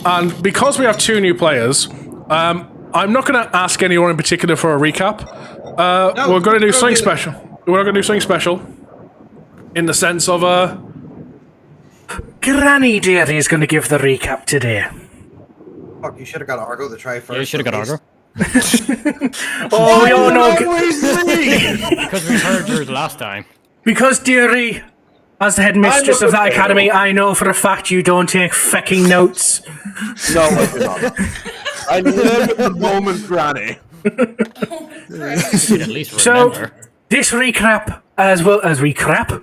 And because we have 2 new players, I'm not going to ask anyone in particular for a recap. We're going to do something special. We're going to do something special in the sense of Granny Deary is going to give the recap today. Fuck, you should have got Argo to try first. Yeah, you should have got Argo. Oh, we all know. Because we heard yours last time. Because, Deary, as the headmistress of that academy, I know for a fact you don't take fecking notes. No, I do not. I live at the moment, Granny. At least remember. This recap, as well as recap,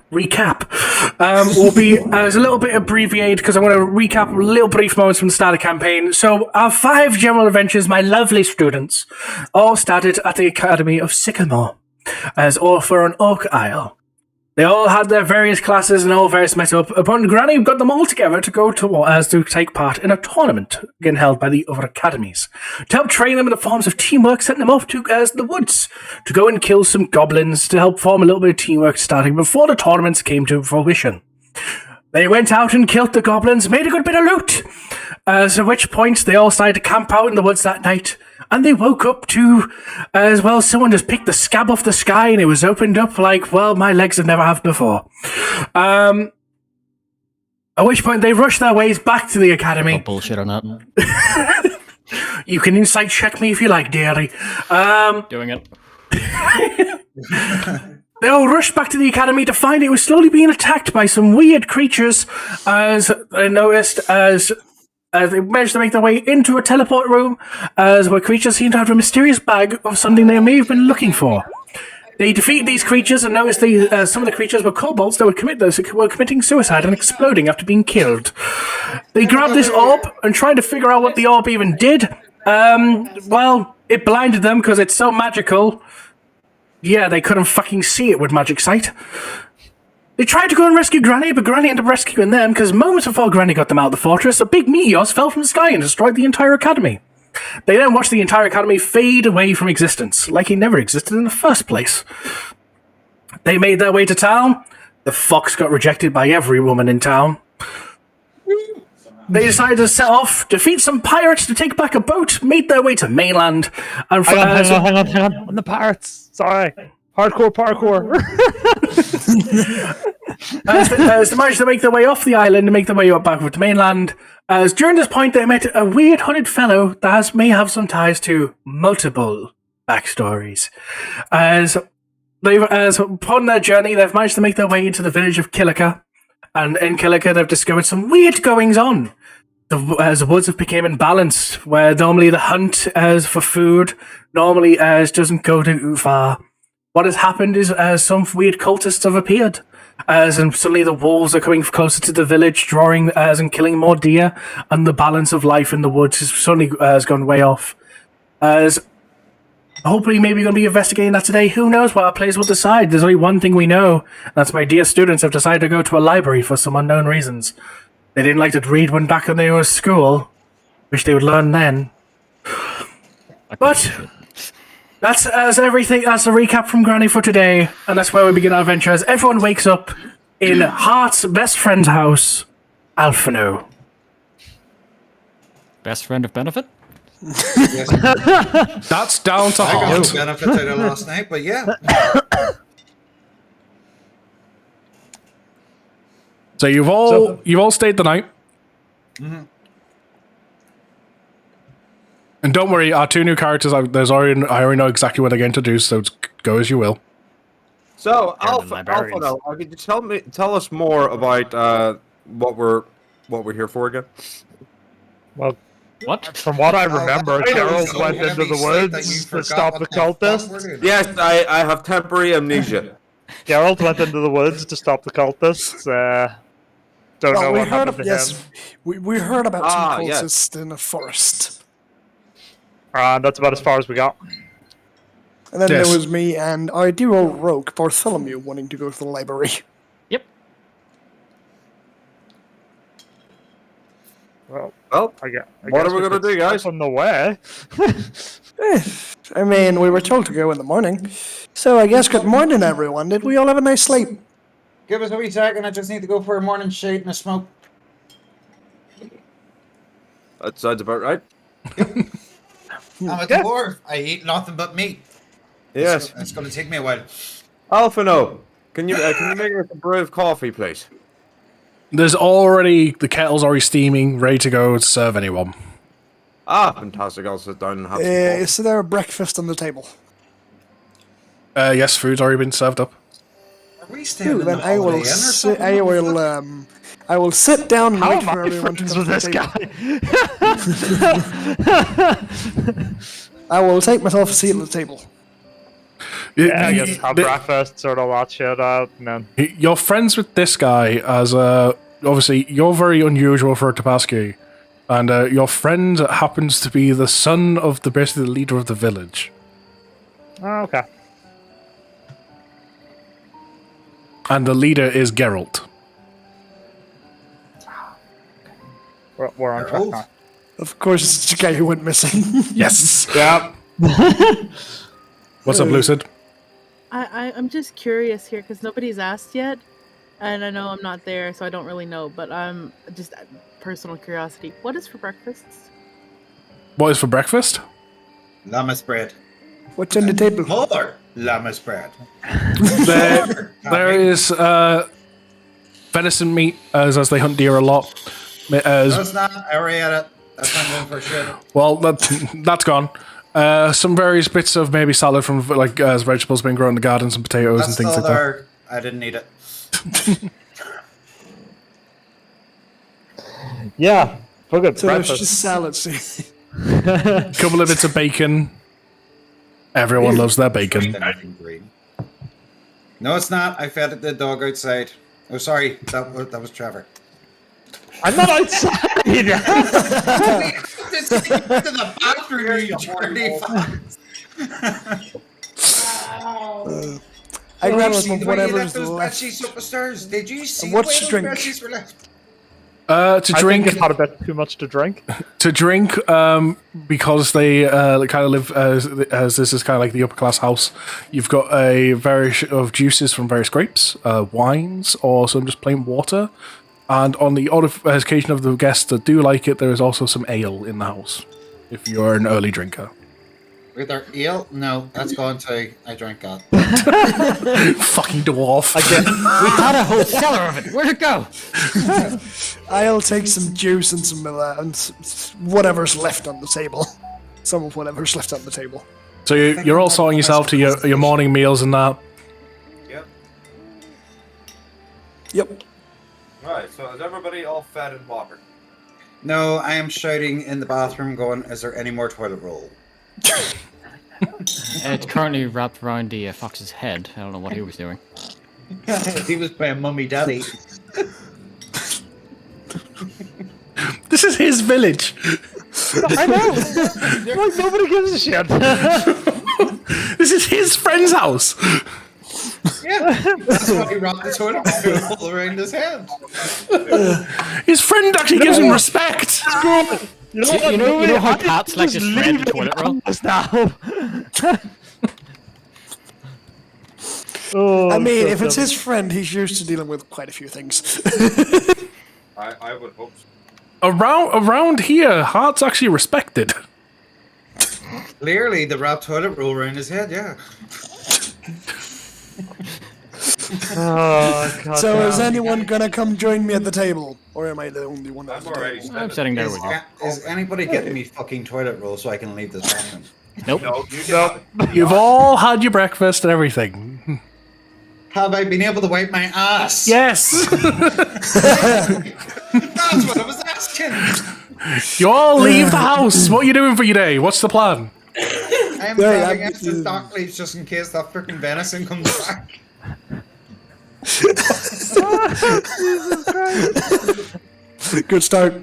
will be as a little bit abbreviated because I want to recap little brief moments from the start of the campaign. So, our 5 general adventures, my lovely students, all started at the Academy of Sycamore, as over on Oak Isle. They all had their various classes and all various met up. Upon Granny got them all together to go to take part in a tournament again held by the other academies. To help train them in the forms of teamwork, sent them off to the woods to go and kill some goblins to help form a little bit of teamwork starting before the tournaments came to fruition. They went out and killed the goblins, made a good bit of loot. At which point they all started to camp out in the woods that night. And they woke up to, as well, someone just picked the scab off the sky and it was opened up like, well, my legs have never have before. At which point they rushed their ways back to the academy. Oh, bullshit on that. You can insight check me if you like, dearie. Doing it. They all rushed back to the academy to find it was slowly being attacked by some weird creatures, as they noticed as they managed to make their way into a teleport room, as where creatures seemed to have a mysterious bag of something they may have been looking for. They defeated these creatures and noticed some of the creatures were kobolds that were committing suicide and exploding after being killed. They grabbed this orb and tried to figure out what the orb even did. Well, it blinded them because it's so magical. Yeah, they couldn't fucking see it with magic sight. They tried to go and rescue Granny, but Granny ended up rescuing them because moments before Granny got them out of the fortress, a big meteor fell from the sky and destroyed the entire academy. They then watched the entire academy fade away from existence, like it never existed in the first place. They made their way to town. The fox got rejected by every woman in town. They decided to set off, defeat some pirates to take back a boat, made their way to mainland, and hang on. The pirates. Sorry. Hardcore parkour. As they managed to make their way off the island and make their way up back to mainland, as during this point they met a weird hooded fellow that may have some ties to multiple backstories. As upon their journey, they've managed to make their way into the village of Killica, and in Killica they've discovered some weird goings on. As the woods have become imbalanced, where normally the hunt for food normally doesn't go too far. What has happened is some weird cultists have appeared, and suddenly the wolves are coming closer to the village, drawing and killing more deer, and the balance of life in the woods has gone way off. As hopefully maybe going to be investigating that today. Who knows what our players will decide? There's only one thing we know. That's my dear students have decided to go to a library for some unknown reasons. They didn't like to read when back when they were at school. Wish they would learn then. But that's everything. That's a recap from Granny for today, and that's where we begin our adventure. As everyone wakes up in Hart's best friend's house, Alphino. Best friend of benefit? That's down to I got Hart. no benefits out of last night, but yeah. So you've all stayed the night. Mm-hmm. And don't worry, our 2 new characters, I already know exactly what they're going to do, so go as you will. So, Alpha, could you tell us more about what we're here for again? Well, What? from what I remember, Gerald went into the woods to stop the cultists. Yes, I have temporary amnesia. Gerald went into the woods to stop the cultists. Don't know what happened to him. We heard about some yes. cultists in a forest. And that's about as far as we got. And then Yes. there was me and our dear old rogue, Bartholomew, wanting to go to the library. Yep. Well, I guess What are we gonna do, guys? On the way. I mean, we were told to go in the morning. So I guess good morning, everyone. Did we all have a nice sleep? Give us a wee second. I just need to go for a morning shade and a smoke. That sounds about right. I'm a dwarf. I eat nothing but meat. Yes. It's going to take me a while. Alphino, can you make us a brew of coffee, please? There's already the kettle's already steaming, ready to go to serve anyone. Ah, fantastic. I'll sit down and have some coffee. Is there a breakfast on the table? Yes, food's already been served up. Are we staying Ooh, in then the I will Holiday Inn or sit. something? I will sit down and How wait am for I everyone to friends come with to this the table. guy? I will take myself a seat at the table. Yeah, I guess have breakfast, sort all that shit out, and then... You're friends with this guy as obviously you're very unusual for a Tabaski, and your friend happens to be the son of basically the leader of the village. Oh, okay. And the leader is Geralt. We're on track now. Of course, it's the guy who went missing. Yes. Yeah. What's up, Lucid? I'm just curious here because nobody's asked yet, and I know I'm not there, so I don't really know. But I'm just personal curiosity. What is for breakfast? What is for breakfast? Llama spread. What's on the table? More llama spread. There is venison meat, as they hunt deer a lot. No, it's not. I already had it. That's not going for shit. Well, that's gone. Some various bits of maybe salad from vegetables being grown in the garden, some potatoes That's and things still like that. there. I didn't need it. Yeah, fuck it, So it's breakfast. just salad. Couple of bits of bacon. Everyone loves their bacon. Anything green. No, it's not. I fed the dog outside. Oh, sorry. That was Trevor. I'm not outside! To the bathroom, you dirty fucks. I grabbed See some of the way you whatever's left those left. bedsheets up the stairs. Did you see What's the way those drink? bedsheets were left? To I think drink, it's had a bit too much to drink. because they kind of live as this is kind of like the upper class house. You've got a variety of juices from various grapes, wines, or some just plain water. And on the odd occasion of the guests that do like it, there is also some ale in the house. If you're an early drinker, With our ale? No, that's gone too. I drank that. fucking dwarf. We had a whole cellar of it. Where'd it go? I'll take some juice and some whatever's left on the table. Some of whatever's left on the table. So you're all sorting yourself to your morning meals and that. Yep. Yep. Right, so is everybody all fed and watered? No, I am shouting in the bathroom going, is there any more toilet roll? It's currently wrapped around the fox's head. I don't know what he was doing. He was playing Mummy Daddy. This is his village. I know! Like, nobody gives a shit. This is his friend's house. Yeah, that's why he wrapped the toilet roll around his head. His friend actually gives him respect. You know what? You know how Nobody cats like to just spread leave the toilet it roll? us now. Oh, I mean, so if it's dumb. his friend, he's used to dealing with quite a few things. I would hope so. Around here, heart's actually respected. Clearly, the wrapped toilet roll around his head, yeah. Oh, God So damn. is anyone gonna come join me at the table? Or am I the only one at I'm the already table? I'm sitting there with you. Is anybody getting me fucking toilet roll so I can leave this bathroom? Nope. No, you don't. You've all had your breakfast and everything. Have I been able to wipe my ass? Yes. That's what I was asking. You all leave the house. What are you doing for your day? What's the plan? I'm Yeah, grabbing yeah, extra stock leaves just in case that freaking venison comes back. Good start.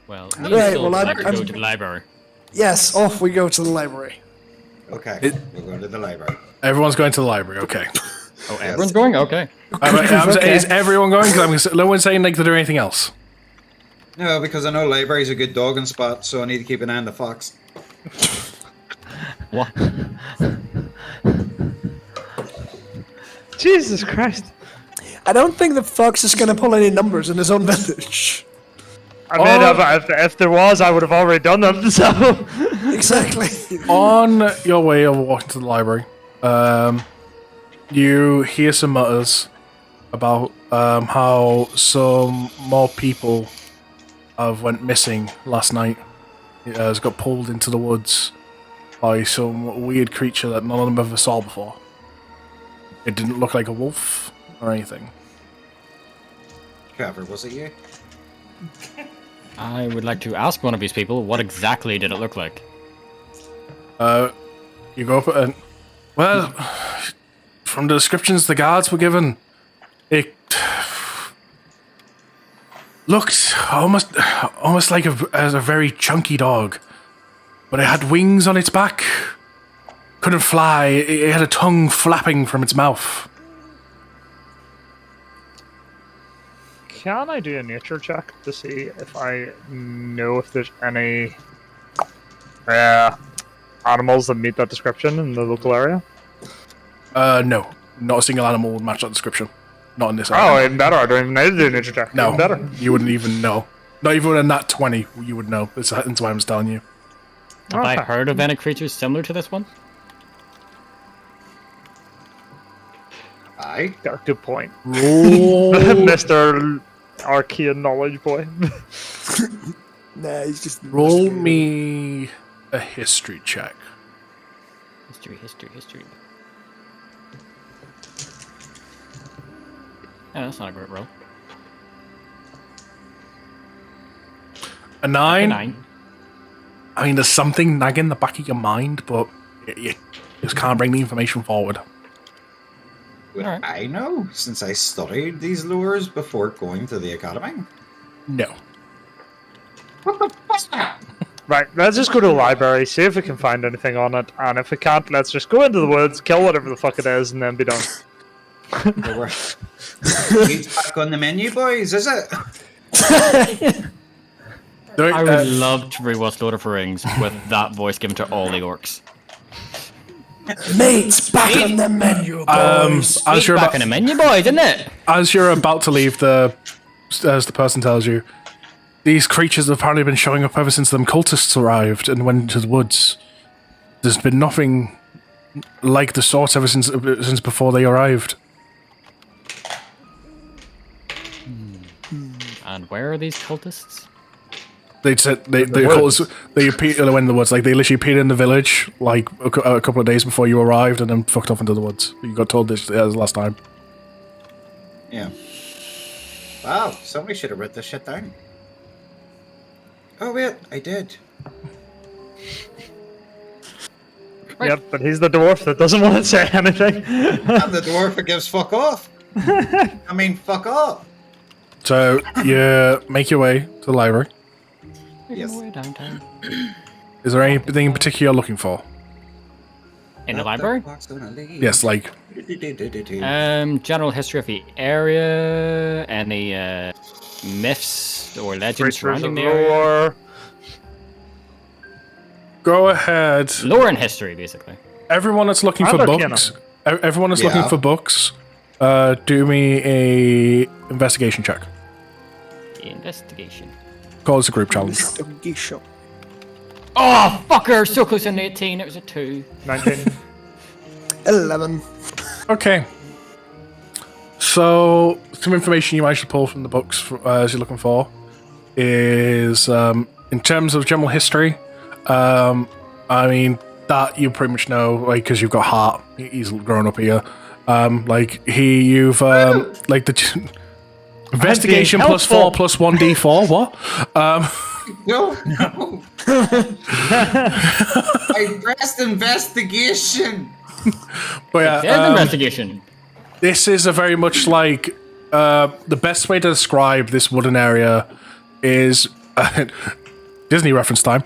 Well, Right, still well, like to I'm- go to the library. Yes, off we go to the library. Okay, we'll go to the library. Everyone's going to the library. Okay. Oh, everyone's going? Okay. Okay. Is everyone going? Because no one's saying like to do anything else. No, because I know library's a good dogging spot, so I need to keep an eye on the fox. What? Jesus Christ. I don't think the fox is gonna pull any numbers in his own village. I mean, if there was, I would have already done them. So Exactly. On your way of walking to the library, you hear some mutters about how some more people have went missing last night. It has got pulled into the woods by some weird creature that none of them ever saw before. It didn't look like a wolf or anything. Trevor, was it you? I would like to ask one of these people, what exactly did it look like? You go up and... Well, from the descriptions the guards were given, it looked almost like as a very chunky dog. But it had wings on its back. Couldn't fly. It had a tongue flapping from its mouth. can I do a nature check to see if I know if there's any animals that meet that description in the local area? No. Not a single animal would match that description. Not in this area. Oh, even better. I don't even need to do a nature check. No. Even better. You wouldn't even know. Not even with a nat 20, you would know. That's why I'm telling you. Have I heard of any creatures similar to this one? Aye. Yeah, good point. Roll, Mr. Arcane Knowledge Boy. Nah, he's just... roll me a history check. History. Yeah, that's not a great roll. A 9? 9. I mean, there's something nagging in the back of your mind, but you just can't bring the information forward. Would Alright. I know, since I studied these lures before going to the academy? No. Right, let's just go to the library, see if we can find anything on it, and if we can't, let's just go into the woods, kill whatever the fuck it is, and then be done. Meat's back on the menu, boys, is it? I would love to rewatch Lord of the Rings with that voice given to all the orcs. Mates, back on the menu, boys. As you're Back in the menu, boys, isn't it? as you're about to leave, as the person tells you, these creatures have apparently been showing up ever since them cultists arrived and went into the woods. There's been nothing like the sort ever since before they arrived. And where are these cultists? They said they appeared in the woods. Like they literally appeared in the village like a couple of days before you arrived, and then fucked off into the woods. You got told this last time. Yeah. Wow, somebody should have written this shit down. Oh wait, I did. Yep, but he's the dwarf that doesn't want to say anything. I'm the dwarf that gives fuck off. I mean, fuck off. So you make your way to the library. Yes. Way downtown. Is there anything in particular you're looking for? In the library? Yes, like General history of the area, any myths or legends surrounding the area. lore. go ahead. Lore and history, basically. Everyone that's looking I for look books. Everyone that's looking Yeah. for books. Do me a investigation check. Investigation. Call this a group challenge. Investigation. Oh, fucker! So close to an 18, it was a 2. 19. 11. Okay. So, some information you managed to pull from the books as you're looking for is, in terms of general history, I mean, that you pretty much know, like, because you've got Hart, he's grown up here. You've, like, the investigation plus 4 plus 1d4, what? No. I pressed investigation. But yeah, There's investigation. this is a very much like the best way to describe this wooden area is Disney reference time.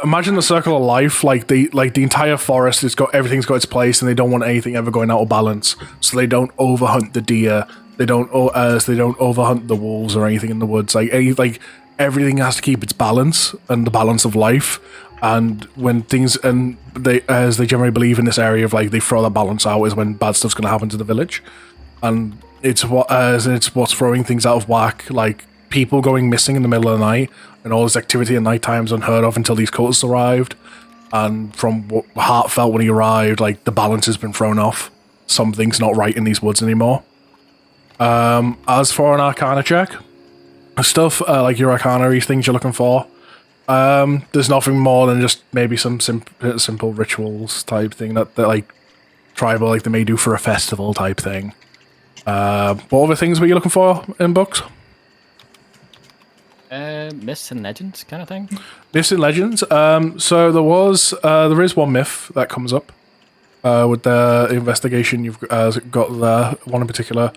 Imagine the circle of life, like the entire forest. Everything's got its place, and they don't want anything ever going out of balance. So they don't overhunt the deer. They don't overhunt the wolves or anything in the woods. Everything has to keep its balance and the balance of life. And when things as they generally believe in this area of like they throw that balance out is when bad stuff's going to happen to the village, and it's what's throwing things out of whack. Like people going missing in the middle of the night, and all this activity at night time is unheard of until these cultists arrived. And from what Hart felt when he arrived, like, the balance has been thrown off. Something's not right in these woods anymore. As for an Arcana check, stuff like your Arcana things you're looking for, there's nothing more than just maybe some simple rituals type thing that like tribal, like they may do for a festival type thing. What other things were you looking for in books? Myths and legends kind of thing. Myths and legends. So there is one myth that comes up with the investigation you've got there. One in particular.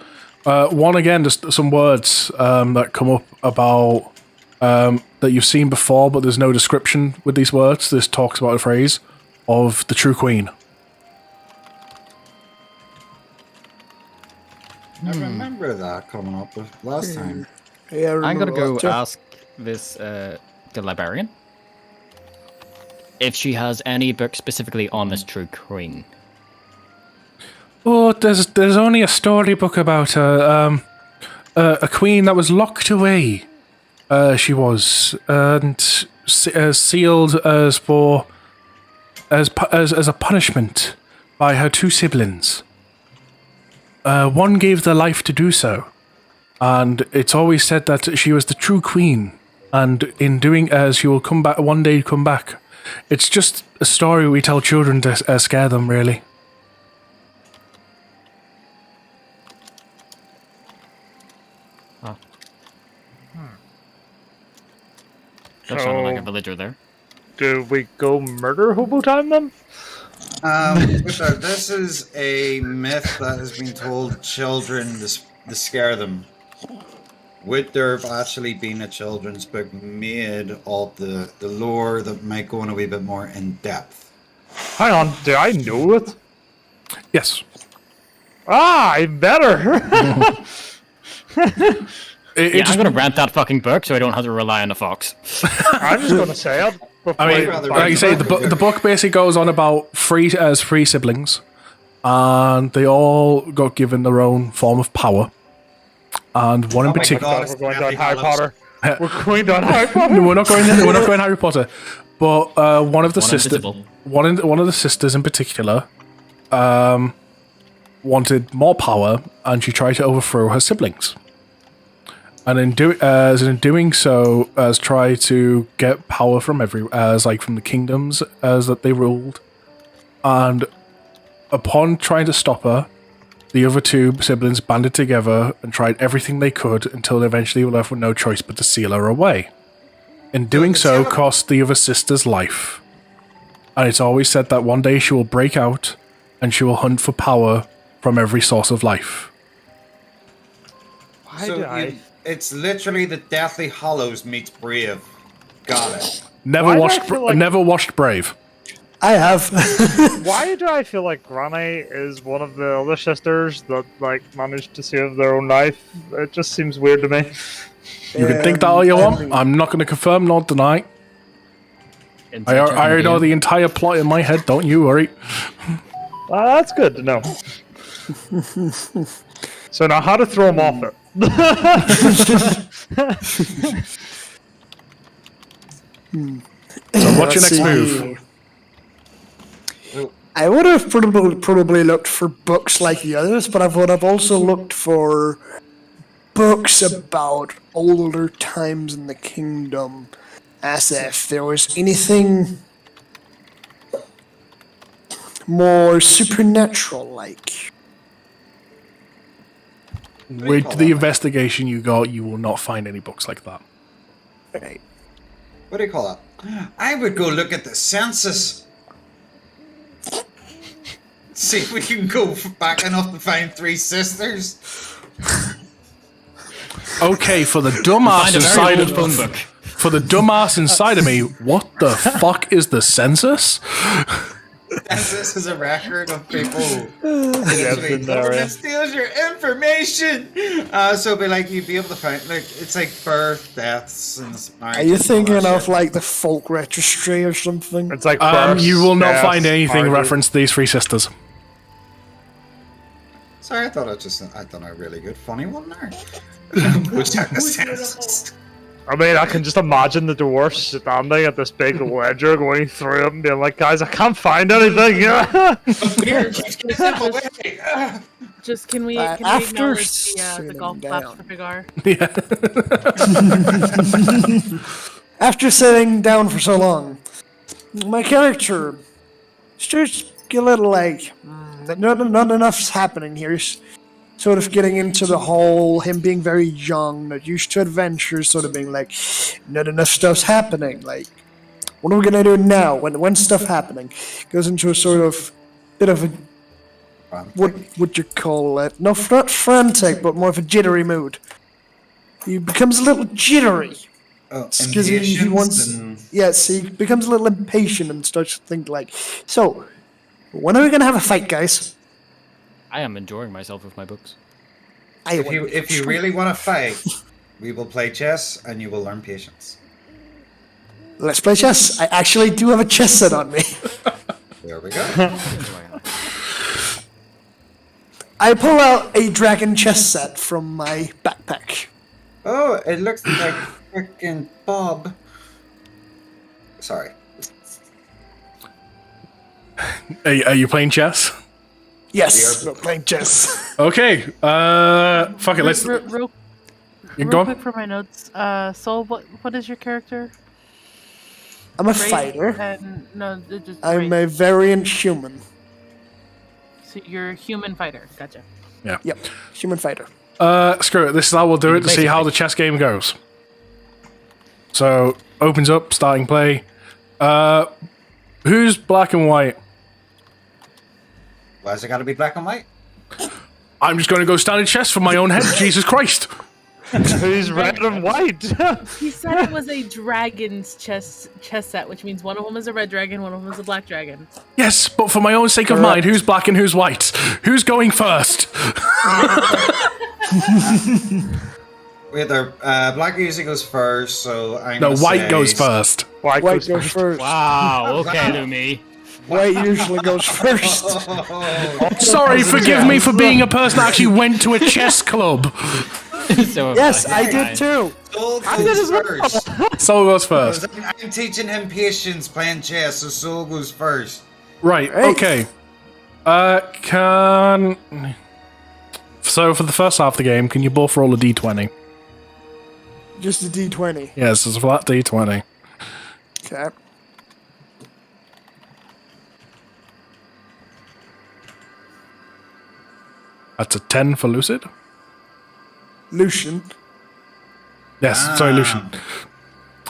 One again, just some words that come up about that you've seen before, but there's no description with these words. This talks about a phrase of the true queen. I remember that coming up last time. Yeah, I'm gonna go too. ask this the librarian if she has any book specifically on this true queen. Oh, there's only a storybook about a queen that was locked away. She was and sealed as a punishment by her two siblings. One gave their life to do so, and it's always said that she was the true queen. And in doing she will come back one day. Come back. It's just a story we tell children to scare them, really. That sounded like a villager there. Do we go murder hobo time then? This is a myth that has been told to children to scare them. Would there have actually been a children's book made of the lore that might go in a wee bit more in depth? Hang on, do I know it? Yes. I'm better! I'm gonna rent that fucking book so I don't have to rely on the fox. I'm just gonna say it. I mean, like you say, the book basically goes on about three siblings, and they all got given their own form of power. And one in particular, we're going down Harry Potter. We're going down Harry Potter. No, we're not going Harry Potter. But one of the sisters, one of the sisters in particular, wanted more power, and she tried to overthrow her siblings. And in doing so, as try to get power from from the kingdoms that they ruled, and upon trying to stop her, the other two siblings banded together and tried everything they could until they eventually were left with no choice but to seal her away. In doing so, cost the other sister's life. And it's always said that one day she will break out and she will hunt for power from every source of life. It's literally the Deathly Hallows meets Brave. Got it. Never watched Brave. I have. Why do I feel like Granny is one of the other sisters that managed to save their own life? It just seems weird to me. You can think that all you want. I'm not going to confirm nor deny. I already know the entire plot in my head. Don't you worry. That's good to know. So now, how to throw him off it? So what's your next move? I would have probably looked for books like the others, but I would have also looked for books about older times in the kingdom, as if there was anything more supernatural-like. With the investigation you got, you will not find any books like that. Right. What do you call that? I would go look at the census. See if we can go back enough to find three sisters. Okay, for the dumbass inside of me, what the fuck is the census? Census is a record of people. The government steals your information. So it'd be like you'd be able to find it's like birth, deaths, and are you thinking of the folk registry or something? It's like you will not find anything referenced to these three sisters. Sorry, I thought I done a really good funny one there. Which sense. I mean, I can just imagine the dwarfs standing at this big ledger, going through it and being like, "Guys, I can't find anything." Here, keep away. Just can we after acknowledge the golf claps down. for Vigar? After sitting down for so long, my character starts to get a little like, not enough's happening here. He's sort of getting into the whole, him being very young, not used to adventures, sort of being like, not enough stuff's happening. Like, what are we gonna do now? When's stuff happening? Goes into a sort of bit of a, what would you call it? No, not frantic, but more of a jittery mood. He becomes a little jittery. Because he wants, yes, he becomes a little impatient and starts to think like, so, when are we gonna have a fight, guys? I am enjoying myself with my books. If you really want to fight, we will play chess and you will learn patience. Let's play chess. I actually do have a chess set on me. There we go. I pull out a dragon chess set from my backpack. Oh, it looks like freaking Bob. Sorry. Are you playing chess? Yes, we're playing chess. Okay. Fuck it. Let's. Real Go on. quick for my notes. Soul, what is your character? I'm a Race fighter. And, no, just I'm race. a variant human. So you're a human fighter. Gotcha. Yeah. Yep, human fighter. Screw it. This is how we'll do it to see how the chess game goes. So opens up, starting play. Who's black and white? Why's it got to be black and white? I'm just going to go stand in chess for my own head. Jesus Christ. Who's red and white? He said it was a dragon's chess set, which means one of them is a red dragon, one of them is a black dragon. Yes, but for my own sake of mind, who's black and who's white? Who's going first? Wait, black usually goes first, so I'm No, gonna white say... goes first. White goes first. Wow, okay, Lumi. White usually goes first. Sorry, forgive me for being a person that actually went to a chess club. So Yes, I did too. Soul goes first. Soul goes first. I'm teaching him patience playing chess, so Soul goes first. Right, Right. okay. So for the first half of the game, can you both roll a d20? Just a D20. Yes, it's a flat d20. Okay. That's a 10 for Lucid. Lucian. Yes, sorry, Lucian.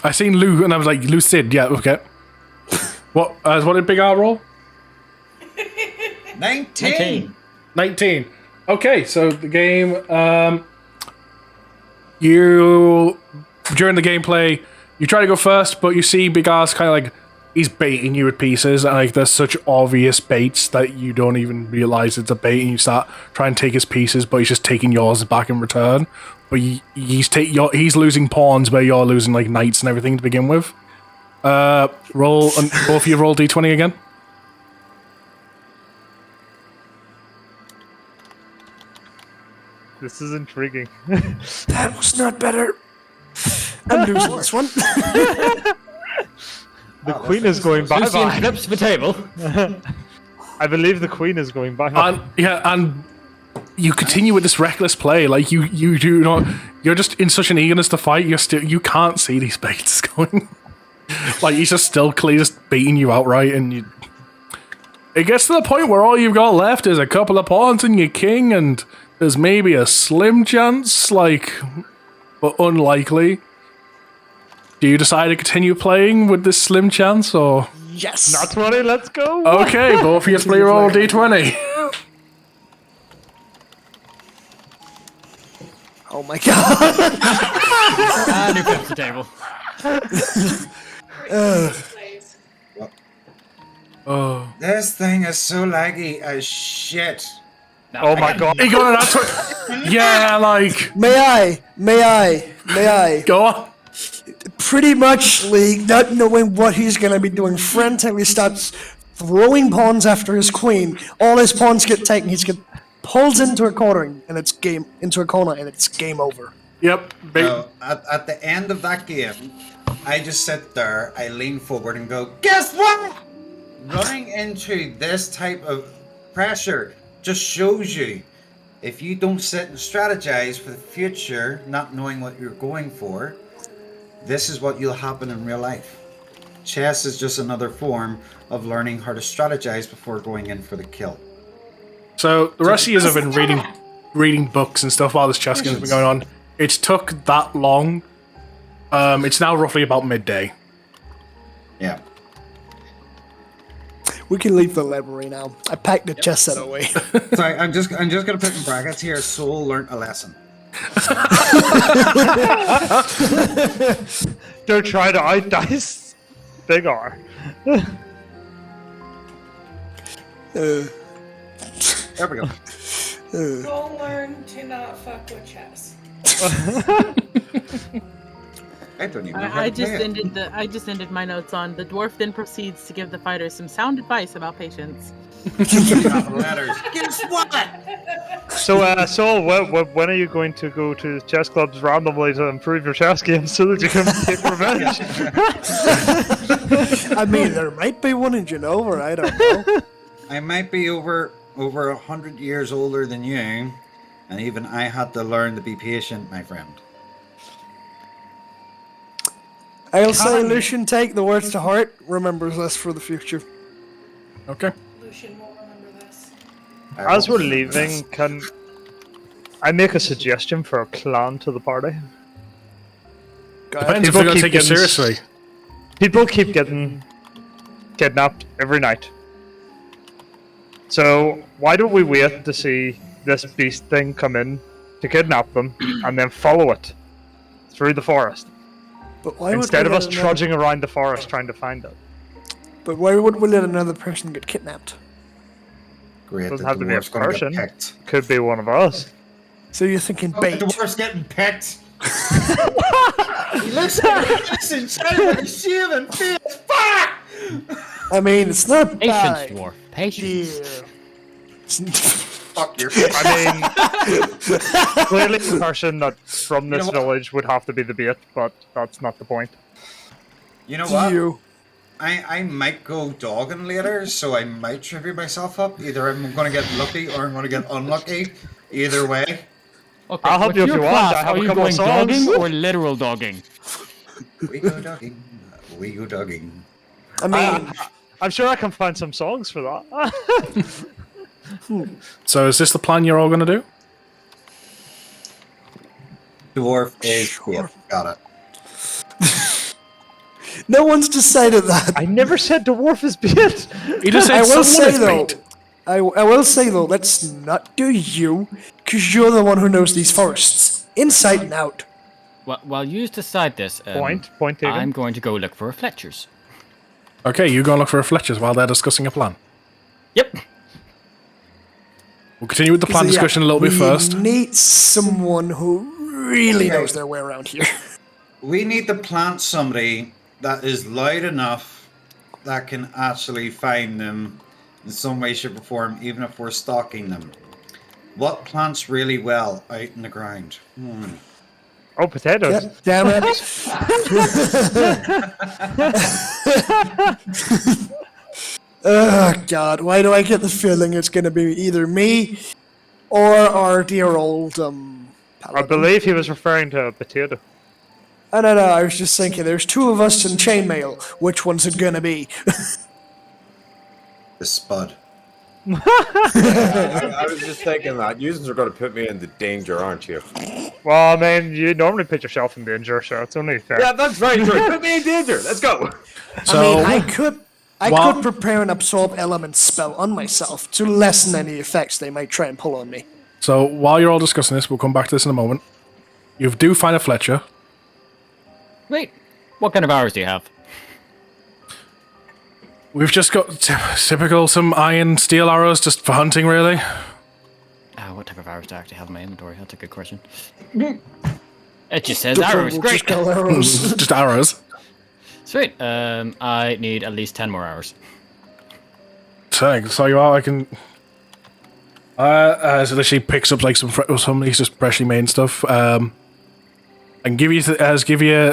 I seen Lou and I was like, Lucid, yeah, okay. What did Big R roll? 19. 19. Okay, so the game, you, during the gameplay, you try to go first, but you see Big R's kind of like, he's baiting you with pieces, and like there's such obvious baits that you don't even realize it's a bait, and you start trying to take his pieces, but he's just taking yours back in return. But he's losing pawns where you're losing like knights and everything to begin with. Roll, and both of you roll d20 again. This is intriguing. That was not better. I'm losing this one. The queen is going Lucian bye-bye. flips the table. I believe the queen is going bye-bye. And you continue with this reckless play, like you do not. You're just in such an eagerness to fight. You can't see these baits going. Like he's just still clearly just beating you outright, and it gets to the point where all you've got left is a couple of pawns and your king, and there's maybe a slim chance, but unlikely. Do you decide to continue playing with this slim chance, or? Yes. Not 20, let's go. Okay, both of you play roll d20. Oh my god. And he flips the table. This thing is so laggy as shit. Oh my god. He got an answer. Yeah, like May I? go on. Pretty much, League, not knowing what he's gonna be doing, frantically starts throwing pawns after his queen. All his pawns get taken. He's got pulls into a corner and it's game over. Yep. So at the end of that game, I just sit there, I lean forward and go, guess what? Running into this type of pressure just shows you, if you don't sit and strategize for the future, not knowing what you're going for, this is what will happen in real life. Chess is just another form of learning how to strategize before going in for the kill. So the rest of you have been reading books and stuff while this chess game's been going on. It took that long. It's now roughly about midday. Yeah. We can leave the library now. I packed the chess set away. Sorry, I'm just gonna put in brackets here. Soul learned a lesson. Don't try to outdice Big R. There we go. Go learn to not fuck with chess. I don't even know how I to just play it. ended my notes on the dwarf then proceeds to give the fighters some sound advice about patience. Letters. Guess what? So, Saul, when are you going to go to chess clubs randomly to improve your chess games so that you can take revenge? I mean, there might be one in Genova. I don't know. I might be over 100 years older than you, and even I had to learn to be patient, my friend. I'll say, Lucian, take the words to heart. Remembers this for the future. Okay. Lucian won't remember this. As we're leaving, can I make a suggestion for a clan to the party? Depends if they're going to take you seriously. People keep getting kidnapped every night. So why don't we wait to see this beast thing come in to kidnap them and then follow it through the forest? But why Instead would of we us let trudging around the forest trying to find it. But why would we let another person get kidnapped? Great. Doesn't the have to be a dwarf's gonna get person. picked. Could be one of us. So you're thinking bait? The dwarf's getting picked. He looks like an innocent child with a shaven face. Fuck! I mean, it's not Patience, bad. dwarf. Patience. Fuck your I mean, clearly the person that from this village would have to be the bait, but that's not the point. You know what? You. I might go dogging later, so I might trivia myself up. Either I'm going to get lucky or I'm going to get unlucky. Either way. Okay, I'll help what's you if your you want. class? I have Are a you couple going of songs. dogging or literal dogging? We go dogging. We go dogging. I mean, I'm sure I can find some songs for that. So is this the plan you're all going to do? Dwarf is Sure. yeah, got it. no one's decided that. I never said dwarf is bait. He just I said will someone say is though. bait. I will say though. Let's not do you, because you're the one who knows these forests inside and out. Well, while you decide this, Point taken. I'm going to go look for a Fletcher's. Okay, you go and look for a Fletcher's while they're discussing a plan. Yep. We'll continue with the plan Yeah, discussion a little bit we first. need someone who really knows their way around here. We need to plant somebody that is loud enough that can actually find them in some way, shape, or form, even if we're stalking them. What plants really well out in the ground? Oh, potatoes. Yeah, damn it. Oh God, why do I get the feeling it's going to be either me or our dear old I paladin? believe he was referring to a potato. I don't know, I was just thinking, there's two of us in chainmail. Which one's it going to be? The spud. I was just thinking that. You are going to put me into danger, aren't you? Well, I mean, you normally put yourself in danger, so it's only fair. Yeah, that's very true. Put me in danger. Let's go. So, I mean, I could Well- prepare an absorb element spell on myself to lessen any effects they might try and pull on me. so while you're all discussing this, we'll come back to this in a moment. You do find a Fletcher. Wait, what kind of arrows do you have? We've just got typical some iron steel arrows just for hunting, really. What type of arrows do I actually have in my inventory? That's a good question. It just says arrows. We'll Great. just call arrows. Just arrows. Sweet. I need at least 10 more hours. So you are, I can... So literally picks up like somebody's just freshly made stuff. And give you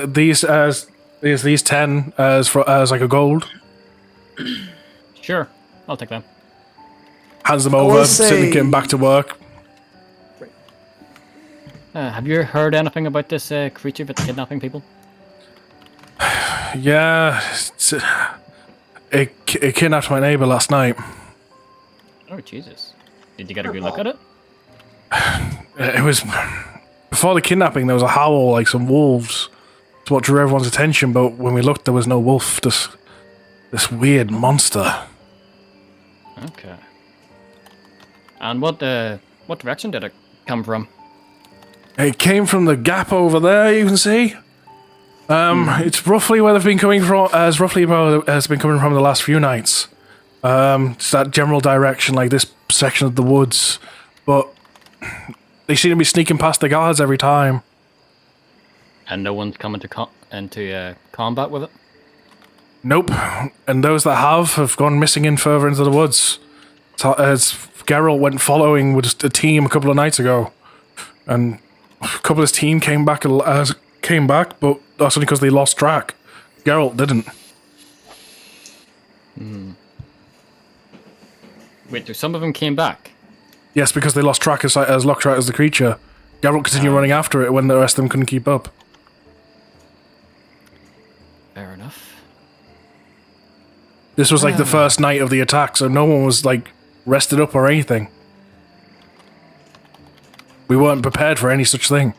these 10 as like a gold. Sure, I'll take them. Hands them over, sitting getting back to work. Have you heard anything about this creature that's kidnapping people? Yeah, it kidnapped my neighbor last night. Oh Jesus! Did you get a good look at it? It was before the kidnapping. There was a howl like some wolves. It's what drew everyone's attention. But when we looked, there was no wolf. This weird monster. Okay. And what direction did it come from? It came from the gap over there. You can see. It's roughly where they've been coming from. As roughly where it's been coming from the last few nights. It's that general direction, like this section of the woods. But they seem to be sneaking past the guards every time. And no one's coming into combat with it? Nope. And those that have gone missing in further into the woods. As Geralt went following with a team a couple of nights ago. And a couple of his team came back, but that's only because they lost track. Geralt didn't. Wait, so some of them came back? Yes, because they lost track as lost track as the creature. Geralt continued running after it when the rest of them couldn't keep up. Fair enough. This was like the first night of the attack, so no one was like rested up or anything. We weren't prepared for any such thing.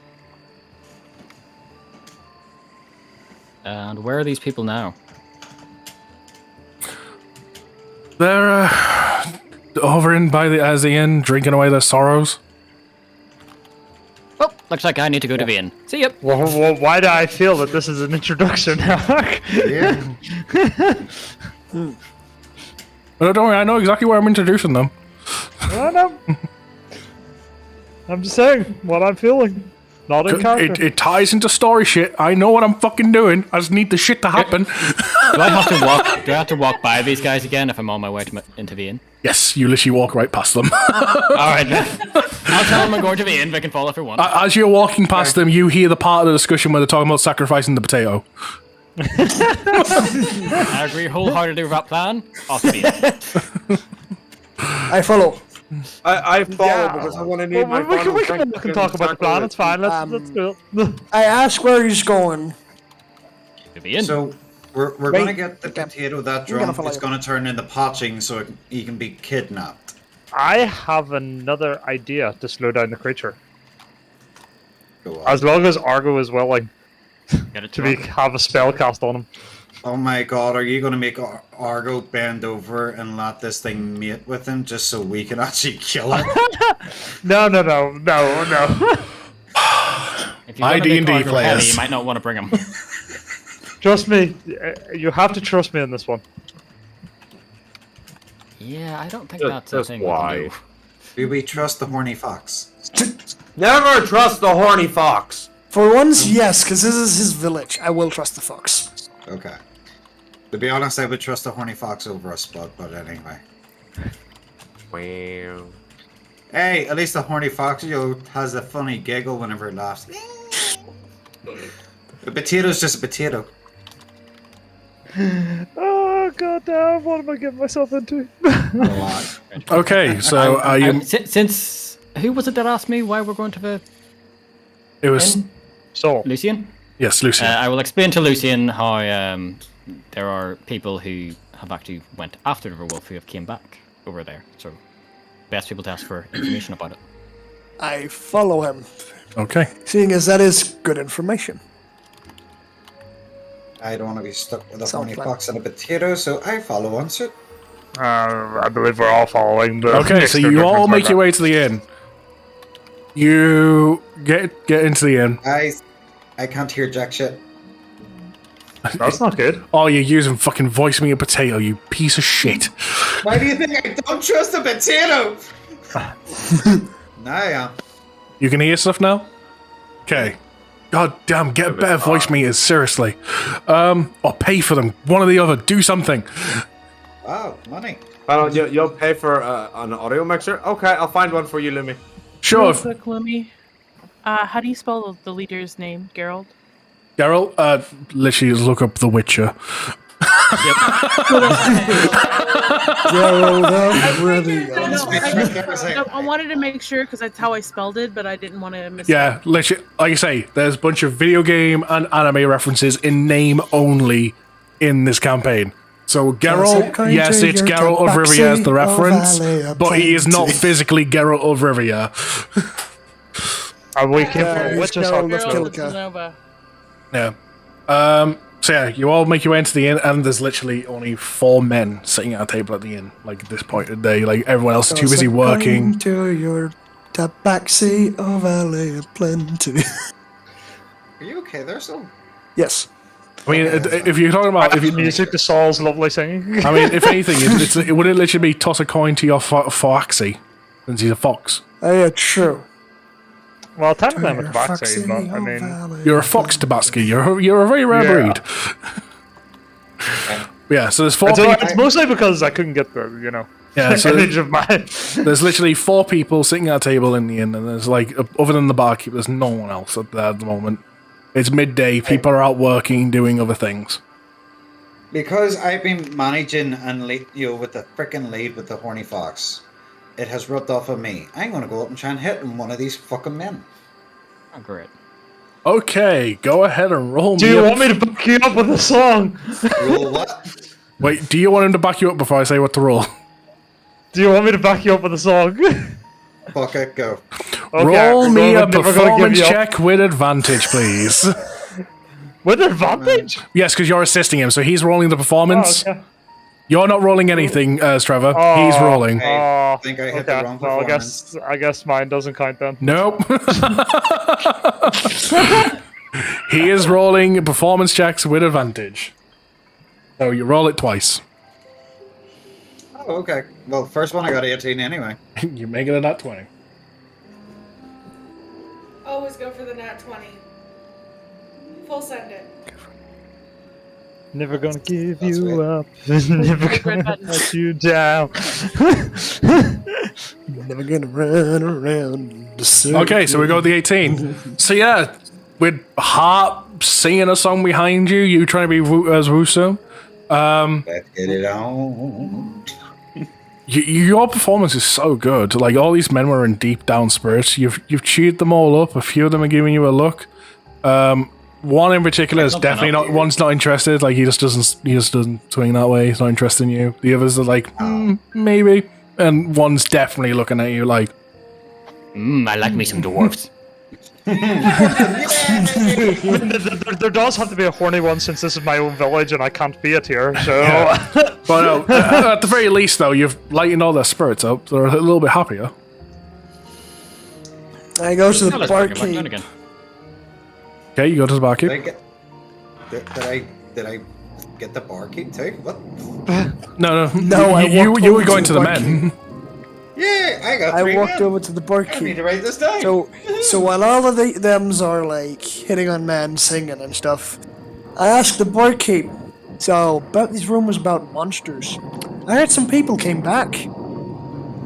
And where are these people now? They're over in by the inn, drinking away their sorrows. Oh, looks like I need to go to the inn. See ya. Well, why do I feel that this is an introduction? Yeah. But don't worry, I know exactly where I'm introducing them. I know. I'm just saying what I'm feeling. Not in character. It ties into story shit. I know what I'm fucking doing. I just need the shit to happen. Do I have to walk by these guys again if I'm on my way into the inn? Yes, you literally walk right past them. Alright then. I'll tell them I'm going to the inn. They can follow if they want. As you're walking past them, you hear the part of the discussion where they're talking about sacrificing the potato. I agree wholeheartedly with that plan. Off to the inn. I follow. I follow because I want to need my final we drink can talk about the plan. It's fine. Let's do it. I ask where he's going. To the inn. So we're going to get the potato that gonna drunk. follow It's you. going to turn into potching so he can be kidnapped. I have another idea to slow down the creature. Go on. As long as Argo is willing Get it to have a spell cast on him. Oh my god, are you going to make Argo bend over and let this thing mate with him just so we can actually kill it? No. If you're gonna D&D make Argo players. heavy, you might not want to bring him. Trust me. You have to trust me in this one. Yeah, I don't think Just- that's a just thing. why? We can do. Do we trust the horny fox? Never trust the horny fox. For once, yes, because this is his village. I will trust the fox. Okay. To be honest, I would trust the horny fox over a spud, but anyway. Wow. Hey, at least the horny fox, has a funny giggle whenever it laughs. A potato's just a potato. Oh goddamn! What am I getting myself into? A lot. Okay, so are you? Since who was it that asked me why we're going to the It was So, Lucian? yes, Lucy. I will explain to Lucian how there are people who have actually went after the wolf who have came back over there. So, best people to ask for information about it. I follow him, Okay. seeing as that is good information. I don't want to be stuck with a Sounds horny like- fox and a potato, so I follow on suit. I believe we're all following the. Okay, so you all make your way to the inn. You get into the inn. I can't hear jack shit. That's not good. Oh, you're using fucking voice me a potato, you piece of shit. Why do you think I don't trust a potato? Nah, I am. You can hear stuff now? Okay. God damn, get better voice meters, seriously. Or pay for them. One or the other. Do something. Oh, money. You'll pay for an audio mixer? Okay, I'll find one for you, Lumi. Sure. Real quick, Lumi. How do you spell the leader's name? Geralt? Geralt, literally just look up The Witcher. I wanted to make sure because that's how I spelled it, but I didn't want to miss. Yeah, literally, like I say, there's a bunch of video game and anime references in name only in this campaign. So Geralt, yes, it's Geralt of Rivia as the reference, but he is not physically Geralt of Rivia. Are we careful? Which is Yeah. So yeah, you all make your way into the inn, and there's literally only 4 men sitting at a table at the inn. Like at this point of the day, like everyone else is too busy working. To your tabaxi of LA plenty. Are you okay there, so? Yes. I mean, if you're talking about music to Saul's lovely singing. I mean, if anything, it wouldn't literally be toss a coin to your foxy, since he's a fox. Oh yeah, true. Well, technically I'm a tabaxi, but I mean... You're a fox tabaxi. You're a very rare breed. Yeah, so there's 4 people... It's mostly because I couldn't get the, so image of mine. There's literally 4 people sitting at a table in the inn, and there's like, other than the barkeep, there's no one else there at the moment. It's midday, people are out working, doing other things. Because I've been managing and with the frickin' lead with the horny fox, it has rubbed off on me. I'm gonna go up and try and hit one of these fucking men. Oh, great. Okay, go ahead and roll Do you want me to back you up with a song? Roll what? Wait, do you want him to back you up before I say what to roll? Do you want me to back you up with a song? Fuck it, go. Okay, roll me a performance check with advantage, please. With advantage? Yes, because you're assisting him, so he's rolling the performance. Oh, okay. You're not rolling anything, Trevor. He's rolling. I think I hit the wrong well, performance. I guess mine doesn't count then. Nope. He is rolling performance checks with advantage. So you roll it twice. Oh, okay. Well, first one I got 18 anyway. You make it a nat 20. Always go for the nat 20. Full send it. Never gonna give you up. Never gonna let you down. Never gonna run around the circle. Okay, so we go with the 18. So yeah, with Harp singing a song behind you, you trying to be as Russo. Let's get it on. Your performance is so good. Like all these men were in deep down spirits. You've cheered them all up. A few of them are giving you a look. One in particular is definitely not. One's not interested. Like he just doesn't swing that way. He's not interested in you. The others are like maybe, and one's definitely looking at you like. I like me some dwarves. There does have to be a horny one since this is my own village and I can't be it here. So, But no, at the very least, though, you've lightened all their spirits up. They're a little bit happier. I go to the barkeep. Okay, you go to the barkeep. Did I get the barkeep too? What? No. I You were going to the men. Yeah, I got 3 I walked men. over to the I need barkeep. to write this down. So while all of thems are like hitting on men, singing and stuff, I asked the barkeep. So about these rumors about monsters. I heard some people came back.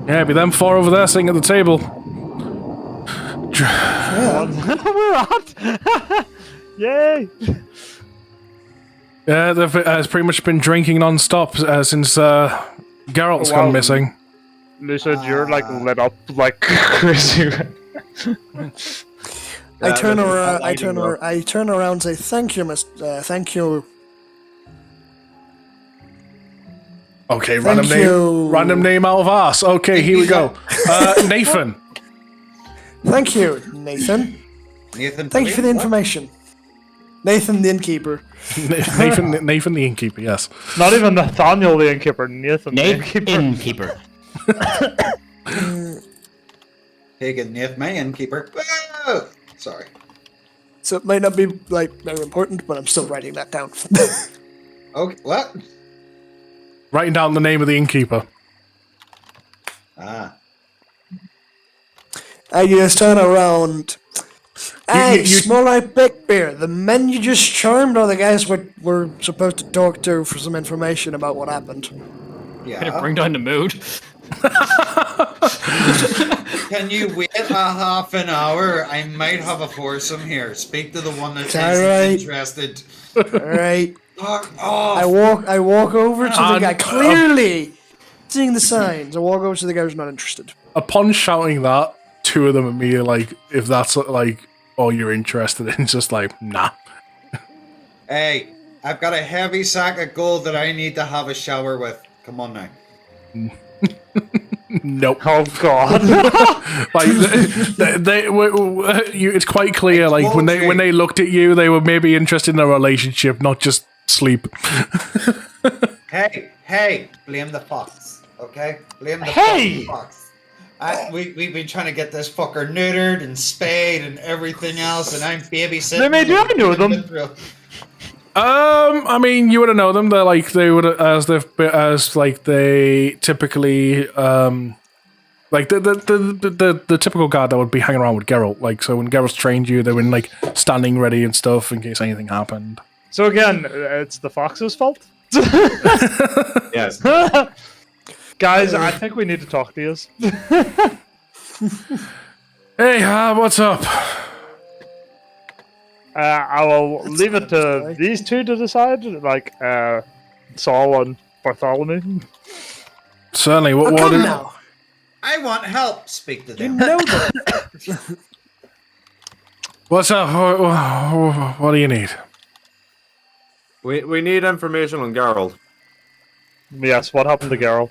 Yeah, be them 4 over there sitting at the table. we're at. Yay! Yeah, they've pretty much been drinking non-stop since Geralt's gone missing. Lucid, you're like lit up like crazy. I turn around and say, thank you, thank you. Okay, Thank you. random name out of arse. Okay, here we go. Nathan. Thank you, Nathan. Thank you for the information. Nathan the innkeeper. Nathan the innkeeper, yes. Not even Nathaniel the innkeeper, Nathan the Innkeeper. Taking Nath my innkeeper. Whoa! Sorry. So it might not be like very important, but I'm still writing that down. Okay, what? Writing down the name of the innkeeper. Ah. I just turn around. Hey, small like big bear. The men you just charmed are the guys we're supposed to talk to for some information about what happened. Gonna Yeah. bring down the mood. Can you wait a half an hour? I might have a foursome here. Speak to the one that Alright. isn't interested. All right. Fuck off. I walk over to the guy. And, Clearly, seeing the signs. I walk over to the guy who's not interested. Upon shouting that, two of them immediately like, if that's like all you're interested in, it's just like, nah. Hey, I've got a heavy sack of gold that I need to have a shower with. Come on now. Nope. Oh god. Like it's quite clear. Like when they looked at you, they were maybe interested in a relationship, not just sleep. Hey, blame the fox, okay? Blame the Hey! fucking fox. We've been trying to get this fucker neutered and spayed and everything else, and I'm babysitting. Maybe I know them. I mean, you would have known them. They're like they would as they typically like the typical guard that would be hanging around with Geralt. Like so, when Geralt's trained you, they were like standing ready and stuff in case anything happened. So again, it's the fox's fault? Yes. Guys, I think we need to talk to you. Hey, what's up? I will leave it to these two to decide, like Saul and Bartholomew. Certainly. Oh, come now. I want help. Speak to You them. know that. What's up? What do you need? We need information on Geralt. Yes, what happened to Geralt?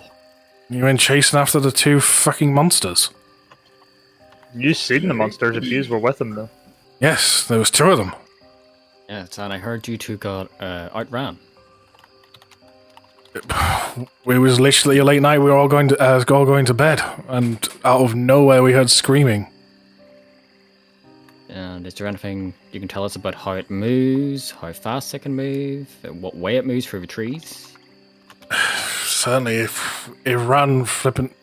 You went chasing after the two fucking monsters. You seen the monsters if you were with them, though. Yes, there was two of them. Yes, and I heard you two got outran. It was literally a late night. We were all going to bed, and out of nowhere we heard screaming. And is there anything you can tell us about how it moves, how fast it can move, what way it moves through the trees? Certainly, it ran flipping.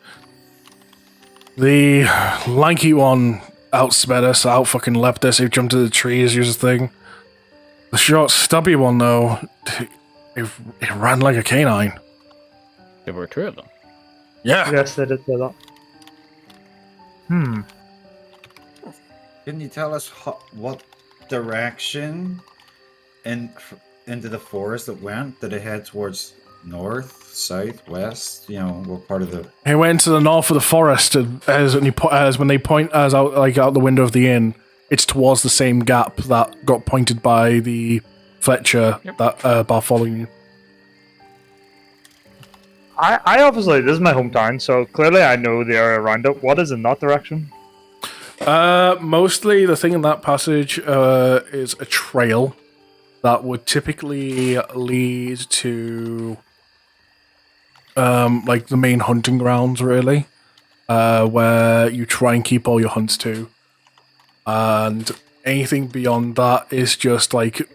The lanky one outsped us, out fucking leapt us. He jumped to the trees, used his thing. The short, stubby one though, it ran like a canine. There were two of them. Yeah. Yes, they did say that. Can you tell us what direction into the forest it went? Did it head towards north, south, west? You know, what part of the... He went to the north of the forest, and when they point us out, like out the window of the inn, it's towards the same gap that got pointed by the Fletcher that Bartholomew. I obviously, this is my hometown, so clearly I know the area around it. What is in that direction? Mostly the thing in that passage is a trail that would typically lead to like the main hunting grounds, really, where you try and keep all your hunts to, and anything beyond that is just like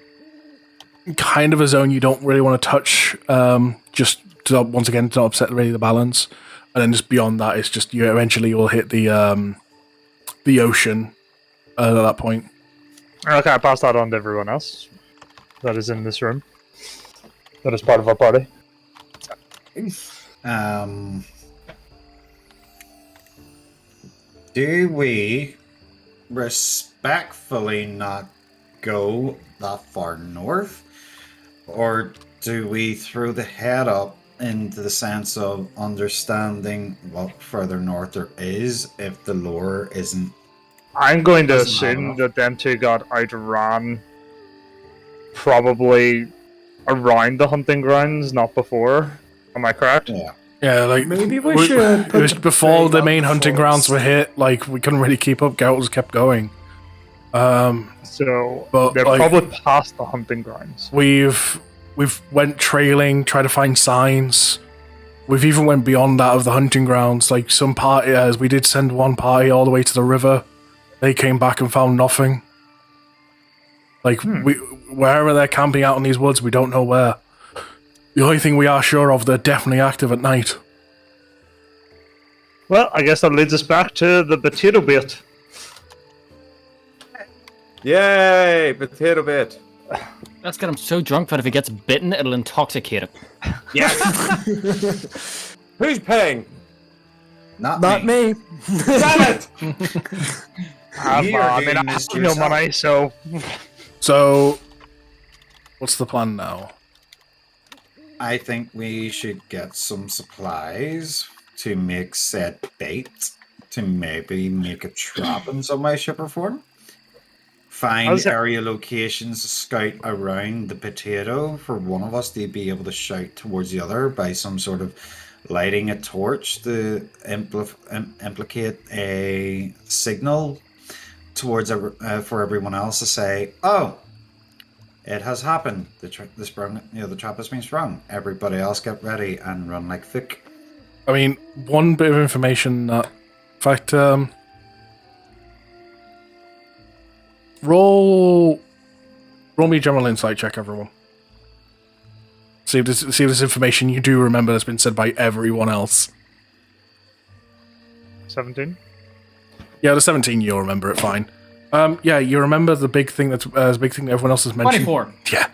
kind of a zone you don't really want to touch, just to, once again, to not upset really the balance, and then just beyond that is just you eventually will hit the ocean at that point. Okay, I pass that on to everyone else that is in this room. That is part of our party. Do we respectfully not go that far north? Or do we throw the head up into the sense of understanding what further north there is if the lore isn't... I'm going to Doesn't assume matter. that them two got outran probably around the hunting grounds, not before. Am I correct? Yeah. Yeah, like Maybe we should It put was the before bait the out main the hunting grounds were forest. hit. Like we couldn't really keep up. Geralt just kept going. So But, they're like- probably past the hunting grounds. We've went trailing, tried to find signs. We've even went beyond that of the hunting grounds. Like some party, as we did send one party all the way to the river. They came back and found nothing. Like wherever they're camping out in these woods, we don't know where. The only thing we are sure of, they're definitely active at night. Well, I guess that leads us back to the potato bait. Yay! Potato bit. Let's get him so drunk that if he gets bitten, it'll intoxicate him. Yes. Who's paying? Not me. Damn it! I have no money, so... So, what's the plan now? I think we should get some supplies to make said bait, to maybe make a trap in some way, shape, or form. Find area locations to scout around the potato for one of us to be able to shout towards the other by some sort of lighting a torch to implicate a signal towards for everyone else to say, "Oh, it has happened. The trap has been sprung. Everybody else get ready and run like thick." I mean, one bit of information that, in fact, roll me a general insight check, everyone. See if this information you do remember has been said by everyone else. 17? Yeah, the 17 you'll remember it fine. Yeah, you remember the big thing that everyone else has mentioned. 24. Yeah,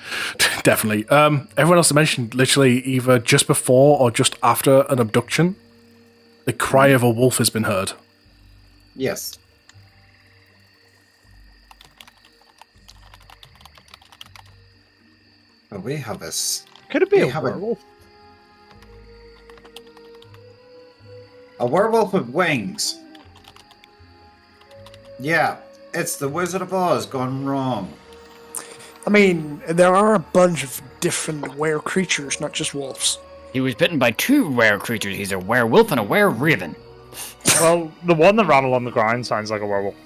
definitely. Everyone else has mentioned literally either just before or just after an abduction, the cry of a wolf has been heard. Yes. But we have this. Could it be a werewolf? A werewolf with wings. Yeah, it's the Wizard of Oz gone wrong. I mean, there are a bunch of different were creatures, not just wolves. He was bitten by 2 rare creatures. He's a werewolf and a were-raven. Well, the one that ran along the ground sounds like a werewolf.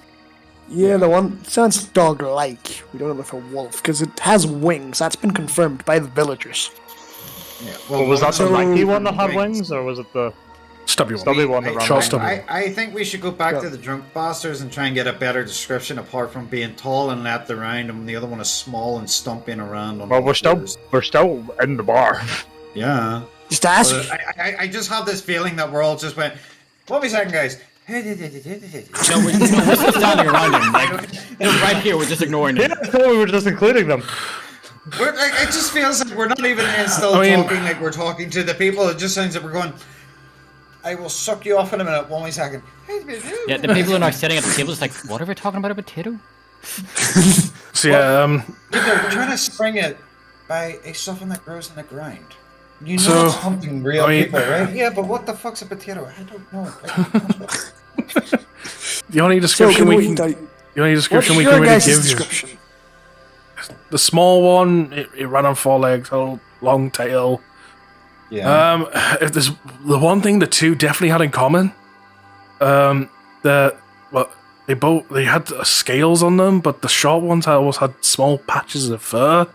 Yeah, the one sounds dog-like. We don't know if a wolf, because it has wings. That's been confirmed by the villagers. Yeah, Well, was that the lanky one that had wings, or was it the Stubby one. stubby one that ran along? I think we should go back to the drunk bastards and try and get a better description apart from being tall and lapped around and the other one is small and stomping around on Well, all we're fours. still in the bar. Yeah. Just ask. But I just have this feeling that we're all just went, "Wait a second, guys." No, we're still standing around him. Like, right here, we're just ignoring him. Yeah, I thought we were just including them. It just feels like we're not even still talking like we're talking to the people. It just sounds like we're going, "I will suck you off in a minute. 1 second." Yeah, the people who are now sitting at the table is like, what are we talking about, a potato? So yeah, We're trying to spring it by a something that grows in the ground. You know So, it's hunting real I mean- people, right? Yeah, but what the fuck's a potato? I don't know. the only description we can What's really your guys' give you. description? The small one, it ran on 4 legs, had a long tail. Yeah. If there's the one thing the two definitely had in common, they had scales on them, but the short ones always had small patches of fur.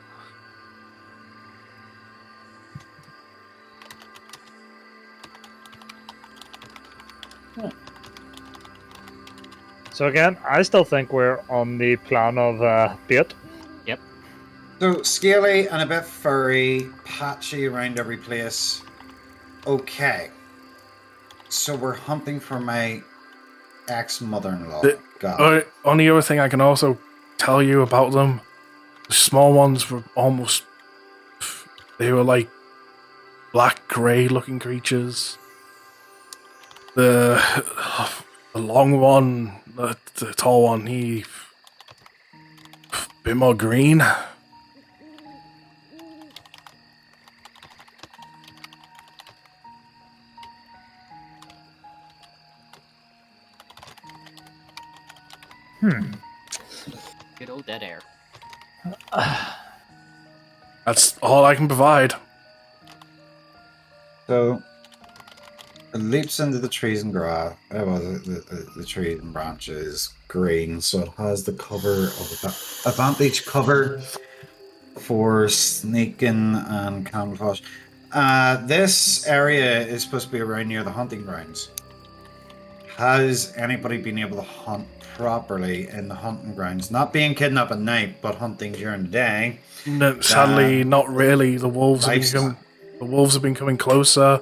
So again, I still think we're on the plan of bait. Yep. So scaly and a bit furry, patchy around every place. Okay. So we're hunting for my ex-mother-in-law. Only other thing I can also tell you about them, the small ones were they were like black grey looking creatures. The long one, the tall one, he a bit more green. Good old dead air. That's all I can provide. So it leaps into the trees and grass. The trees and branches green, so it has the cover of advantage cover for sneaking and camouflage. This area is supposed to be around near the hunting grounds. Has anybody been able to hunt properly in the hunting grounds? Not being kidnapped at night, but hunting during the day. No, sadly, not really. The wolves have been coming closer.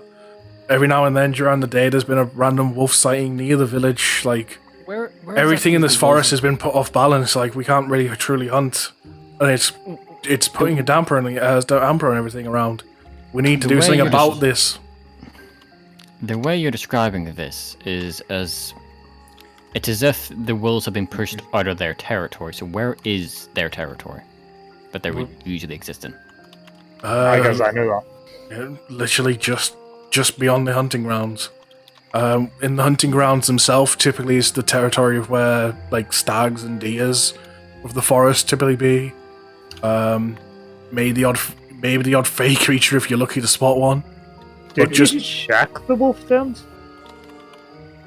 Every now and then during the day, there's been a random wolf sighting near the village. Like Where everything in this forest has been put off balance. Like we can't really truly hunt, and it's it's putting a damper on everything around. We need to do something about this. The way you're describing this is it's as if the wolves have been pushed out of their territory. So where is their territory that they would usually exist in? I guess I knew that. Literally just beyond the hunting grounds. In the hunting grounds themselves, typically is the territory of where like stags and deers of the forest typically be. Maybe the odd fey creature if you're lucky to spot one. Did you check the wolf dens?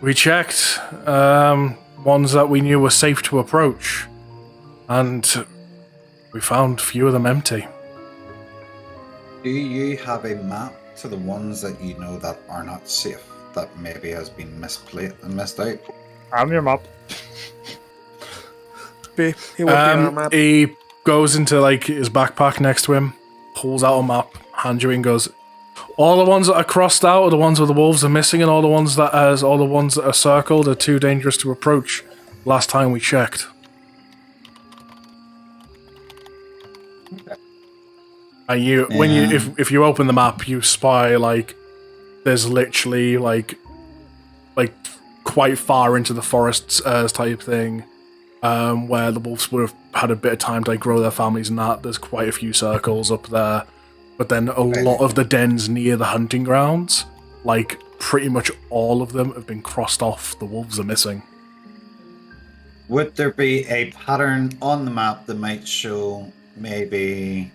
We checked ones that we knew were safe to approach, and we found few of them empty. Do you have a map to the ones that you know that are not safe, that maybe has been missed out? I'm your map. He would be on our map. He goes into like his backpack next to him, pulls out a map, hands you in, goes, all the ones that are crossed out are the ones where the wolves are missing, and all the ones that are circled are too dangerous to approach. Last time we checked. And if you open the map, you spy like there's literally like quite far into the forests type thing, where the wolves would have had a bit of time to like grow their families and that. There's quite a few circles up there, but then a lot of the dens near the hunting grounds, like pretty much all of them have been crossed off. The wolves are missing. Would there be a pattern on the map that might show maybe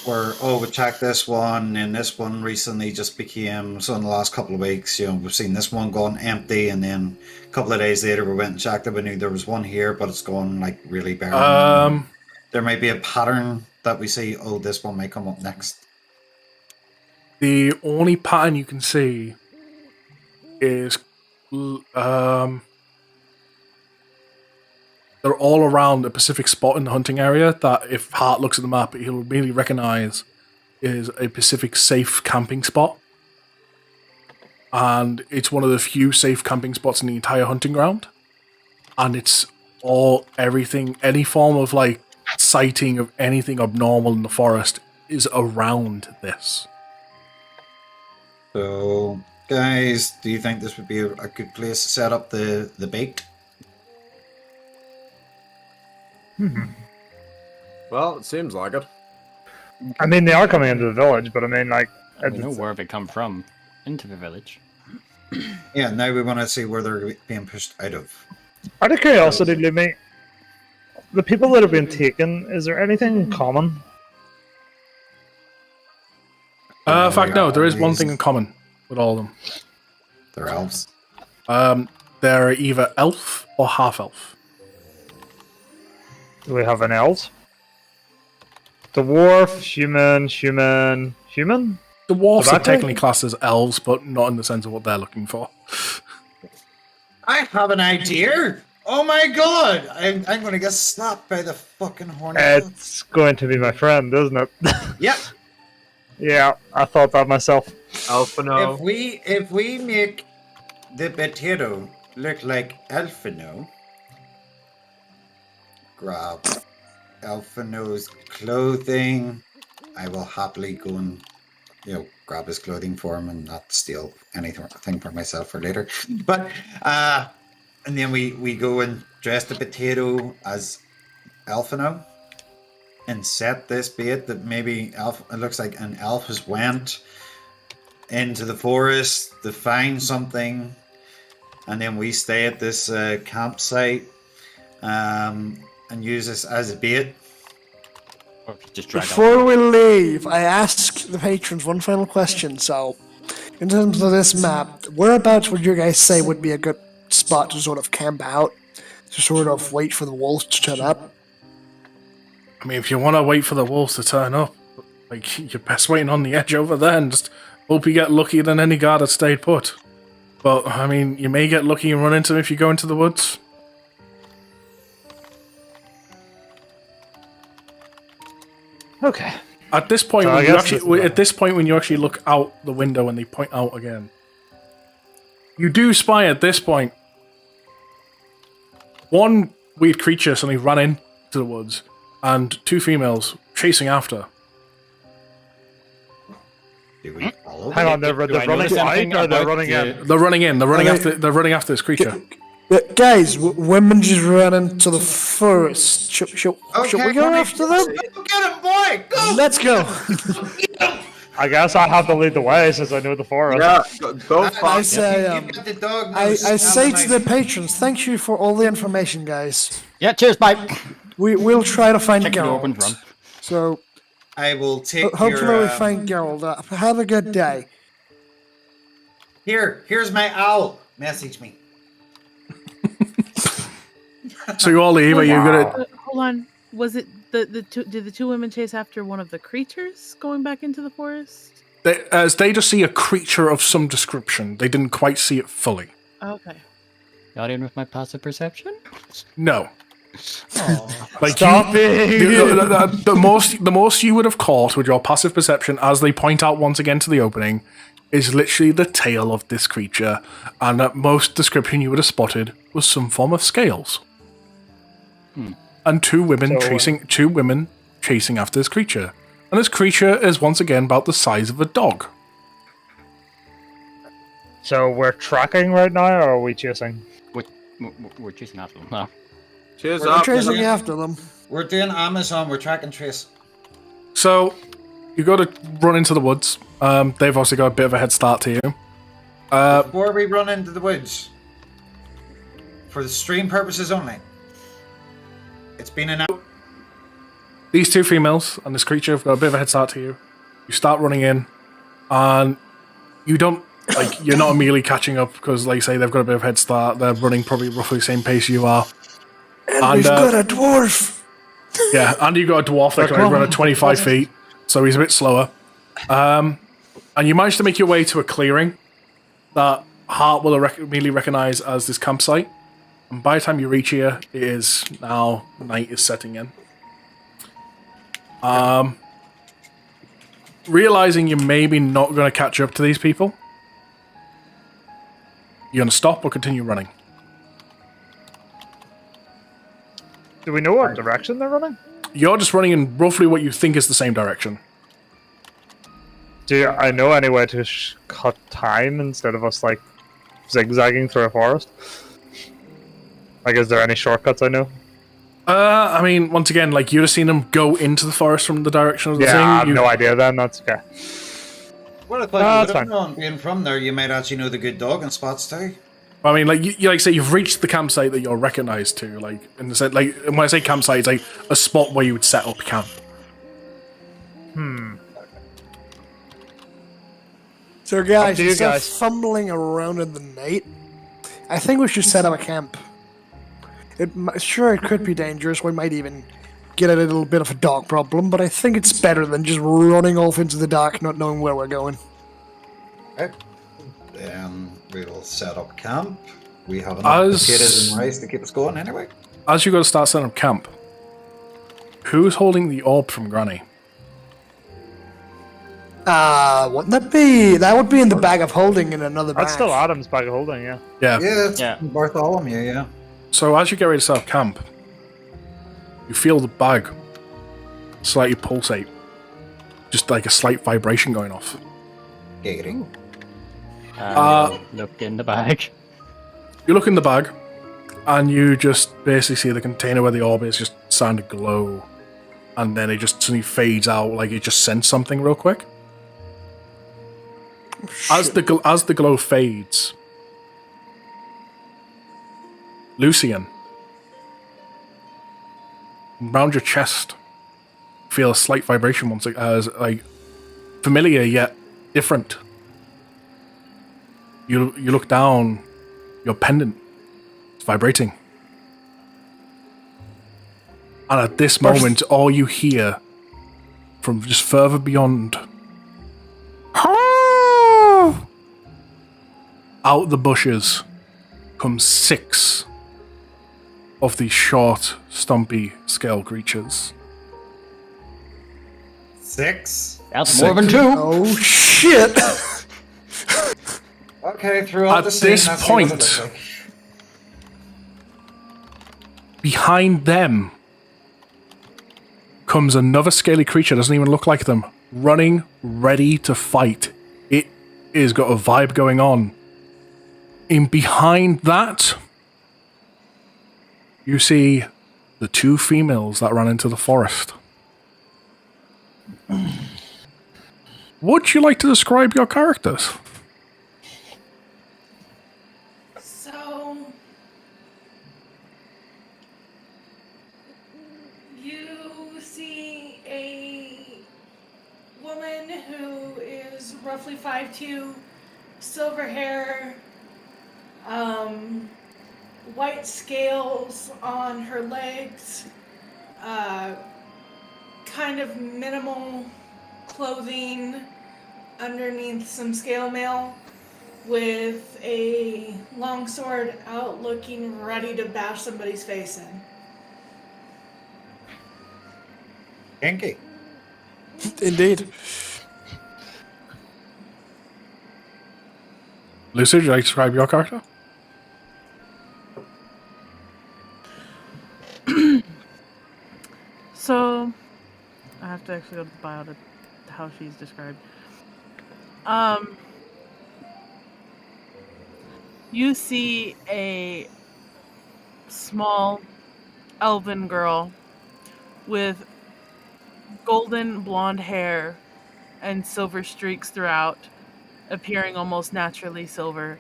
where, we checked this one and this one recently just became, so in the last couple of weeks, we've seen this one gone empty, and then a couple of days later we went and checked it. We knew there was one here, but it's gone like really barren. There might be a pattern that we see, this one might come up next. The only pattern you can see is they're all around a specific spot in the hunting area that if Hart looks at the map, he'll immediately recognize is a specific safe camping spot. And it's one of the few safe camping spots in the entire hunting ground. And it's any form of like sighting of anything abnormal in the forest is around this. So, guys, do you think this would be a good place to set up the bait? Well, it seems like it. I mean, they are coming into the village, but I mean, like... We know where they come from into the village. Yeah, now we want to see where they're being pushed out of. Out of curiosity, Lumi, the people that have been taken, is there anything in common? In fact, no, there is one thing in common with all of them. They're elves. They're either elf or half-elf. Do we have an elf? Dwarf, human? Dwarves are technically classed as elves, but not in the sense of what they're looking for. I have an idea! Oh my god! I'm going to get slapped by the fucking hornet. It's going to be my friend, isn't it? Yep. Yeah, I thought that myself. Alphino. If we make the potato look like Alphino, grab Alphino's clothing, I will happily go and grab his clothing for him and not steal anything for myself for later. But and then we go and dress the potato as Alphino and set this bait that maybe it looks like an elf has went into the forest to find something, and then we stay at this campsite and use this as a bait. Or just drag Before we leave, I ask the patrons one final question. So, in terms of this map, whereabouts would you guys say would be a good spot to sort of camp out, to sort of wait for the wolves to turn up? I mean, if you want to wait for the wolves to turn up, like, you're best waiting on the edge over there and just hope you get luckier than any guard that stayed put. But, I mean, you may get lucky and run into them if you go into the woods. Okay. At this point, when you actually look out the window and they point out again, you do spy at this point one weird creature suddenly ran in to the woods, and 2 females chasing after. Do we follow Hang them? on, they're Do I running notice anything behind or they're about running the- in? They're running in. They're running Are after. they- They're running after this creature. Guys, women just ran into the forest. Should we go Connie, after them? Go get him, boy! Go! Let's go. I guess I have to lead the way since I know the forest. Yeah, go I fuck. say, You got the dog I nose say and to the the patrons, thank you for all the information, guys. Yeah, cheers, bye. We'll try to find Check the door and run. Geralt. So I will take hopefully your, we find Geralt. Have a good day. Here's my owl. Message me. So you all leave. Are you gonna? Hold on. Was it the two? Did the 2 women chase after one of the creatures going back into the forest? As they just see a creature of some description. They didn't quite see it fully. Okay. Got in with my passive perception? No. Like Stop the most you would have caught with your passive perception, as they point out once again to the opening, is literally the tail of this creature, and at most description you would have spotted was some form of scales. And 2 women chasing after this creature, and this creature is once again about the size of a dog. So we're tracking right now, or are we chasing? We're chasing after them now. Cheers We're We're up. chasing after them. We're doing Amazon. We're track and trace. So you got to run into the woods. They've also got a bit of a head start to you. Before we run into the woods, for the stream purposes only, it's been an hour. These 2 females and this creature have got a bit of a head start to you. You start running in, and you don't you're not immediately catching up because, like I say, they've got a bit of a head start. They're running probably roughly the same pace you are. And we've got a dwarf. Yeah, and you've got a dwarf that can only run at 25 feet, so he's a bit slower. And you manage to make your way to a clearing that Hart will immediately recognize as this campsite. And by the time you reach here, it is now night is setting in. Realizing you're maybe not going to catch up to these people, you're going to stop or continue running. Do we know what direction they're running? You're just running in roughly what you think is the same direction. Do I know any way to cut time instead of us zigzagging through a forest? Is there any shortcuts I know? I mean, once again, you'd have seen them go into the forest from the direction of the thing. Yeah, I have no idea then, that's okay. Well, if No, you that's would have fine. known being from there, you might actually know the good dog and spots too. I mean, you say you've reached the campsite that you're recognized to, in the sense, when I say campsite, it's a spot where you would set up camp. So guys, to you instead of guys. fumbling around in the night, I think we should set up a camp. Sure, it could be dangerous. We might even get a little bit of a dog problem, but I think it's better than just running off into the dark, not knowing where we're going. Okay. Then we will set up camp. We have enough potatoes and rice to keep us going anyway. As you go to start setting up camp, who's holding the orb from Granny? Wouldn't that be? That would be in the bag of holding in another bag. That's still Adam's bag of holding, yeah. Yeah. Yeah, it's Yeah. Bartholomew, yeah. So as you get ready to set up camp, you feel the bag slightly pulsate. Just like a slight vibration going off. Giggity. Look in the bag. You look in the bag, and you just basically see the container where the orb is just starting to glow. And then it just suddenly fades out, like it just sensed something real quick. As the glow fades, Lucian, round your chest, feel a slight vibration once as familiar yet different. You look down, your pendant is vibrating, and at this moment, all you hear from just further beyond. Out the bushes come 6 of these short, stumpy scale creatures. 6? That's more than 2. Oh shit! Okay, throughout At the scene, this let's see what it point- looks like. Behind them, comes another scaly creature, doesn't even look like them, running, ready to fight. It has got a vibe going on. In behind that, you see the two females that ran into the forest. Would you like to describe your characters? So, you see a woman who is roughly 5'2", silver hair, white scales on her legs, kind of minimal clothing underneath some scale mail, with a longsword out looking ready to bash somebody's face in. Kinky. Indeed. Lucy, would you like to describe your character? So, I have to actually go to the bio to how she's described. You see a small elven girl with golden blonde hair and silver streaks throughout, appearing almost naturally silver,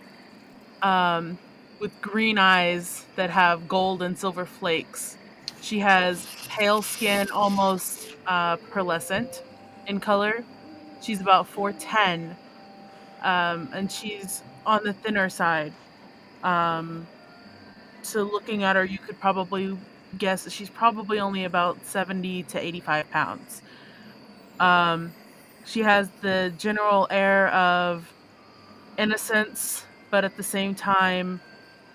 with green eyes that have gold and silver flakes. She has pale skin, almost pearlescent in color. She's about 4'10", and she's on the thinner side. So looking at her, you could probably guess that she's probably only about 70 to 85 pounds. She has the general air of innocence, but at the same time,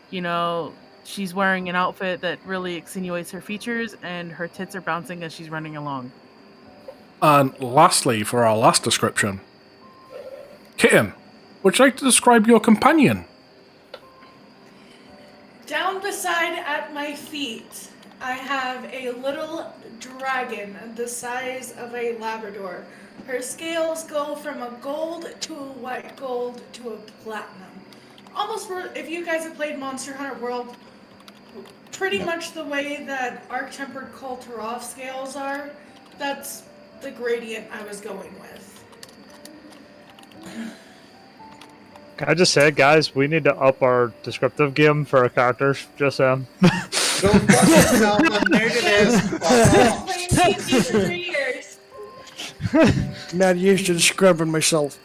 you know, she's wearing an outfit that really accentuates her features, and her tits are bouncing as she's running along. And lastly, for our last description, Kitten, would you like to describe your companion? Down beside at my feet, I have a little dragon the size of a Labrador. Her scales go from a gold to a white gold to a platinum. Almost, if you guys have played Monster Hunter World, pretty much the way that Arc-Tempered Kulturov scales are, that's the gradient I was going with. Can I just say, guys, we need to up our descriptive game for our characters. Just Don't fucking tell them negatives. Playing PC for 3 years. Not used to describing myself.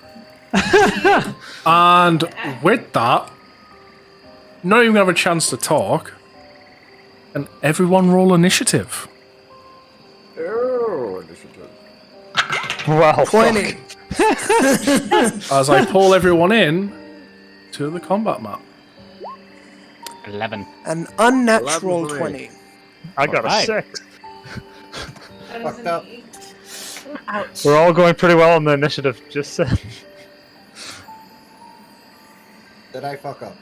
And with that, not even have a chance to talk, and everyone roll initiative. Oh, initiative. wow. 20. As I pull everyone in to the combat map. 11. An unnatural 11 20. I got Alright. a 6. That is Fucked an up. 8. Ouch. We're all going pretty well on the initiative. Just saying. Did I fuck up?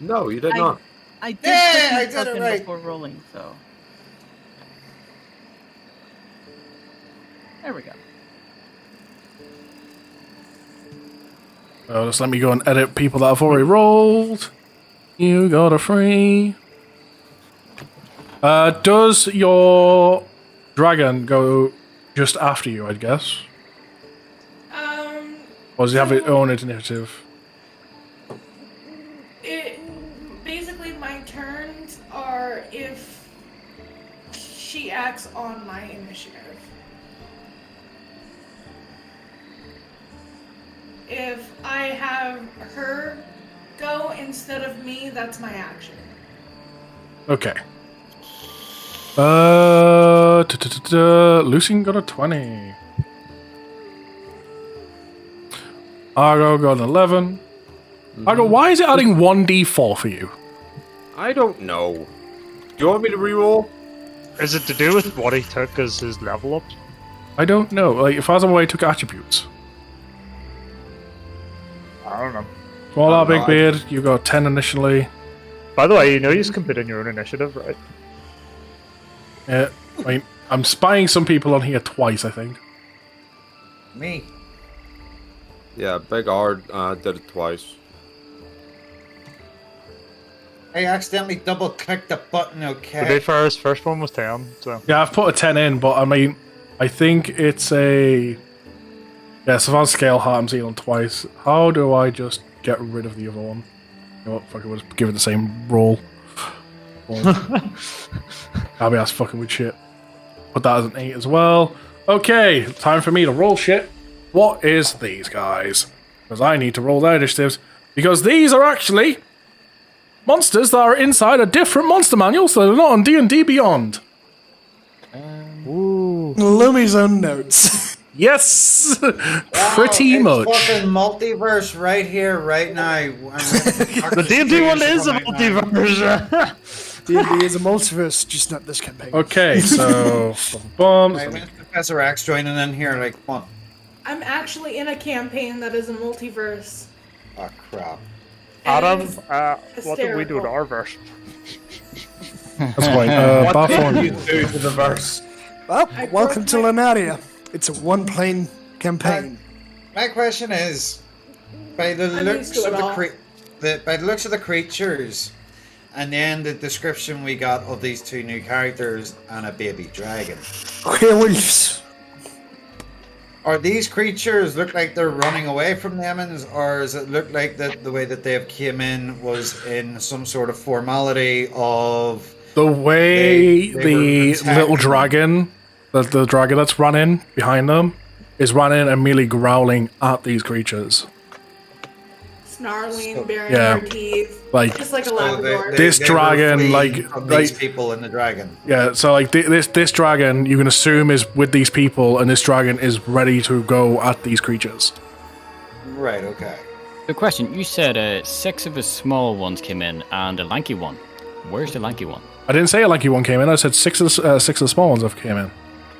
No, you did not. I did Yeah, put I my did it token right. before rolling, so. There we go. So just let me go and edit people that have already rolled. You got a free. Does your dragon go just after you, I guess? Or does he have its own initiative? Basically, my turns are if she acts on my initiative. If I have her go instead of me, that's my action. Okay. Lucian got a 20. Argo got an 11. Argo, why is it adding 1d4 for you? I don't know. Do you want me to reroll? Is it to do with what he took as his level up? I don't know. Like, if Azamaway took attributes. I don't know. Small I R, don't big know, beard, you got 10 initially. By the way, you know you can put in your own initiative, right? Yeah, I mean, I'm spying some people on here twice, I think. Me. Yeah, Big R did it twice. I accidentally double-clicked the button, To okay? be fair, his first one was 10, so... Yeah, I've put a 10 in, but I mean, I think it's a... Yeah, so if I scale heart, I'm seeing on twice. How do I just get rid of the other one? You know what, fuck it, we'll just give it the same roll. I'll be ass fucking with shit. Put that as an 8 as well. Okay, time for me to roll shit. What is these guys? Because I need to roll their initiatives. Because these are actually monsters that are inside a different monster manual, so they're not on D&D Beyond. Lumi's own notes. Yes! Pretty Wow, much. it's fucking multiverse right here, right now. The D&D one is a multiverse! D&D is a multiverse, just not this campaign. Okay, so... bombs. Right, when's Professor X joining in here? Like, come on. I'm actually in a campaign that is a multiverse. Oh, crap. Adam, And it's what did we do to hysterical. our verse? That's fine. What did Bathorn. you do to the verse? Well, I welcome broke to my- Lunaria. It's a one-plane campaign. My question is, by the I'm looks used to of it all. by the looks of the creatures, and then the description we got of these two new characters and a baby dragon, Werewolves. are these creatures look like they're running away from demons, or does it look like that the way that they have came in was in some sort of formality of The way They were the attacking. little dragon, the dragon that's running behind them, is running and merely growling at these creatures. Snarling, baring Yeah. their teeth. Like, Just like a so Labrador. This were dragon, fleeing like- from these like- people in the dragon. yeah, so like this dragon, you can assume is with these people, and this dragon is ready to go at these creatures. Right. Okay. The question, you said 6 of the small ones came in and a lanky one. Where's the lanky one? I didn't say a lanky one came in. I said six of the small ones have came in.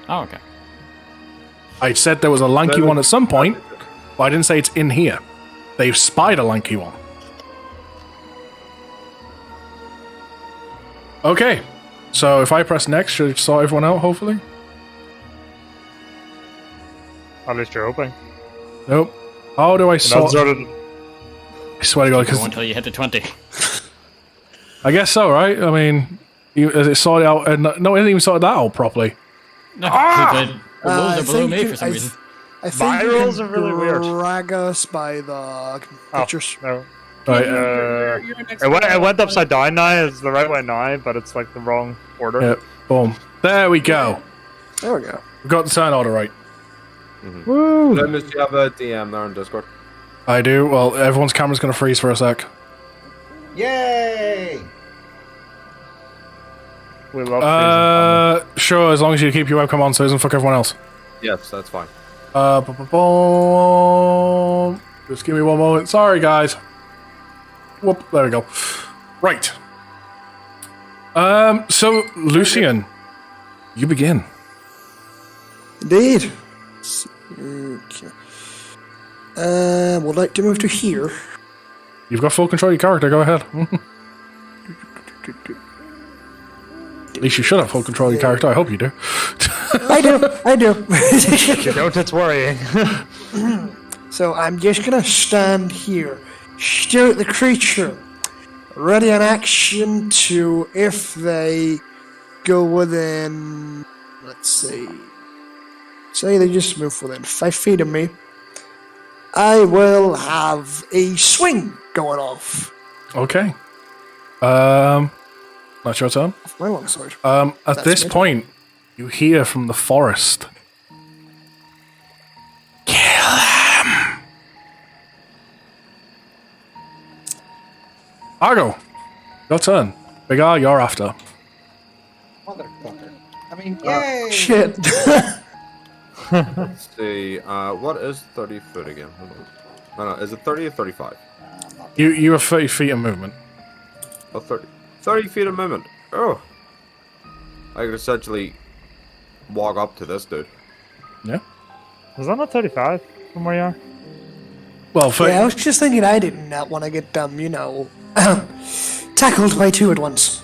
Oh, okay. I said there was a lanky one at some point, but I didn't say it's in here. They've spied a lanky one. Okay, so if I press next, should it sort everyone out, hopefully? At least you're hoping. Nope. How do I And sort... that's sort of... I swear to God, Go because until you hit the 20. I guess so, right? I mean, is it sorted out? No, it hasn't even sorted that out properly. No, the I rules are below think me for some I- reason. I think My you rules can are really weird. drag us by the pictures. No. Right, You're an expert It at went that. upside down now. It's the right way now, but it's like the wrong order. yeah, boom. There we go. There we go. We got the turn order right. Linus, do you have a DM there on Discord? I do. Well, everyone's camera's going to freeze for a sec. Yay! We love Sure, as long as you keep your webcam on so it doesn't fuck everyone else. Yes, that's fine. Just give me one moment. Sorry, guys. Whoop, there we go. Right. So, Lucian, you begin. Indeed. Okay. Would like to move to here. You've got full control of your character, go ahead. At least you should have full control of your character, I hope you do. I do. You don't, it's worrying. So I'm just gonna stand here, stare at the creature, ready in action to, if they go within, let's see, say they just move within 5 feet of me, I will have a swing going off Okay. That's your turn. of my longsword. At That's this good. point, you hear from the forest. Kill them! Argo, your turn. Big R, you're after. Motherfucker. I mean, yay! Shit. Let's see. What is 30 foot again? Hold on. No, is it 30 or 35? You have 30 feet of movement. Oh, 30. 30 feet of movement. Oh. I could essentially walk up to this dude. Yeah? Is that not 35 from where you are? Well, for, Yeah, I was just thinking I did not want to get, tackled by two at once.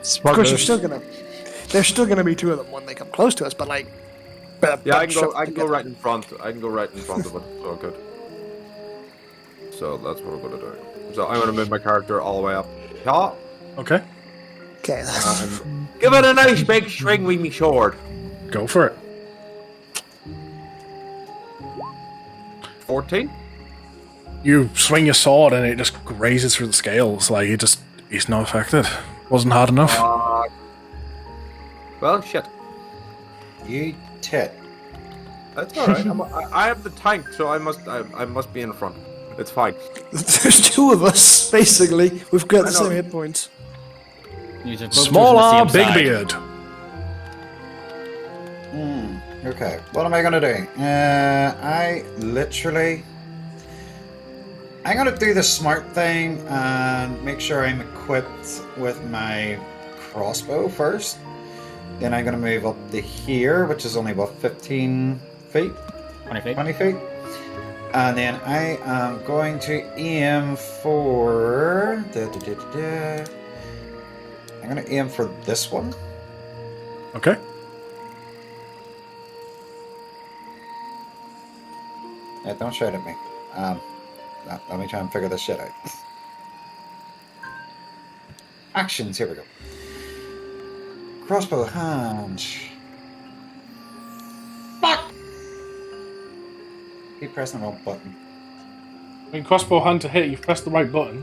Smart Of course, move. you're still gonna There's still going to be two of them when they come close to us, but like. Yeah, I can go right in front. I can go right in front of it. So good. So that's what I'm gonna do. So I'm gonna move my character all the way up. Yeah. Okay. Okay. Give it a nice big swing with me sword. Go for it. 14. You swing your sword and it just grazes through the scales. Like, he's not affected. Wasn't hard enough. Well, shit. You tit. That's alright. I have the tank, so I must be in front. It's fine. There's two of us, basically. We've got the same hit points. Small R, big beard. Okay, what am I gonna do? I'm gonna do the smart thing and make sure I'm equipped with my crossbow first. Then I'm gonna move up to here, which is only about 15 feet. 20 feet. 20 feet. And then I am going to aim for... I'm gonna aim for this one. Okay. Yeah, don't shout at me. Let me try and figure this shit out. Actions, here we go. Crossbow hand. Fuck! Keep pressing the wrong button. When crossbow hand to hit, you've pressed the right button.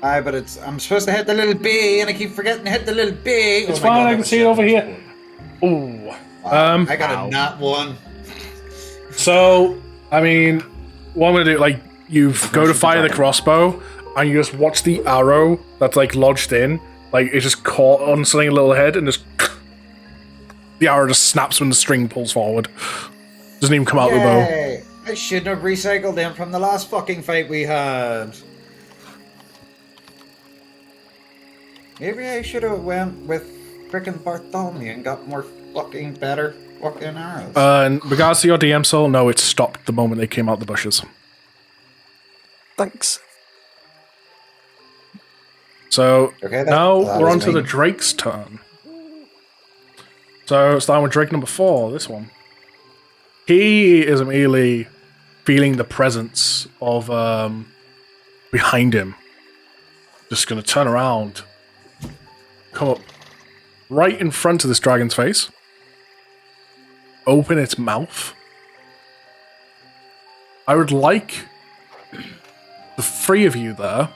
Aye, but I'm supposed to hit the little B, and I keep forgetting to hit the little B. It's fine, I can see it over here. Ooh. I got a nat one. So, I mean, what I'm gonna do, like, you go to fire the crossbow, and you just watch the arrow that's, like, lodged in. Like, it's just caught on something a little head, and just... The arrow just snaps when the string pulls forward. Doesn't even come out of the bow. I shouldn't have recycled them from the last fucking fight we had. Maybe I should have went with frickin' Bartholomew and got more fucking better fucking arrows. In regards to your DM soul, no, it stopped the moment they came out the bushes. Thanks. So, Okay, now that we're is on to me. the Drake's turn. So, starting with Drake number 4, this one. He is immediately feeling the presence of behind him. Just going to turn around, come up right in front of this dragon's face, open its mouth. I would like the three of you there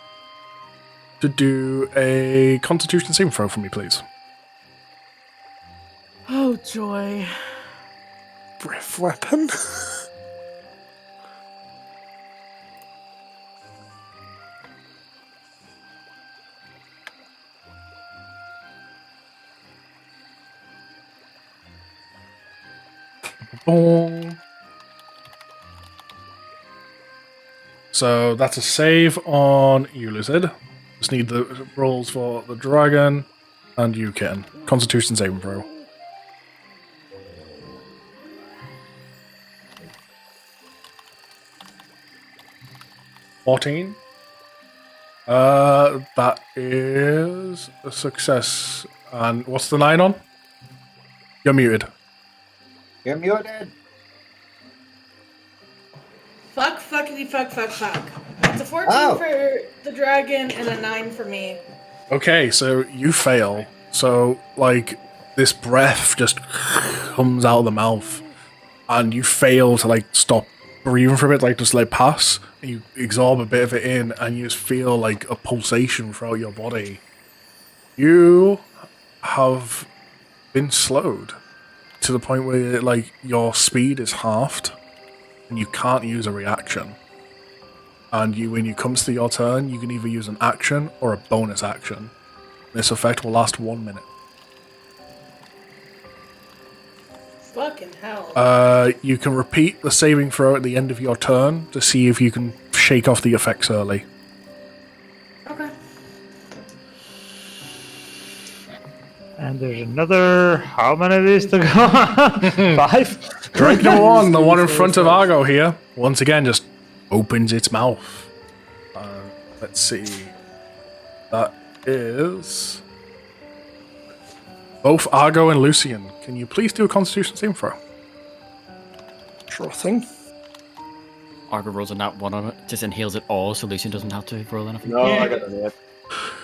to do a Constitution saving throw for me, please. Oh, joy. Breath weapon. Boom. So that's a save on you, Lucid. Just need the rolls for the dragon and you, Kitten. Constitution saving throw. $14. That is a success. And what's the 9 on? You're muted. You're muted. Fuck, fuckity, fuck, fuck, fuck. It's a 14 for the dragon and a 9 for me. Okay, so you fail. So, like, this breath just comes out of the mouth, and you fail to, like, stop breathing for a bit, like, just let it pass, and you absorb a bit of it in, and you just feel, like, a pulsation throughout your body. You have been slowed to the point where, like, your speed is halved, and you can't use a reaction. And when you comes to your turn, you can either use an action or a bonus action. This effect will last 1 minute. Fucking hell. You can repeat the saving throw at the end of your turn to see if you can shake off the effects early. Okay. And there's another... How many of these to go? 5? Drake number 1, the one in front of Argo here, once again just opens its mouth. Let's see. That is both Argo and Lucian, can you please do a Constitution saving throw? Sure thing. Argo rolls a nat 1 on it, just inhales it all so Lucian doesn't have to roll anything. No, I got an 8.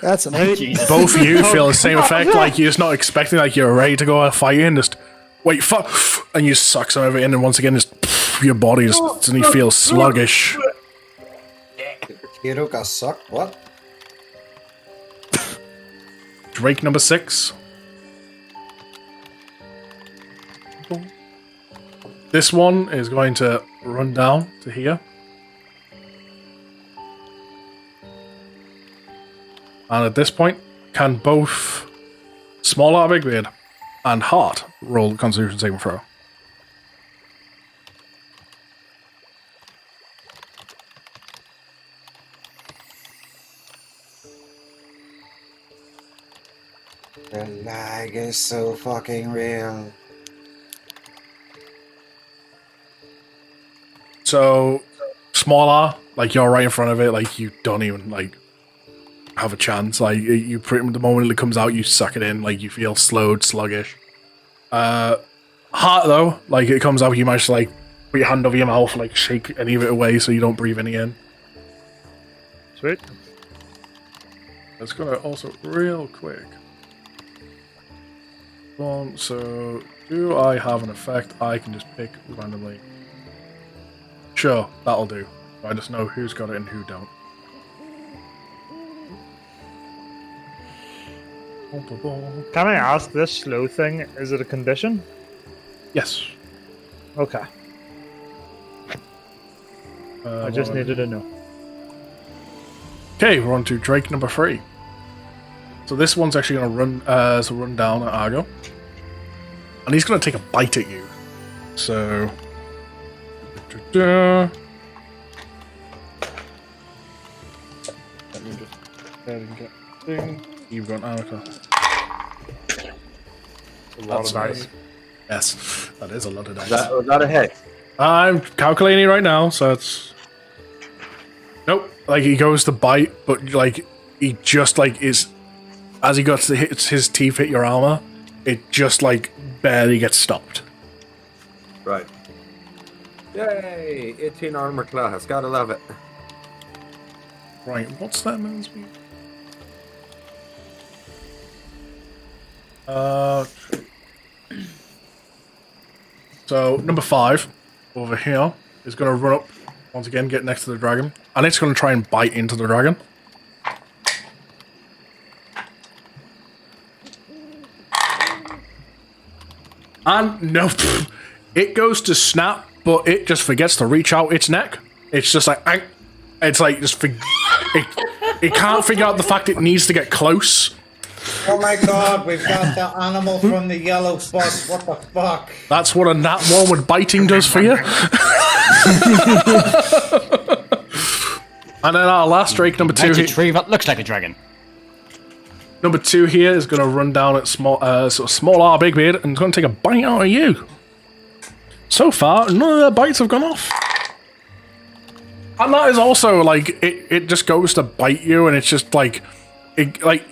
That's an 8. Jesus. Both of you feel the same effect, like you're just not expecting, like you're ready to go fight in, just wait, fuck, and you suck some of it in, and once again, just your body just suddenly feels sluggish. Hero got sucked. What? Drake number 6. This one is going to run down to here. And at this point, can both Small Art Big Beard and Heart roll the Constitution saving throw? The lag is so fucking real. So, smaller, like you're right in front of it, like you don't even like have a chance. Like you pretty the moment it comes out, you suck it in, like you feel slowed, sluggish. Heart though, like it comes out, you manage to like put your hand over your mouth, like shake any of it away so you don't breathe any in. Sweet. It's gonna also real quick. So do I have an effect I can just pick randomly? Sure, that'll do. I just know who's got it and who don't. Can I ask, this slow thing, is it a condition? Yes. Okay. I just needed to know. Okay, we're on to Drake number 3. So this one's actually going to run down at Argo. And he's going to take a bite at you. So... Let me just go ahead and get thing. You've got Annika. A lot of dice. Yes, that is a lot of dice. Was that a hit? I'm calculating right now, so it's... Nope. Like, he goes to bite, but, like, he just, like, is... As he gets to hit, his teeth hit your armor, it just, like, barely gets stopped. Right. Yay! 18 armor class. Gotta love it. Right, what's that man's speed? So, number 5, over here, is going to run up, once again, get next to the dragon. And it's going to try and bite into the dragon. And, no, it goes to snap, but it just forgets to reach out its neck. It's just like, it's like, it can't figure out the fact it needs to get close. Oh my god, we've got the animal from the yellow bus. What the fuck? That's what a nat 1 with biting does for you. And then our last Drake, number 2. That's a tree that looks like a dragon. Number 2 here is going to run down at small R Big Beard and it's going to take a bite out of you. So far, none of their bites have gone off. And that is also, like, it just goes to bite you and it's just, like, it's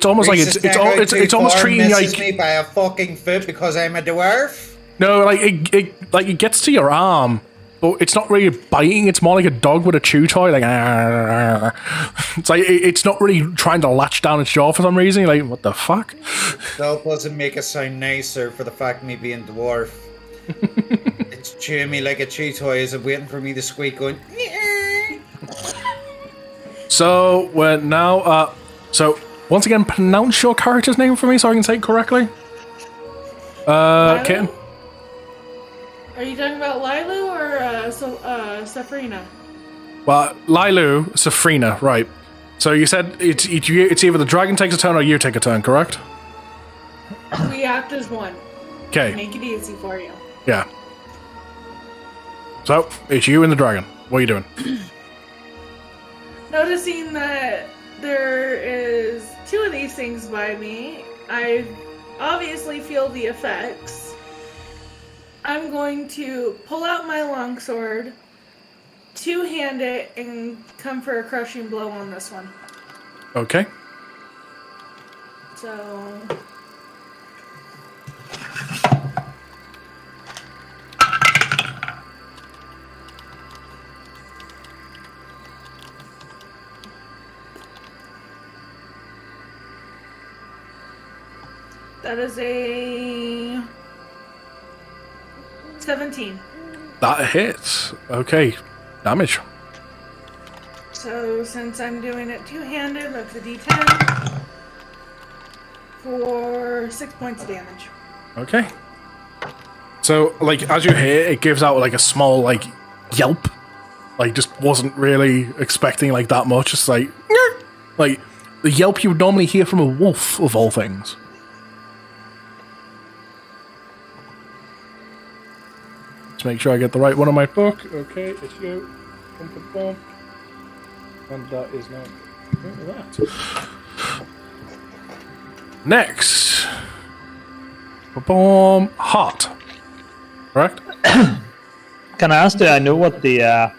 almost like it's almost treating you like me by a fucking foot because I'm a dwarf. No, like it gets to your arm, but it's not really biting. It's more like a dog with a chew toy. Like it's like it's not really trying to latch down its jaw for some reason. You're like, what the fuck? That doesn't make it sound nicer for the fact of me being dwarf. It's chewing me like a chew toy. Is it waiting for me to squeak going? So we're now so. Once again, pronounce your character's name for me so I can say it correctly. Kitten. Are you talking about Lilu or Safrina? Well, Lilu, Safrina, right. So you said it's either the dragon takes a turn or you take a turn, correct? We act as one. Okay. Make it easy for you. Yeah. So, it's you and the dragon. What are you doing? Noticing that there is 2 of these things by me, I obviously feel the effects. I'm going to pull out my longsword, 2-hand it, and come for a crushing blow on this one. Okay. So. That is a 17. That hits. Okay. Damage. So since I'm doing it two-handed, that's a D10 for 6 points of damage. Okay. So, like, as you hear, it gives out, like, a small, like, yelp. Like, just wasn't really expecting, like, that much. It's like, "Nyeh." Like, the yelp you would normally hear from a wolf, of all things. Let's make sure I get the right one on my book. Okay, it's you. Bum, bum, bum. And that is now that. Next. Boom. Hot. Correct? Can I ask, do I know what the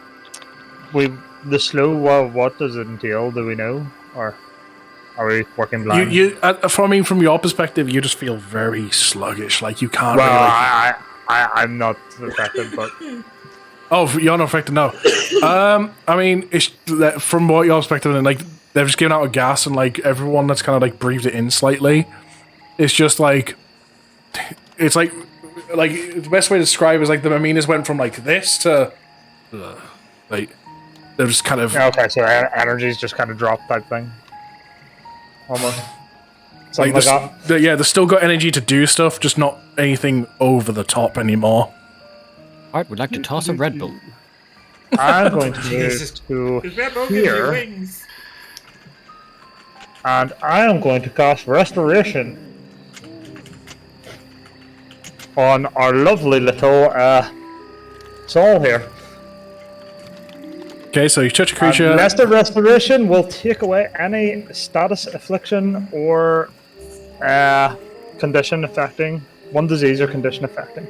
slow, what does it entail? Do we know? Or are we working blind? From your perspective, you just feel very sluggish. Like, you can't Well, really... I'm not affected, but... Oh, you're not affected, no. I mean, it's, from what your perspective, like, they've just given out a gas, and, like, everyone that's kind of, like, breathed it in slightly, it's just, like... It's, like, the best way to describe it is, like, the Maminas went from, like, this to... like, they're just kind of... Okay, so energy's just kind of dropped type thing. Almost. Something like that. They've still got energy to do stuff, just not anything over the top anymore. Art would like to toss a Red Bull. I'm going to move to here. And I am going to cast Restoration on our lovely little soul here. Okay, so you touch a creature. Lesser Restoration will take away any status affliction or condition affecting, one disease or condition affecting.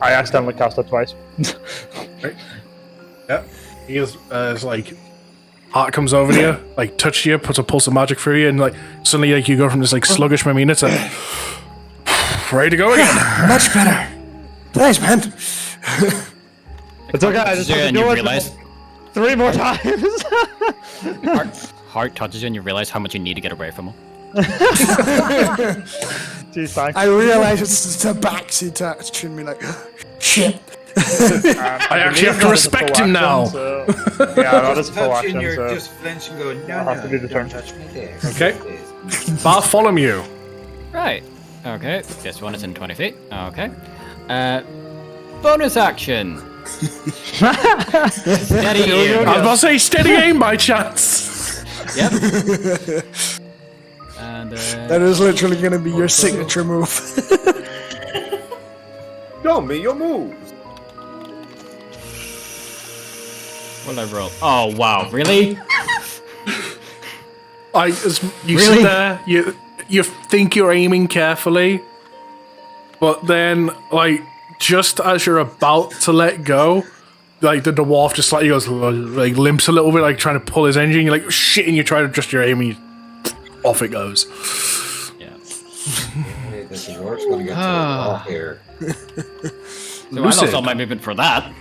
I accidentally cast it twice. Right. Yeah. He is like, heart comes over to you, like, touches you, puts a pulse of magic through you, and, like, suddenly, like, you go from this, like, sluggish Mamina to ready to go again. Much better. Thanks, man. It's okay, I just have to do it 3 more times. Heart touches you and you realize how much you need to get away from him. Jeez, thanks. I realize it's the backseat touching me like, shit. I actually have to respect him now. So, yeah, that is full Touching, action, you're so just flinching, going, no, I'll have to do the turn. touch me there. Okay. Bartholomew. Right. Okay. This one is in 20 feet. Okay. Bonus action. Steady aim. I was about to say steady aim by chance. Yep. And That is literally going to be your signature move. Show me your moves. what'll I roll? Oh wow, really? You sit there, you think you're aiming carefully, but then, like, just as you're about to let go, like, the dwarf just slightly goes, like, limps a little bit, like, trying to pull his engine. You're like, shit, and you try to adjust your aim, and off it goes. Yeah. Hey, this dwarf's gonna get off here. So I lost all my movement for that.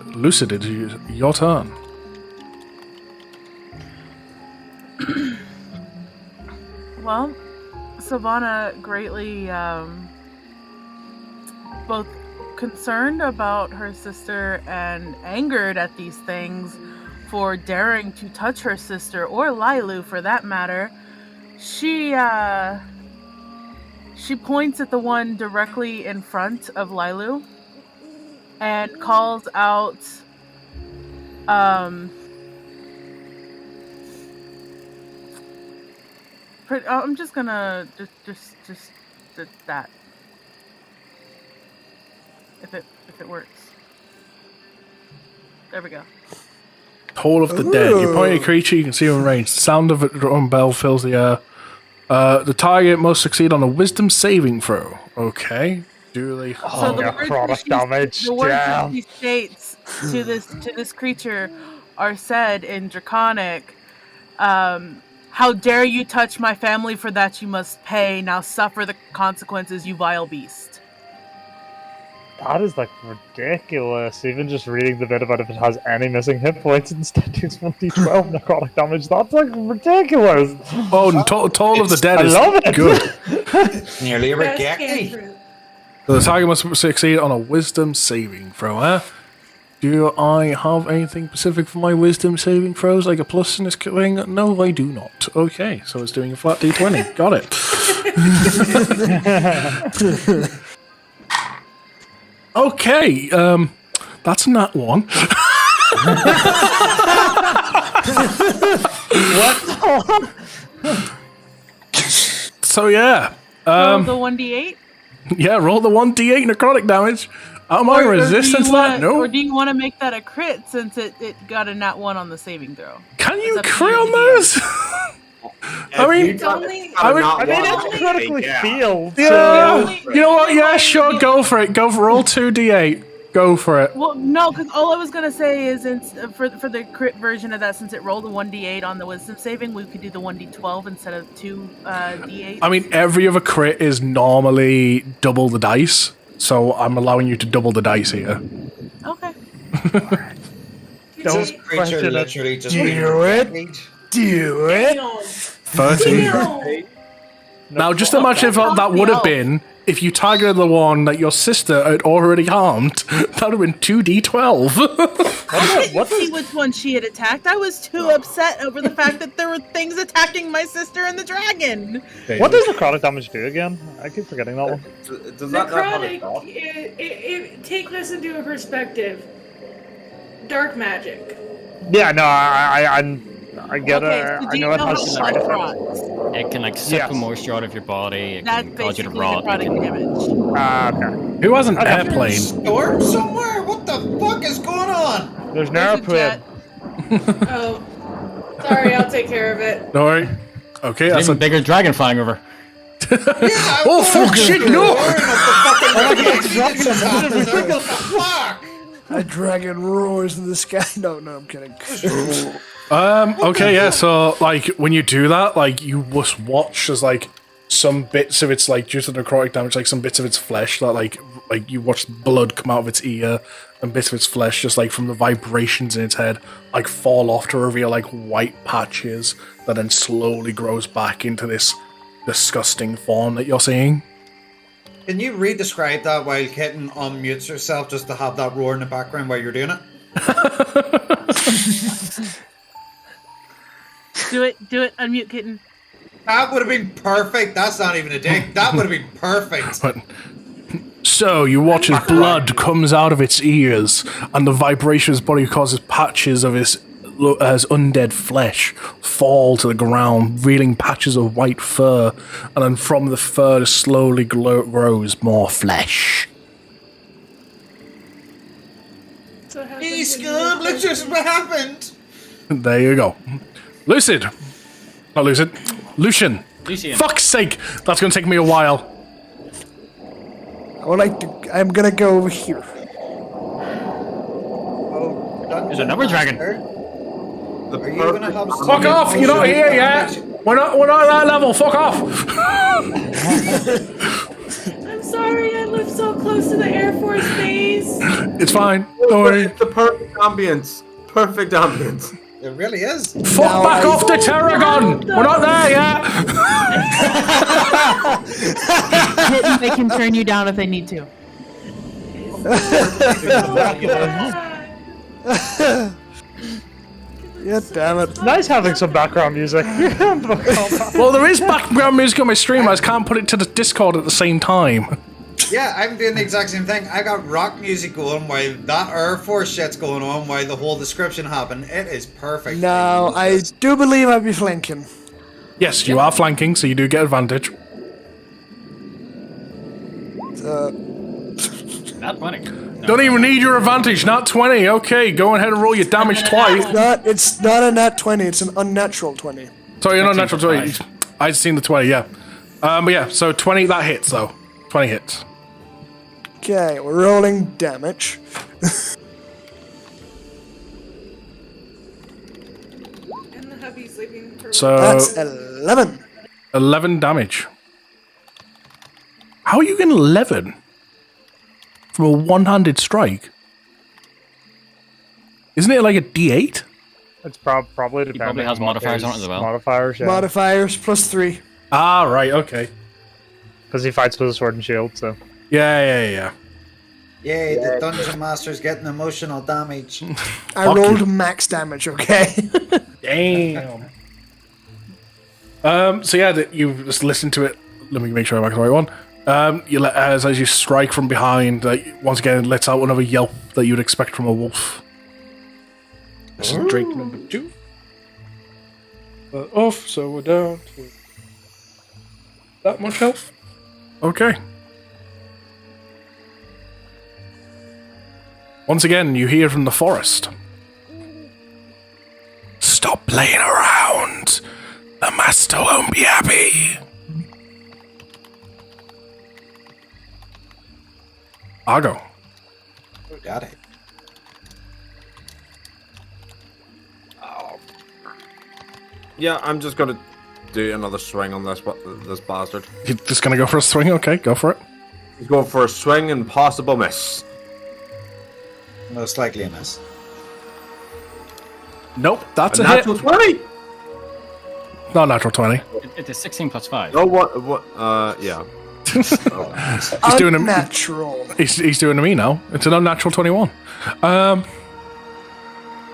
Lucid, it's your turn. Well, Savannah greatly both concerned about her sister and angered at these things for daring to touch her sister, or Lilu for that matter. She points at the one directly in front of Lilu and calls out I'm just gonna just that. If it works. There we go. Toll of the Dead. You point at a creature you can see in range. The sound of a drum bell fills the air. The target must succeed on a wisdom saving throw. Okay. Duly. So the words product damage. the words that she states to this creature are said in Draconic. How dare you touch my family? For that you must pay. Now suffer the consequences, you vile beast. That is like ridiculous. Even just reading the bit about if it has any missing hit points instead takes 1d12 necrotic damage. That's like ridiculous. Oh, and Toll of the Dead I is love it. good. Nearly a Best Rick cantrip. So the target must succeed on a wisdom saving throw, huh? Do I have anything specific for my wisdom saving throws, like a plus in this thing? No, I do not. Okay, so it's doing a flat d20. Got it. Okay, that's not one. What? So yeah, Roll the 1d8. yeah, roll the 1d8 necrotic damage. Am I resistant to that? No. Or do you want to make that a crit since it got a nat 1 on the saving throw? Can you It's up to crit you, on DM. those? I mean, It's only. I mean, it's critically failed. yeah. You know what? Yeah, sure. Go for it. Go for roll 2d8. Go for it. Well, no, because all I was gonna say is for the crit version of that, since it rolled a 1d8 on the wisdom saving, we could do the 1d12 instead of 2 d8. I mean, every other crit is normally double the dice, so I'm allowing you to double the dice here. Okay. This creature literally just Do it. Do it. 13. Now, just imagine if that would have been if you targeted the one that your sister had already harmed. That would have been 2d12. I didn't see which one she had attacked. I was too upset over the fact that there were things attacking my sister and the dragon. What does necrotic damage do again? I keep forgetting that one. Does that not have a Necrotic, dot? take this into a perspective. Dark magic. Yeah, no, I get Okay, it. so I do you know it know has how side blood effects. rots? It can like suck Yes. the moisture out of your body. It That's can cause you to basically rot. It necrotic can- damage. Okay. Who has an Okay. airplane? storm somewhere? What the fuck is going on? There's an airplane. Oh. Sorry, I'll take care of it. Don't worry. Okay, There's that's even a... bigger dragon flying over. Oh, fuck, shit, no! What the fuck? A dragon roars in the sky. No, I'm kidding. Okay, yeah, so, like, when you do that, like, you must watch as, like, some bits of its, like, due to the necrotic damage, like, some bits of its flesh that, like you watch blood come out of its ear, and bits of its flesh, just, like, from the vibrations in its head, like, fall off to reveal, like, white patches that then slowly grows back into this disgusting form that you're seeing. Can you re-describe that while Kitten unmutes herself just to have that roar in the background while you're doing it? Do it, unmute kitten. That would have been perfect. That's not even a dig. That would have been perfect. But so you watch as blood comes out of its ears, and the vibration of its body causes patches of its as undead flesh fall to the ground, revealing patches of white fur, and then from the fur slowly grows more flesh. So it happens Hey, when you Scoob, look look just what happened. There you go. Lucid. Not Lucid. Lucian. Lucian. Fuck's sake! That's gonna take me a while. I would like to. I'm gonna go over here. There's another dragon. Are you gonna have some Fuck off! You're not here yet! We're not at that level, fuck off! I'm sorry, I live so close to the Air Force Base. It's fine, don't worry. It's the perfect ambience. Perfect ambience. It really is. Fuck back off to Terragon! We're not there yet! They can turn you down if they need to. Yeah, damn it. Nice having some background music. Well, there is background music on my stream, I just can't put it to the Discord at the same time. Yeah, I'm doing the exact same thing. I got rock music going while that Air Force shit's going on while the whole description happened. It is perfect. Now, I do believe I'll be flanking. Yes, you are flanking, so you do get advantage. Not funny. Don't even need your advantage, not 20. Okay, go ahead and roll your damage twice. It's not a nat 20, it's an unnatural 20. Sorry, you're not natural 20. I'd seen the 20, yeah. But yeah, so 20, that hits, though. 20 hits. Okay, we're rolling damage. And the hubby's sleeping for So That's 11. 11 damage. How are you getting 11 from a one-handed strike? Isn't it like a D8? It's probably depending. He probably has on what modifiers on it his as well. Modifiers, yeah. Modifiers +3. Ah, right, okay. Because he fights with a sword and shield, so. Yeah. Yay, the dungeon master's getting emotional damage. I rolled max damage, okay? Damn. So yeah, you just listen to it. Let me make sure I'm back to the right one. You let as you strike from behind, once again it lets out another yelp that you'd expect from a wolf. This is Drake number 2. Off, so we're down to that much health. Okay. Once again, you hear from the forest. Stop playing around. The master won't be happy. Argo. Got it. Yeah, I'm just gonna do another swing on this bastard. You're just gonna go for a swing? Okay, go for it. He's going for a swing and possible miss. Most likely a miss. Nope, that's a natural hit. 20! Not natural 20. It is 16 plus 5. Oh, yeah. He's doing him. Unnatural. He's doing to me now. It's an unnatural 21.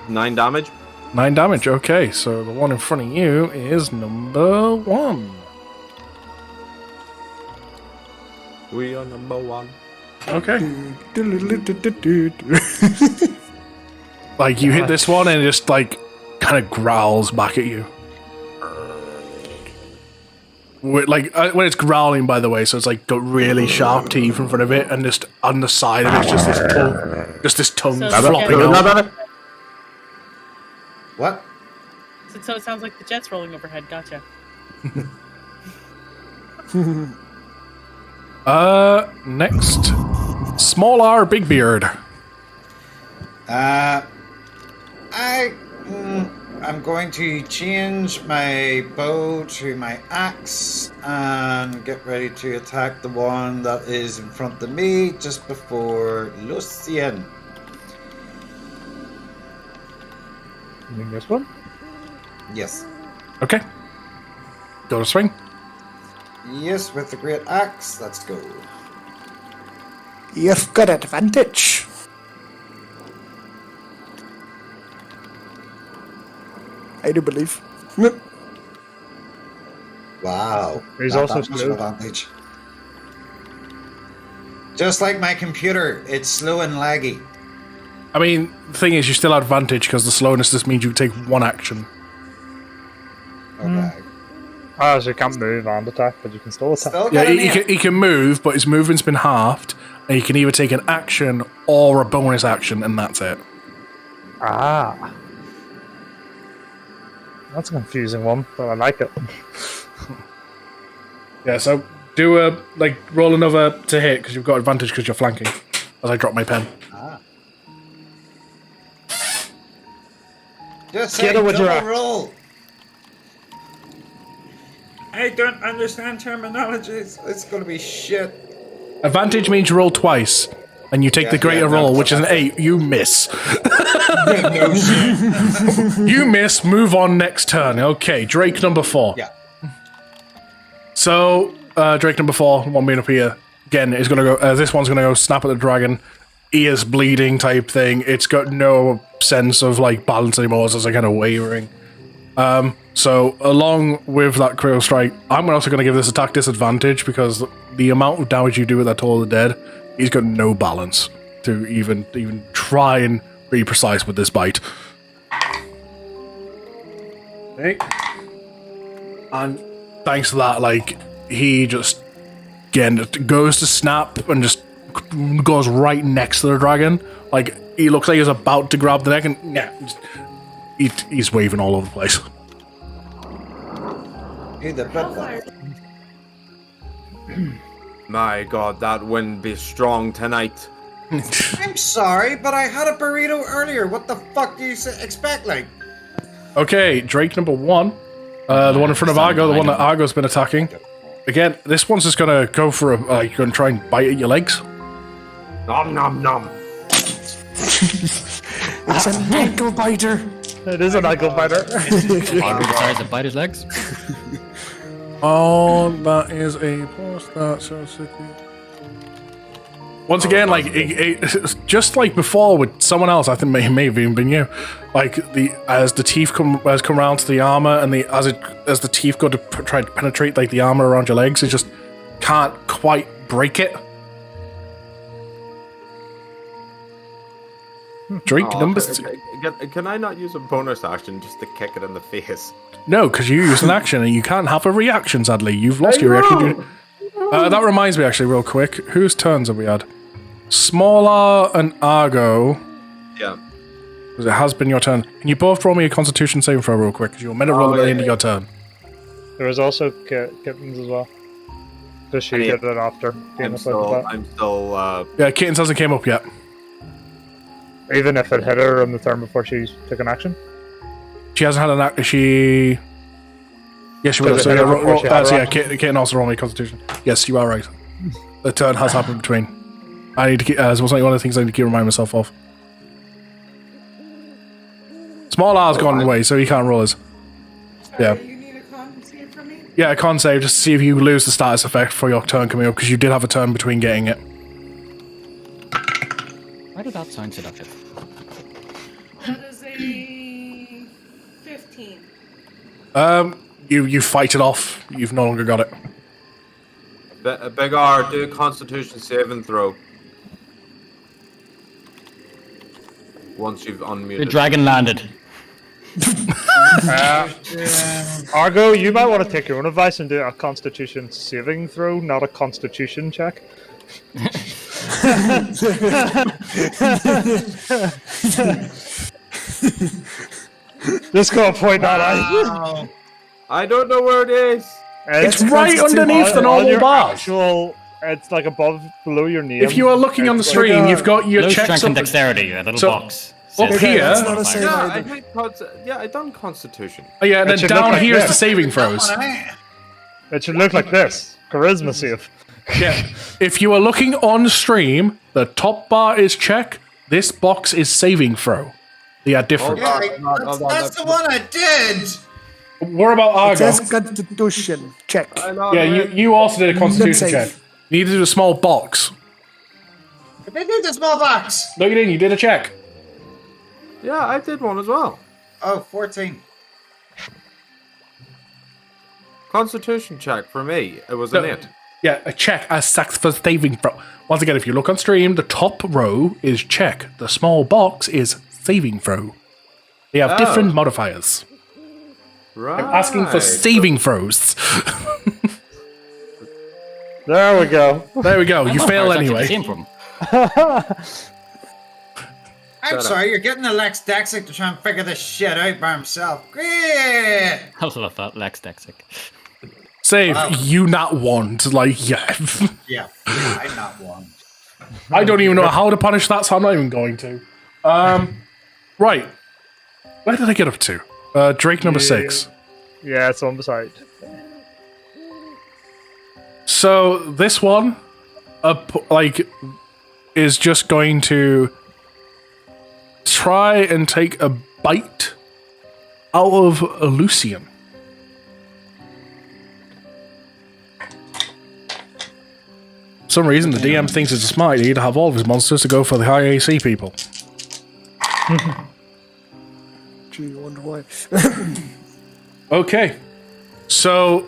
9 damage. 9 damage. Okay, so the one in front of you is number 1. We are number 1. Okay. Like you hit this one and it just like kind of growls back at you. Like when it's growling, by the way, so it's like got really sharp teeth in front of it, and just on the side of it's just this tongue So flopping yeah. out. What? So it sounds like the jet's rolling overhead. Gotcha. Next, Small R Big Beard. I'm going to change my bow to my axe and get ready to attack the one that is in front of me just before Lucien. You mean this one? Yes. Okay, go to swing. Yes, with the great axe. Let's go. You've got advantage. I do believe. Wow. He's Not also that much slow. advantage. Just like my computer, it's slow and laggy. I mean, the thing is, you still have advantage because the slowness just means you take one action. Okay. Ah, so you can't move and attack, but you can still attack. Still Yeah, got an he eight. can move, but his movement's been halved, and he can either take an action or a bonus action, and that's it. Ah. That's a confusing one, but I like it. Yeah, so do roll another to hit because you've got advantage because you're flanking. As I drop my pen. Just Get say it with your double axe. roll. I don't understand terminologies. It's gonna be shit. Advantage means you roll twice, and you take Yeah, the greater yeah, no, roll, which is an that's 8. You miss. No shit. You miss. Move on next turn. Okay, Drake number 4. Yeah. So Drake number 4, one being up here again, is gonna go. This one's gonna go snap at the dragon, ears bleeding type thing. It's got no sense of like balance anymore. It's just like kind of wavering. So along with that critical strike, I'm also going to give this attack disadvantage because the amount of damage you do with that Toll of the Dead, he's got no balance to even try and be precise with this bite. Okay. And thanks to that, like, he just, again, goes to snap and just goes right next to the dragon. Like, he looks like he's about to grab the neck and, yeah, he's waving all over the place. Hey, the blood vial. My god, that wind be strong tonight. I'm sorry, but I had a burrito earlier. What the fuck do you expect, like? Okay, Drake number 1. The one in front of Argo, the one that Argo's been attacking. Again, this one's just gonna go for you're gonna try and bite at your legs. Nom nom nom. It's an ankle biter. It is an ankle biter. Argo decides to bite his legs. Oh, that is a plus. That's so sick. Once again, like just like before with someone else, I think may have even been you. Like as the teeth come around to the armor, and as the teeth go to try to penetrate like the armor around your legs, it just can't quite break it. Drink number. Can I not use a bonus action just to kick it in the face? No, because you use an action and you can't have a reaction. Sadly, you've lost your reaction. That reminds me, actually, real quick. Whose turns have we had? Smaller and Argo. Yeah. Because it has been your turn. Can you both roll me a Constitution saving throw real quick? Because you're meant to roll at the end of your turn. There was also kittens as well. Does she get it after? I'm still. Yeah, Kittens hasn't came up yet. Even if it hit her on the turn before she took an action? She hasn't had an act. She. Yes, she will. So yeah, Kitten also roll me a Constitution. Yes, you are right. The turn has happened between. I need to keep. It's one of the things I need to keep reminding myself of. Small R's gone away, so he can't roll his. Yeah. You need a con save from me? Yeah, a con save just to see if you lose the status effect for your turn coming up, because you did have a turn between getting it. Why did that sound seductive? That is a 15. You fight it off. You've no longer got it. Big R, do a Constitution saving throw. Once you've unmuted. The dragon landed. Argo, you might want to take your own advice and do a Constitution saving throw, not a Constitution check. Just gonna point that out. I don't know where it is. It's right underneath the normal bars. It's like below your name. If you are looking on the stream, you've got your Low checks strength and up. dexterity, a little So, box. up Says- here. That's not a save Yeah, either. I done Constitution. Oh, yeah, and then It should down look like here is this. the saving throws. It should look like this. Charisma save. Yeah. If you are looking on stream, the top bar is check. This box is saving throw. They are different. Yeah, that's the one I did. What about It Argo? says Constitution. Check. Yeah, you also did a Constitution Save. check. You need to do a small box. I did the small box. No, you didn't. You did a check. Yeah, I did one as well. Oh, 14. Constitution check for me. It was an 8. Yeah, a check as sax for saving throw. Once again, if you look on stream, the top row is check. The small box is saving throw. They have different modifiers. Right. I'm asking for saving throws. There we go. There we go. You fail Where's that anyway. came from? I'm sorry, you're getting Alex Dexic to try and figure this shit out by himself. Great! I love that, Lex Dexic. Save, you not want. Like, yeah. Yeah, I'm not one. I don't even know how to punish that, so I'm not even going to. Right. Where did I get up to? Drake number 6. Yeah, it's on the side. So this one, is just going to try and take a bite out of Lucian. For some reason, the DM thinks it's a smart idea to have all of his monsters to go for the high AC people. Gee, I wonder why. Okay, so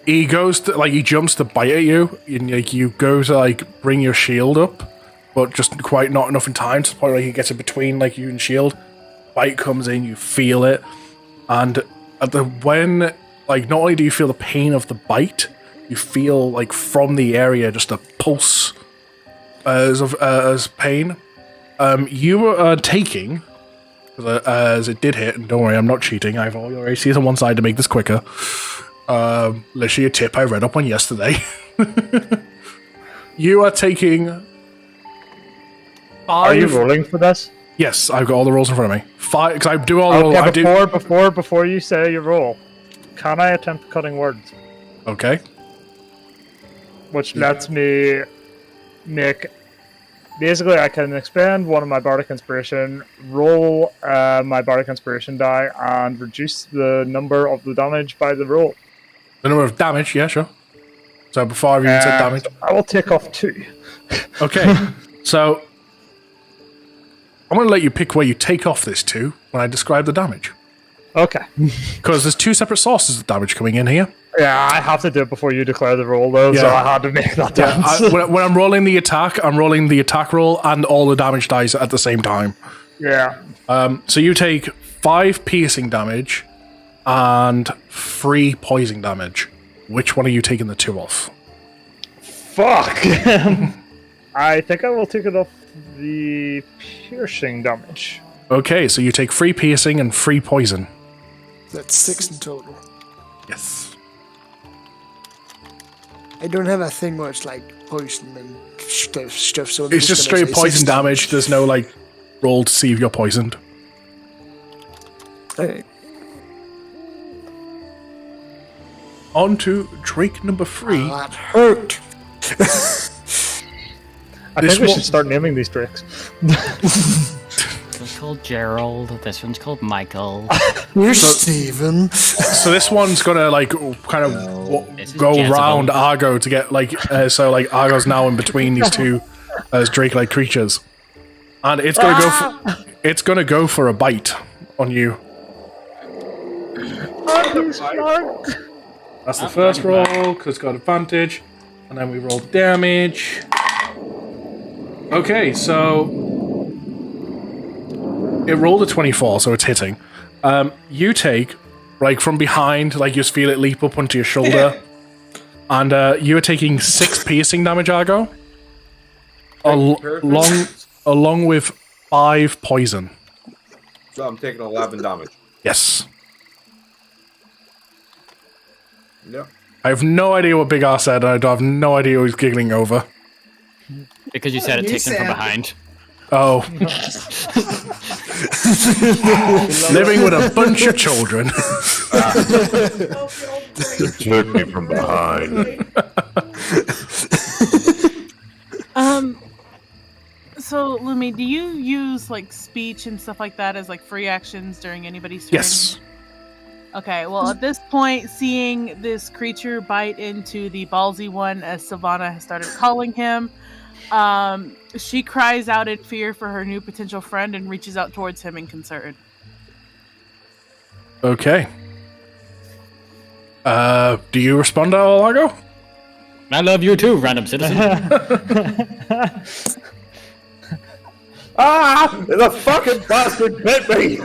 he goes to he jumps to bite at you, and you go to bring your shield up, but just quite not enough in time to the point where he gets it between you and shield. Bite comes in, you feel it, and when not only do you feel the pain of the bite, you feel from the area just a pulse as pain. You are taking. As it did hit, and don't worry, I'm not cheating. I have all your ACs on one side to make this quicker. Literally a tip I read up on yesterday. You are taking 5. Are you rolling for this? Yes, I've got all the rolls in front of me. 5, because I do all the rolls. Okay, before you say your roll, can I attempt cutting words? Okay. Which lets me make... Basically, I can expend one of my Bardic Inspiration, roll my Bardic Inspiration die, and reduce the number of the damage by the roll. The number of damage, yeah, sure. So before I even said damage. So I will take off 2. Okay, so I'm going to let you pick where you take off this 2 when I describe the damage. Okay. Because there's 2 separate sources of damage coming in here. Yeah, I have to do it before you declare the roll, though, so I had to make that dance. When I'm rolling the attack, I'm rolling the attack roll and all the damage dice at the same time. Yeah. So you take 5 piercing damage and 3 poison damage. Which one are you taking the 2 off? Fuck! I think I will take it off the piercing damage. Okay, so you take 3 piercing and 3 poison. That's 6 in total. Yes. I don't have a thing where it's like poison and stuff. So It's just straight poison damage. There's no like roll to see if you're poisoned. Okay. On to Drake number 3. That hurt. I think we should start naming these drakes. This one's called Gerald. This one's called Michael. You're Steven. So this one's gonna like kind of This is go Jezebel. round Argo to get like so like Argo's now in between these 2 Drake-like creatures, and it's gonna go for a bite on you. That's the first roll because it's got advantage, and then we roll damage. Okay, so it rolled a 24, so it's hitting. You take, like, from behind, like, you just feel it leap up onto your shoulder. And you are taking 6 piercing damage, Argo. Along with 5 poison. So I'm taking 11 damage. Yes. Yep. I have no idea what Big R said, and I have no idea what he's giggling over. Because you said it takes him from behind. Oh. Living with a bunch of children. Took me from behind. So Lumi, do you use like speech and stuff like that as like free actions during anybody's turn? Yes. Okay, well at this point, seeing this creature bite into the ballsy one as Savannah has started calling him, she cries out in fear for her new potential friend and reaches out towards him in concern. Okay. Do you respond at all, Argo? I love you too, random citizen. The fucking bastard bit me!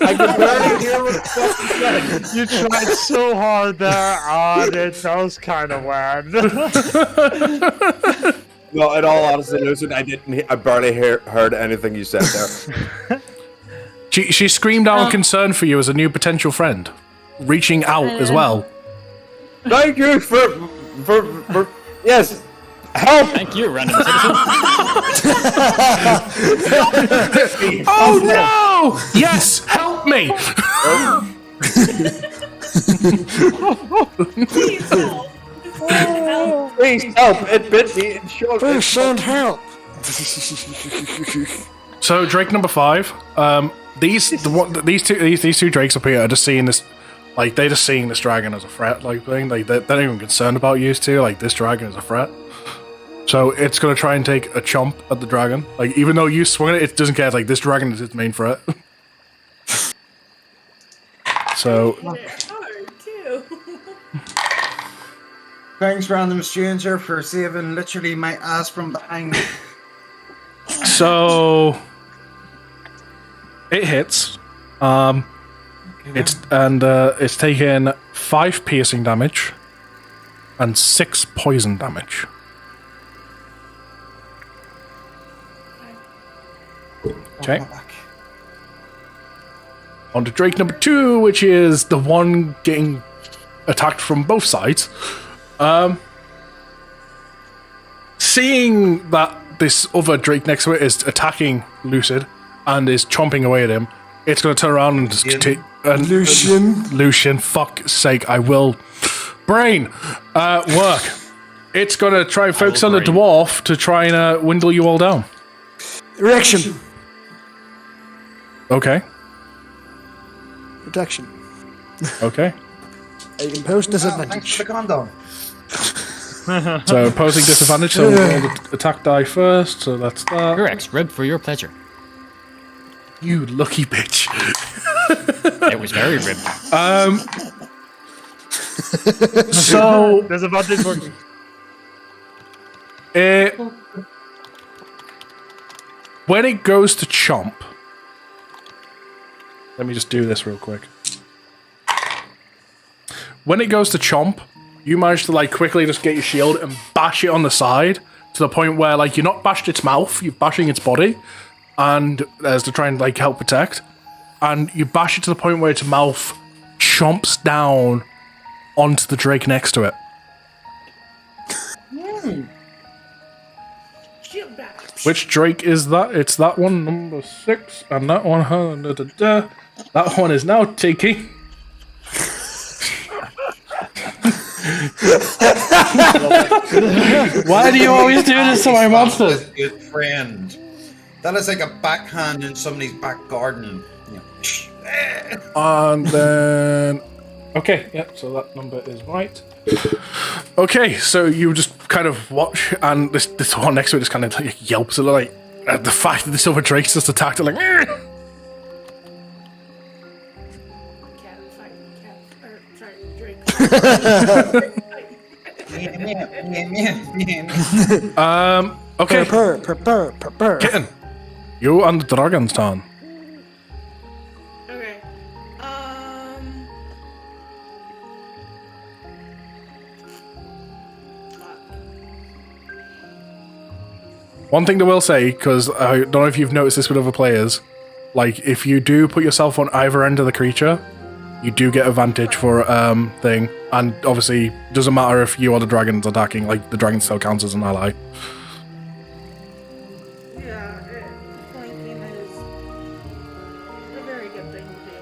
I can barely hear what the fuck he said. You tried so hard there, and it does kind of land. No, in all honesty, Lucid, I barely heard anything you said there. She screamed out in concern for you as a new potential friend, reaching out as well. Thank you for yes. Help! Thank you, random citizen. Oh no! Yes, help me! Please help. Please help! It bit me and showed me. Please send help. So Drake number 5. These two Drakes up here are just seeing this, like they're just seeing this dragon as a threat, like thing. Like they're not even concerned about you two. Like this dragon is a threat. So it's gonna try and take a chomp at the dragon. Like even though you swung it doesn't care. Like this dragon is its main threat. So Hard too. Thanks, random stranger, for saving literally my ass from behind. So it hits. It's taken 5 piercing damage and 6 poison damage. Okay. On to Drake number 2, which is the one getting attacked from both sides. Seeing that this other Drake next to it is attacking Lucid and is chomping away at him, it's going to turn around and just Lucian. Lucian, fuck's sake, I will. Brain, work. It's gonna try and focus on the dwarf to try and windle you all down. Erection. Okay. Protection. Okay. I can post Thanks disadvantage. for the condom. So opposing disadvantage, so we'll roll the attack die first, so that's that. Correct. Rib for your pleasure. You lucky bitch. It was very ribbed. So Disadvantage working. when it goes to chomp, let me just do this real quick. When it goes to chomp, you manage to like quickly just get your shield and bash it on the side to the point where like you're not bashed its mouth, you're bashing its body, and as to try and like help protect, and you bash it to the point where its mouth chomps down onto the drake next to it. Shield bash. Which drake is that? It's that one, number 6, and that one. That one is now taking. Why do you always do this to my monsters? Good friend. That is like a backhand in somebody's back garden. And then. Okay, yep, so that number is right. Okay, so you just kind of watch, and this one next to it just kind of like yelps a little, like, at the fact that the silver drake's just attacked it, like. Cat fight. Cat. Sorry, Drake. Okay. Purr. Kitten, you and the dragon's turn. Okay. One thing I will say, because I don't know if you've noticed this with other players, like, if you do put yourself on either end of the creature, you do get advantage for thing, and obviously, it doesn't matter if you or the dragon's attacking, like, the dragon still counts as an ally. Yeah, flanking is a very good thing to do.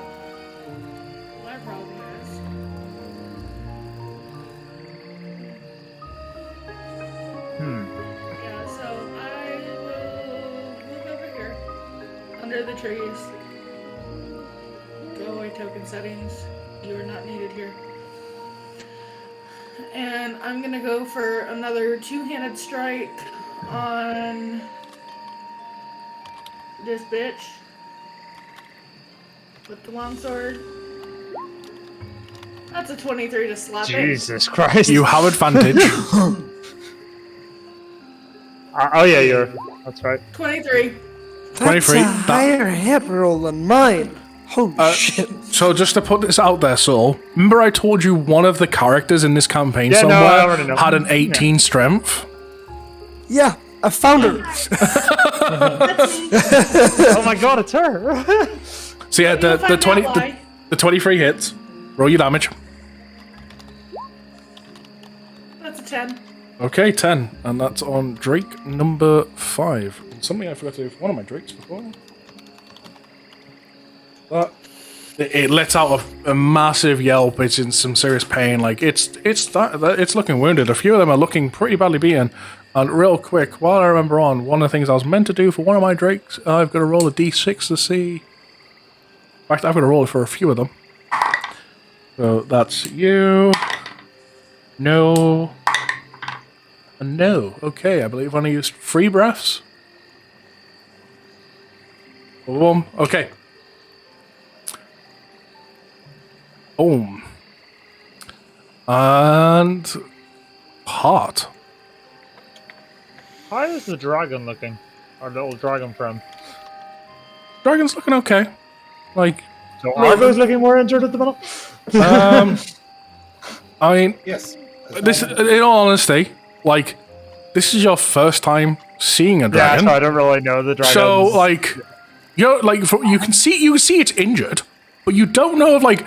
My problem is. Yeah, so I will move over here, under the trees. Go away, token settings. You are not needed here. And I'm gonna go for another two-handed strike on this bitch with the longsword. That's a 23 to slap it. Jesus Christ. You have advantage. Oh yeah, you're. That's right. 23. 23. That's a higher hit roll than mine. Holy shit. So just to put this out there, Saul, remember I told you one of the characters in this campaign Yeah, no, somewhere I already know. had an 18 strength? Yeah, I found her. Oh my god, it's her. So yeah, You'll the find 20 out why. the 23 hits. Roll your damage. That's a 10. Okay, 10, and that's on Drake number 5. Something I forgot to do for one of my Drakes before. It lets out a massive yelp. It's in some serious pain. Like it's looking wounded. A few of them are looking pretty badly beaten. And real quick, while I remember on, one of the things I was meant to do for one of my Drakes, I've got to roll a d6 to see. In fact, I've got to roll it for a few of them. So that's you. No. And no. Okay, I believe I only used 3 breaths. Boom. Okay. Boom. And heart. How is the dragon looking? Our little dragon friend. Dragon's looking okay. Like, So Argo's looking more injured at the minute? I mean, Yes. this, in all honesty, like, this is your first time seeing a Yeah, dragon. so I don't really know the dragon. So, like, you can see it's injured, but you don't know if, like,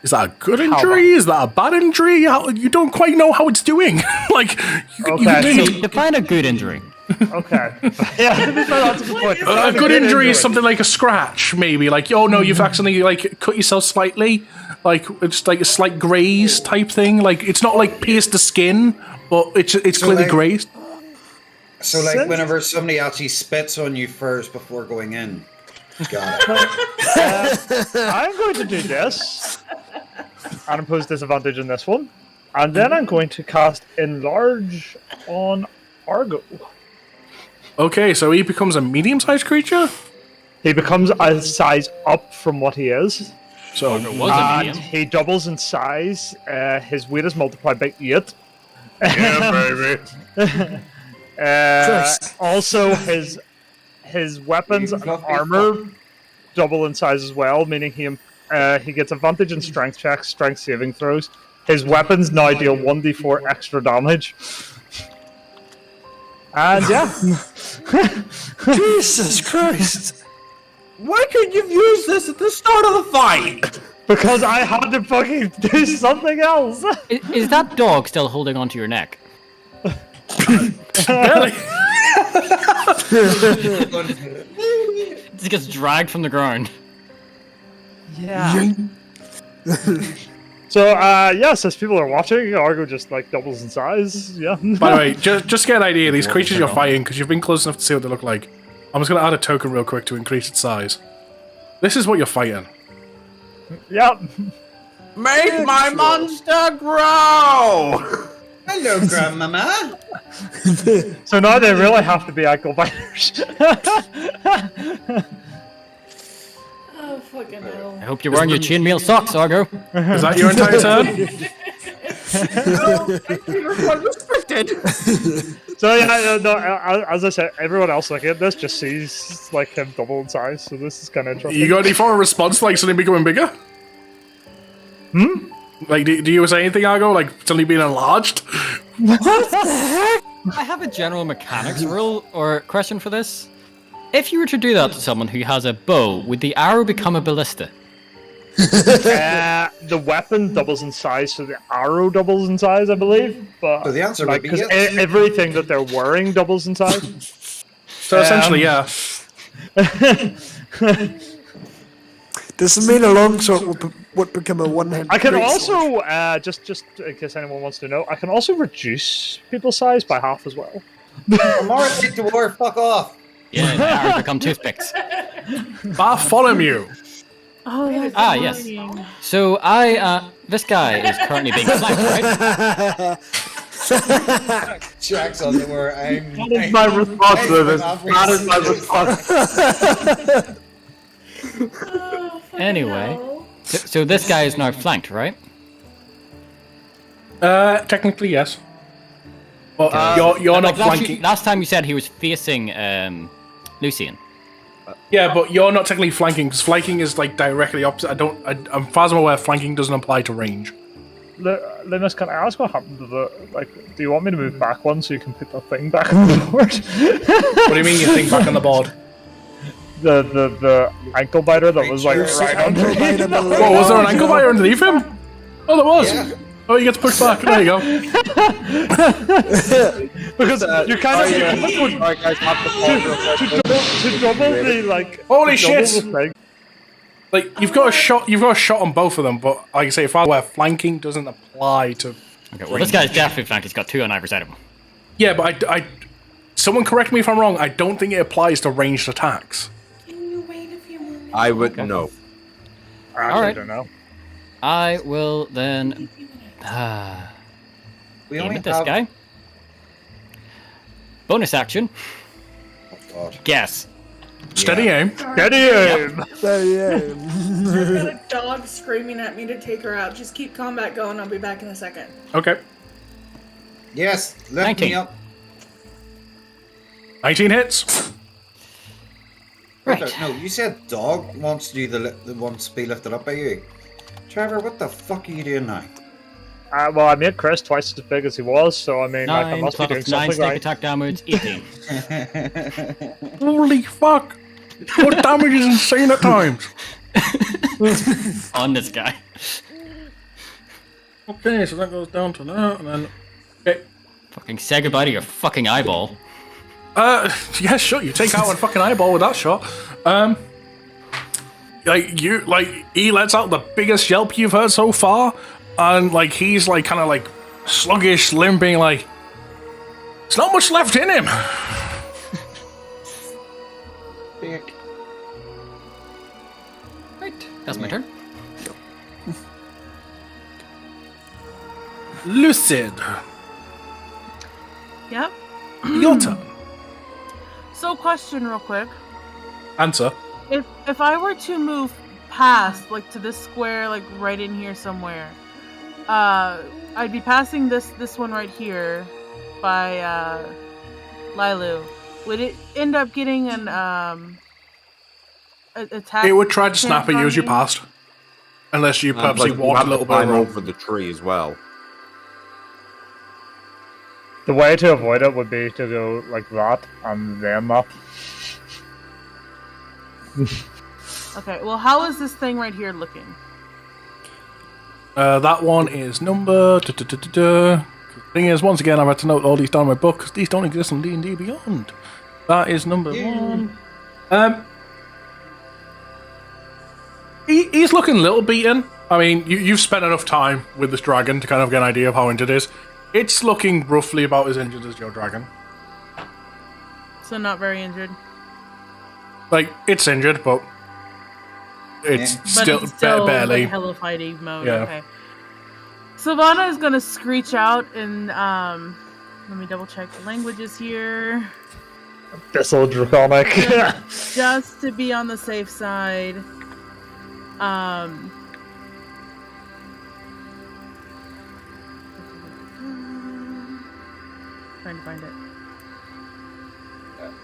is that a good injury? Is that a bad injury? You don't quite know how it's doing. Like, you Okay. can So define a good injury. Okay. Yeah, that's a good point. A good injury is something like a scratch, maybe. Like, oh no, you've accidentally like cut yourself slightly, like it's like a slight graze type thing. Like it's not like pierced the skin, but it's clearly like- grazed. So, like, whenever somebody actually spits on you first before going in. Got it. I'm going to do this and impose disadvantage on this one, and then I'm going to cast Enlarge on Argo. Okay, so he becomes a medium-sized creature. He becomes a size up from what he is. So It was a And medium. he doubles in size. His weight is multiplied by 8. Yeah, baby. Also, his weapons and armor double in size as well, meaning he gets advantage in strength checks, strength saving throws. His weapons now deal 1d4 extra damage. And yeah, Jesus Christ! Why couldn't you use this at the start of the fight? because I had to fucking do something else. Is that dog still holding onto your neck? barely. It gets dragged from the ground. Yeah. So, yes, as people are watching, Argo just like doubles in size. Yeah. By the way, just get an idea of these creatures you're fighting, because you've been close enough to see what they look like. I'm just going to add a token real quick to increase its size. This is what you're fighting. Yep. Make my monster grow! Hello, Grandmama. So now they really have to be ankle biters. Oh, fucking hell. I hope you're wearing your chainmail socks, Argo. Is that your entire turn? So yeah, no, as I said, everyone else looking at this just sees like him double in size. So this is kind of interesting. You got any form of response to like suddenly becoming bigger? Like, do you say anything, Argo? Like, suddenly being enlarged? I have a general mechanics rule or question for this. If you were to do that to someone who has a bow, would the arrow become a ballista? The weapon doubles in size, so the arrow doubles in size, I believe. But So the answer would be 'cause yes. everything that they're wearing doubles in size. So essentially, yeah. Does it mean a longsword would become a one-handed? I can greatsword? also just in case anyone wants to know, I can also reduce people's size by half as well. I'm already to war. Fuck off. Yeah, the arrows become toothpicks. Bartholomew. Oh, that's Yes. annoying. So this guy is currently being flanked, right? Jack's on the war. That is my response to this. That is my response. Oh, fucking Anyway. hell. So this guy is now flanked, right? Technically, yes. Well, you're not flanking. Last time you said he was facing Lucian. Yeah, but you're not technically flanking, because flanking is like directly opposite. I'm far as I'm aware, flanking doesn't apply to range. Linus, can I ask what happened to the do you want me to move back one so you can put the thing back on the board? What do you mean you think back on the board? the ankle biter that was like right under. Whoa, was there an ankle biter underneath him? Oh, there was. Yeah. Oh, you get to push back. There you go. Because you kind of Alright, guys, have the to double the like. Holy to double shit. the thing. Like you've got a shot on both of them, but like I say, far aware flanking doesn't apply to. Okay, well, this guy's definitely flanked. He's got two on either side of him. Yeah, but I someone correct me if I'm wrong. I don't think it applies to ranged attacks. Can you wait a few moments? I would know. I actually Alright. don't know. I will then We aim only at this have. guy. Bonus action. Oh, God. Guess. Steady aim. Get him! I've got a dog screaming at me to take her out. Just keep combat going. I'll be back in a second. Okay. Yes, lift 19. me up. 19 hits. Right. No, you said dog wants to do the wants to be lifted up by you. Trevor, what the fuck are you doing now? Well, I made Chris twice as big as he was, so I mean, like, I 9 must be doing plus 9 something snake right. attack damage, 18. Holy fuck! What damage is insane at times. On this guy. Okay, so that goes down to that, and then okay. Fucking say goodbye to your fucking eyeball. Yeah, sure. You take out one fucking eyeball with that shot. He lets out the biggest yelp you've heard so far, and like he's like kind of like sluggish, limping. Like there's not much left in him. Right, that's my turn. Lucid, Yep. your turn. So, question real quick. Answer. If I were to move past, like to this square, like right in here somewhere, I'd be passing this one right here by Lilu. Would it end up getting an attack? It would try to snap at you as you passed, unless you purposely walked a little bit climb wrong. over the tree as well. The way to avoid it would be to go like that and then up. Okay, well, how is this thing right here looking? That one is number. Thing is, once again, I've had to note all these down in my book because these don't exist in D&D Beyond. That is number 1. He's looking a little beaten. I mean, you've spent enough time with this dragon to kind of get an idea of how injured it is. It's looking roughly about as injured as your dragon. So not very injured. Like, it's injured, but it's But it's still barely. like hello fighting mode. Yeah. Okay. Sylvana is gonna screech out and let me double check the languages here. Thistle Draconic. Just to be on the safe side. Trying to find it.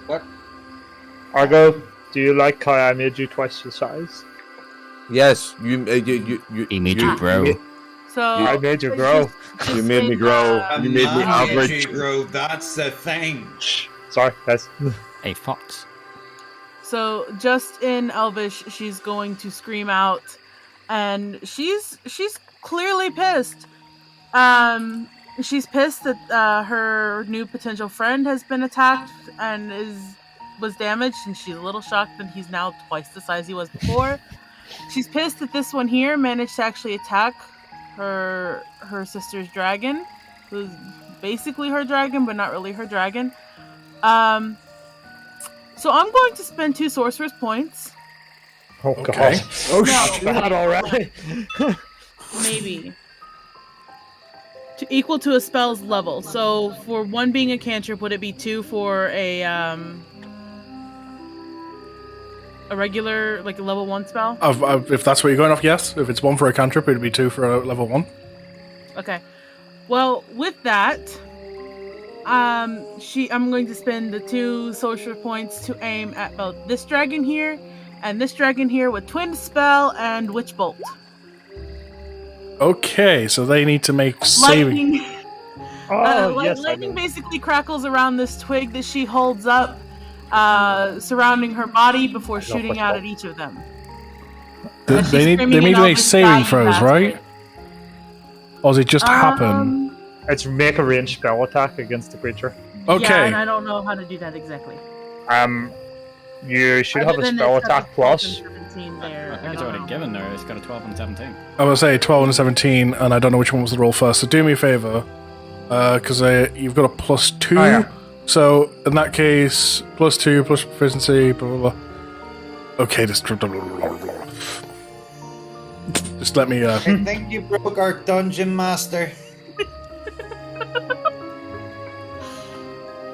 What? Argo, do you like how I made you twice your size? Yes, He made you grow. So I made you grow. You made me grow. You made me average. Grow, that's the thing. Sorry, guys. A fox. So just in Elvish, she's going to scream out, and she's clearly pissed. She's pissed that her new potential friend has been attacked and was damaged, and she's a little shocked that he's now twice the size he was before. She's pissed that this one here managed to actually attack her sister's dragon, who's basically her dragon, but not really her dragon. So I'm going to spend 2 sorcerer's points. Oh Okay. god. Oh No. bad already. Maybe. To equal to a spell's level. So for 1 being a cantrip, would it be 2 for a regular, like a level 1 spell? If that's what you're going off, yes. If it's 1 for a cantrip, it'd be 2 for a level 1. Okay. Well, with that, I'm going to spend the 2 sorcerer points to aim at both this dragon here and this dragon here with Twin Spell and Witch Bolt. Okay, so they need to make saving. Lightning. Lightning basically crackles around this twig that she holds up, surrounding her body before shooting out at each of them. They need to make saving throws, right? Or does it just happen? It's make a ranged spell attack against the creature. Okay. Yeah, and I don't know how to do that exactly. You should Other have a than spell it's attack got a 12 plus. and 17 there. I think it's already given there. It's got a 12 and 17. I would say 12 and 17, and I don't know which one was the roll first. So do me a favor, because you've got a +2. Oh, yeah. So in that case, +2 plus proficiency, blah blah blah. Okay, just let me. I think you broke our dungeon master.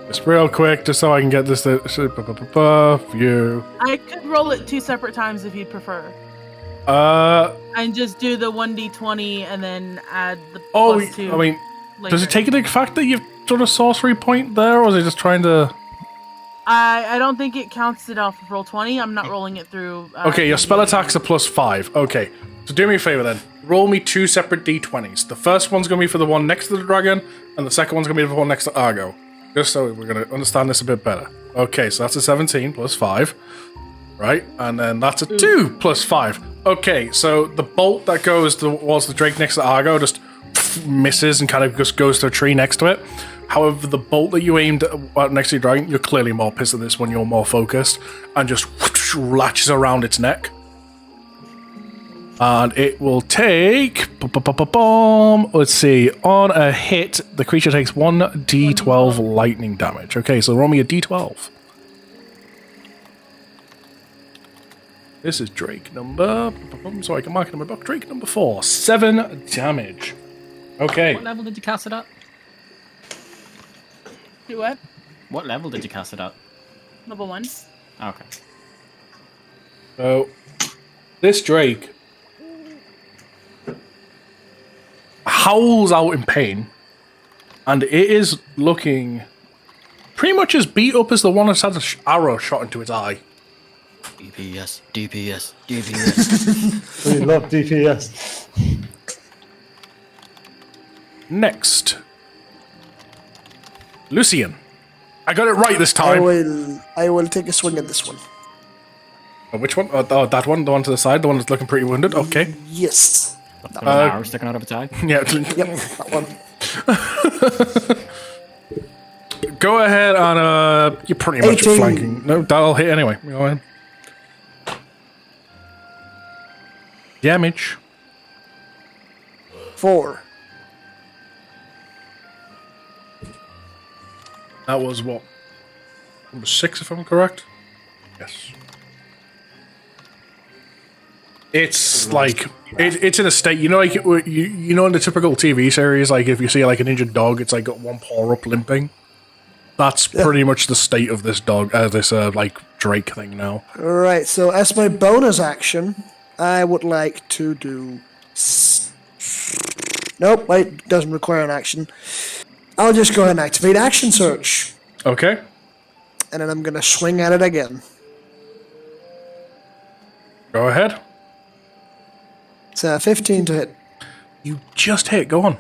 Just real quick, just so I can get this. View. I could roll it 2 separate times if you'd prefer. And just do the 1d20 and then add the +2. I mean, later. does it take into the fact that you've done a sorcery point there, or is it just trying to? I don't think it counts it off of roll20. I'm not rolling it through. Okay, your spell attack's a +5. Okay, so do me a favor then. Roll me 2 separate d20s. The first one's gonna be for the one next to the dragon, and the second one's gonna be for the one next to Argo. Just so we're gonna understand this a bit better. Okay, so that's a 17 +5, right? And then that's a 2 +5. Okay, so the bolt that goes towards the drake next to Argo just misses and kind of just goes to a tree next to it. However, the bolt that you aimed at next to your dragon, you're clearly more pissed at this one. You're more focused, and just latches around its neck. And it will take... Let's see. On a hit, the creature takes 1d12 lightning damage. Okay, so roll me a d12. This is Drake number... So I can mark it in my book. Drake number 4. 7 damage. Okay. What level did you cast it at? Do what? What level did you cast it at? Level 1. Okay. So, this Drake howls out in pain, and it is looking pretty much as beat up as the one that's had an arrow shot into its eye. DPS, DPS, DPS. We love DPS. Next, Lucian. I got it right this time. I will take a swing at this one. Which one? Oh, that one, the one to the side, the one that's looking pretty wounded. Okay. Yes. An arrow sticking out of its eye. Yeah. Yep, that one. Go ahead and you're pretty much 18. flanking. No, that'll hit anyway. Go ahead. Damage. 4. That was what? Number 6, if I'm correct? Yes. It's like it's in a state, you know, like you know, in the typical TV series, like if you see like an injured dog, it's like got one paw up limping. That's pretty much the state of this dog, this like Drake thing now. Alright, so as my bonus action, I would like to do... Nope, wait, doesn't require an action. I'll just go ahead and activate Action Search. Okay. And then I'm going to swing at it again. Go ahead. It's 15 to hit. You just hit. Go on.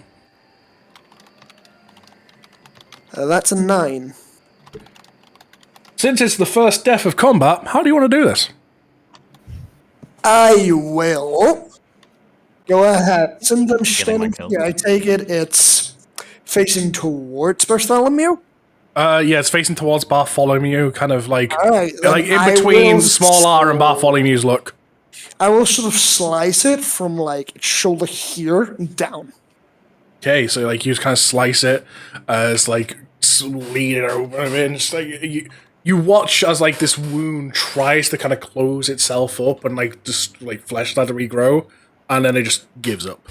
That's a 9. Since it's the first death of combat, how do you want to do this? I will go ahead. Since I'm standing killed. here, I take it's facing towards Bartholomew. Yeah, it's facing towards Bartholomew, kind of like Alright, like in I between will small R and Bartholomew's look. I will sort of slice it from like its shoulder here and down. Okay, so like you just kind of slice it as like lean it over a bit, and just like you watch as like this wound tries to kind of close itself up and like just like flesh start to regrow, and then it just gives up.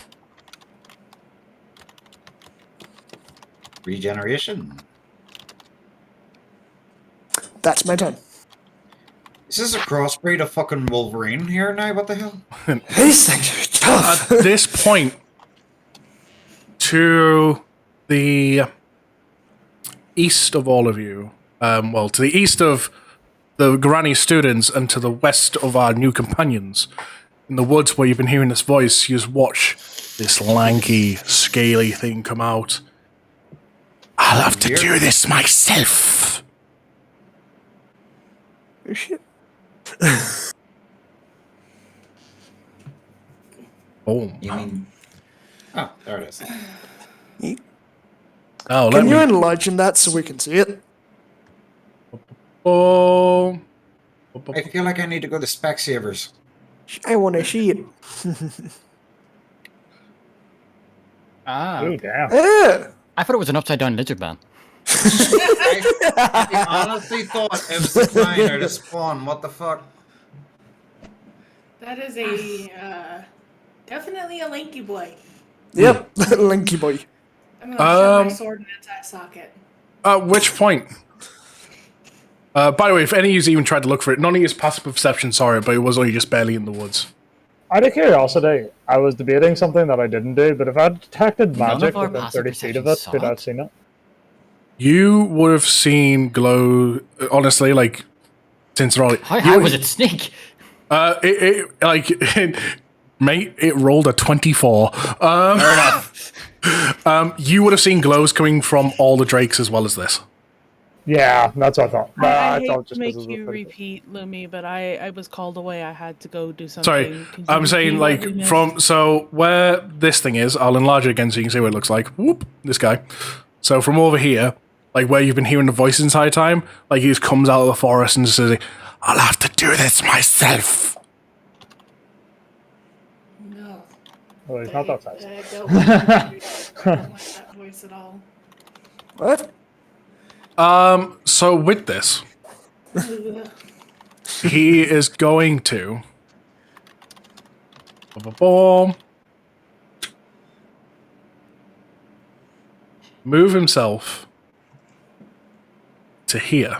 Regeneration. That's my turn. Is this a crossbreed of fucking Wolverine here now? What the hell? These things are tough. At this point, to the east of all of you, well, to the east of the Granny students and to the west of our new companions, in the woods where you've been hearing this voice, you just watch this lanky, scaly thing come out. I'll have to do this myself. Oh, shit. Oh, You mean... Oh, there it is. oh, let Can you me. enlarge that so we can see it? Oh, I feel like I need to go to Specsavers. I want to see it. Ah. Oh, damn. I thought it was an upside down lizard man. I honestly thought it was the mine or the spawn. What the fuck? That is a definitely a lanky boy. Yep, Linky boy. I'm gonna shove my sword in its eye socket. At which point? By the way, if any of you even tried to look for it, none of you passive perception saw it, but it was only just barely in the woods. Out of curiosity, I was debating something that I didn't do, but if I detected None magic of our within passive 30 feet of perception it, saw could I it. have seen it? You would have seen glow, honestly, like, since they're all... How high was it snake? Mate, it rolled a 24. Fair enough. You would have seen glows coming from all the drakes as well as this. Yeah, that's what I thought. I I hate thought to just make because it was you a pretty- repeat, Lumi, but I was called away. I had to go do something. Sorry, Could you I'm saying, repeat what like, we missed? from... So, where this thing is, I'll enlarge it again so you can see what it looks like. Whoop, this guy. So from over here, like where you've been hearing the voice the entire time, like he just comes out of the forest and just says, I'll have to do this myself. No. Oh, he's not that size. I don't like that voice at all. What? So with this, he is going to move himself to here.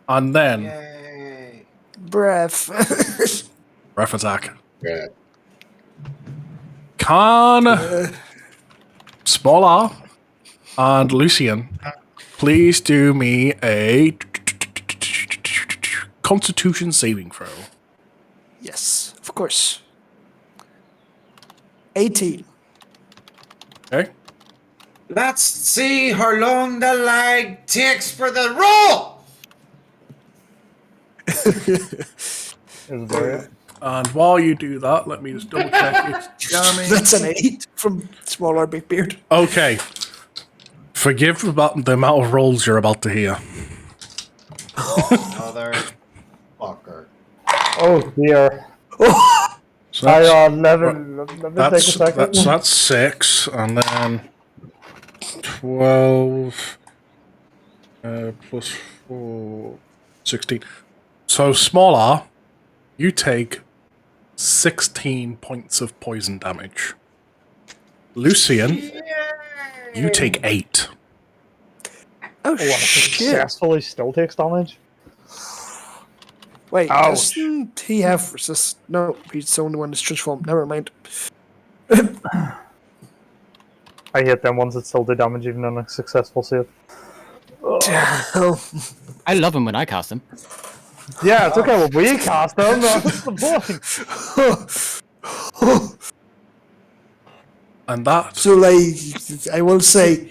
And then Yay. Breath. breath attack. Yeah. Can Small R and Lucian please do me a Constitution saving throw? Yes, of course. 18. Okay. Let's see how long the lag takes for the roll. Is there? And while you do that, let me just double check it's jamming. That's an 8 from Smaller Big Beard. Okay. Forgive about the amount of rolls you're about to hear. Mother fucker. Oh dear. So Hang on, let me take a second. that's 6, and then 12 plus 4, 16. So smaller, you take 16 points of poison damage. Lucian, you take 8. Oh, Oh, shit. successfully still takes damage. Wait, Ouch. doesn't he have resist? No, he's the only one that's transformed. Never mind. I hate them ones that still do damage even on a successful save. Damn. I love him when I cast him. Yeah, it's okay when we cast them. That's the point. And that So, like, I will say,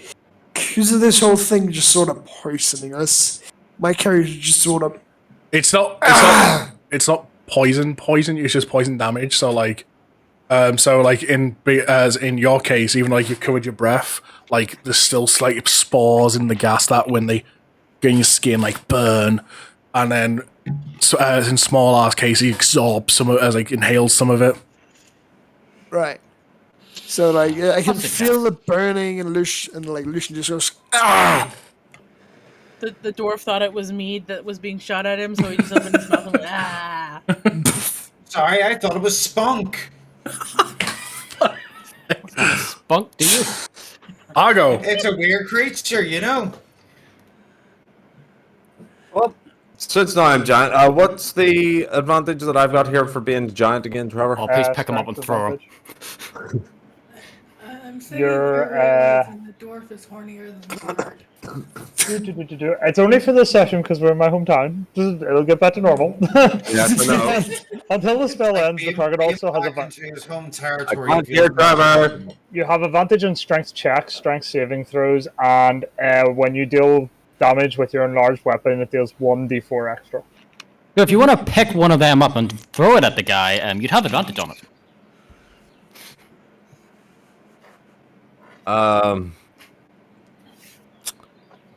because of this whole thing just sort of poisoning us, my character just sort of. it's not poison, it's just poison damage. So like as in your case, even like you've covered your breath, like there's still slight spores in the gas that when they get in your skin like burn, and then so as in small ass case he absorbs some of it, as like inhales some of it. Right. So, like, I can feel the burning, and Lucian just goes, ah! The dwarf thought it was mead that was being shot at him, so he just opened his mouth and went, ah. Sorry, I thought it was spunk. Spunk, do you? Argo. It's a weird creature, you know. Well, since now I'm giant, what's the advantage that I've got here for being giant again, Trevor? Oh, please pick him up and throw him. I'm saying You're, and the dwarf is hornier than the bard. It's only for this session because we're in my hometown. It'll get back to normal. Yes, I know. Until the spell ends, the target also has back into his home I territory. can't hear Trevor. You have advantage on strength checks, strength saving throws, and when you deal damage with your enlarged weapon, it deals 1d4 extra. So if you want to pick one of them up and throw it at the guy, you'd have advantage on it.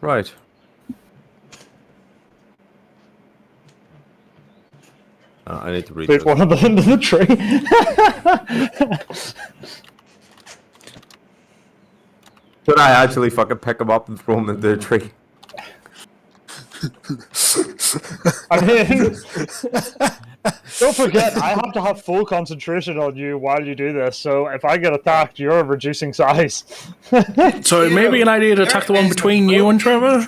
Right. I need to read Put this. one of them into the tree. Should I actually fucking pick him up and throw him into the tree? I mean, don't forget, I have to have full concentration on you while you do this, so if I get attacked, you're reducing size. So it may be an idea to attack the one between you and Trevor.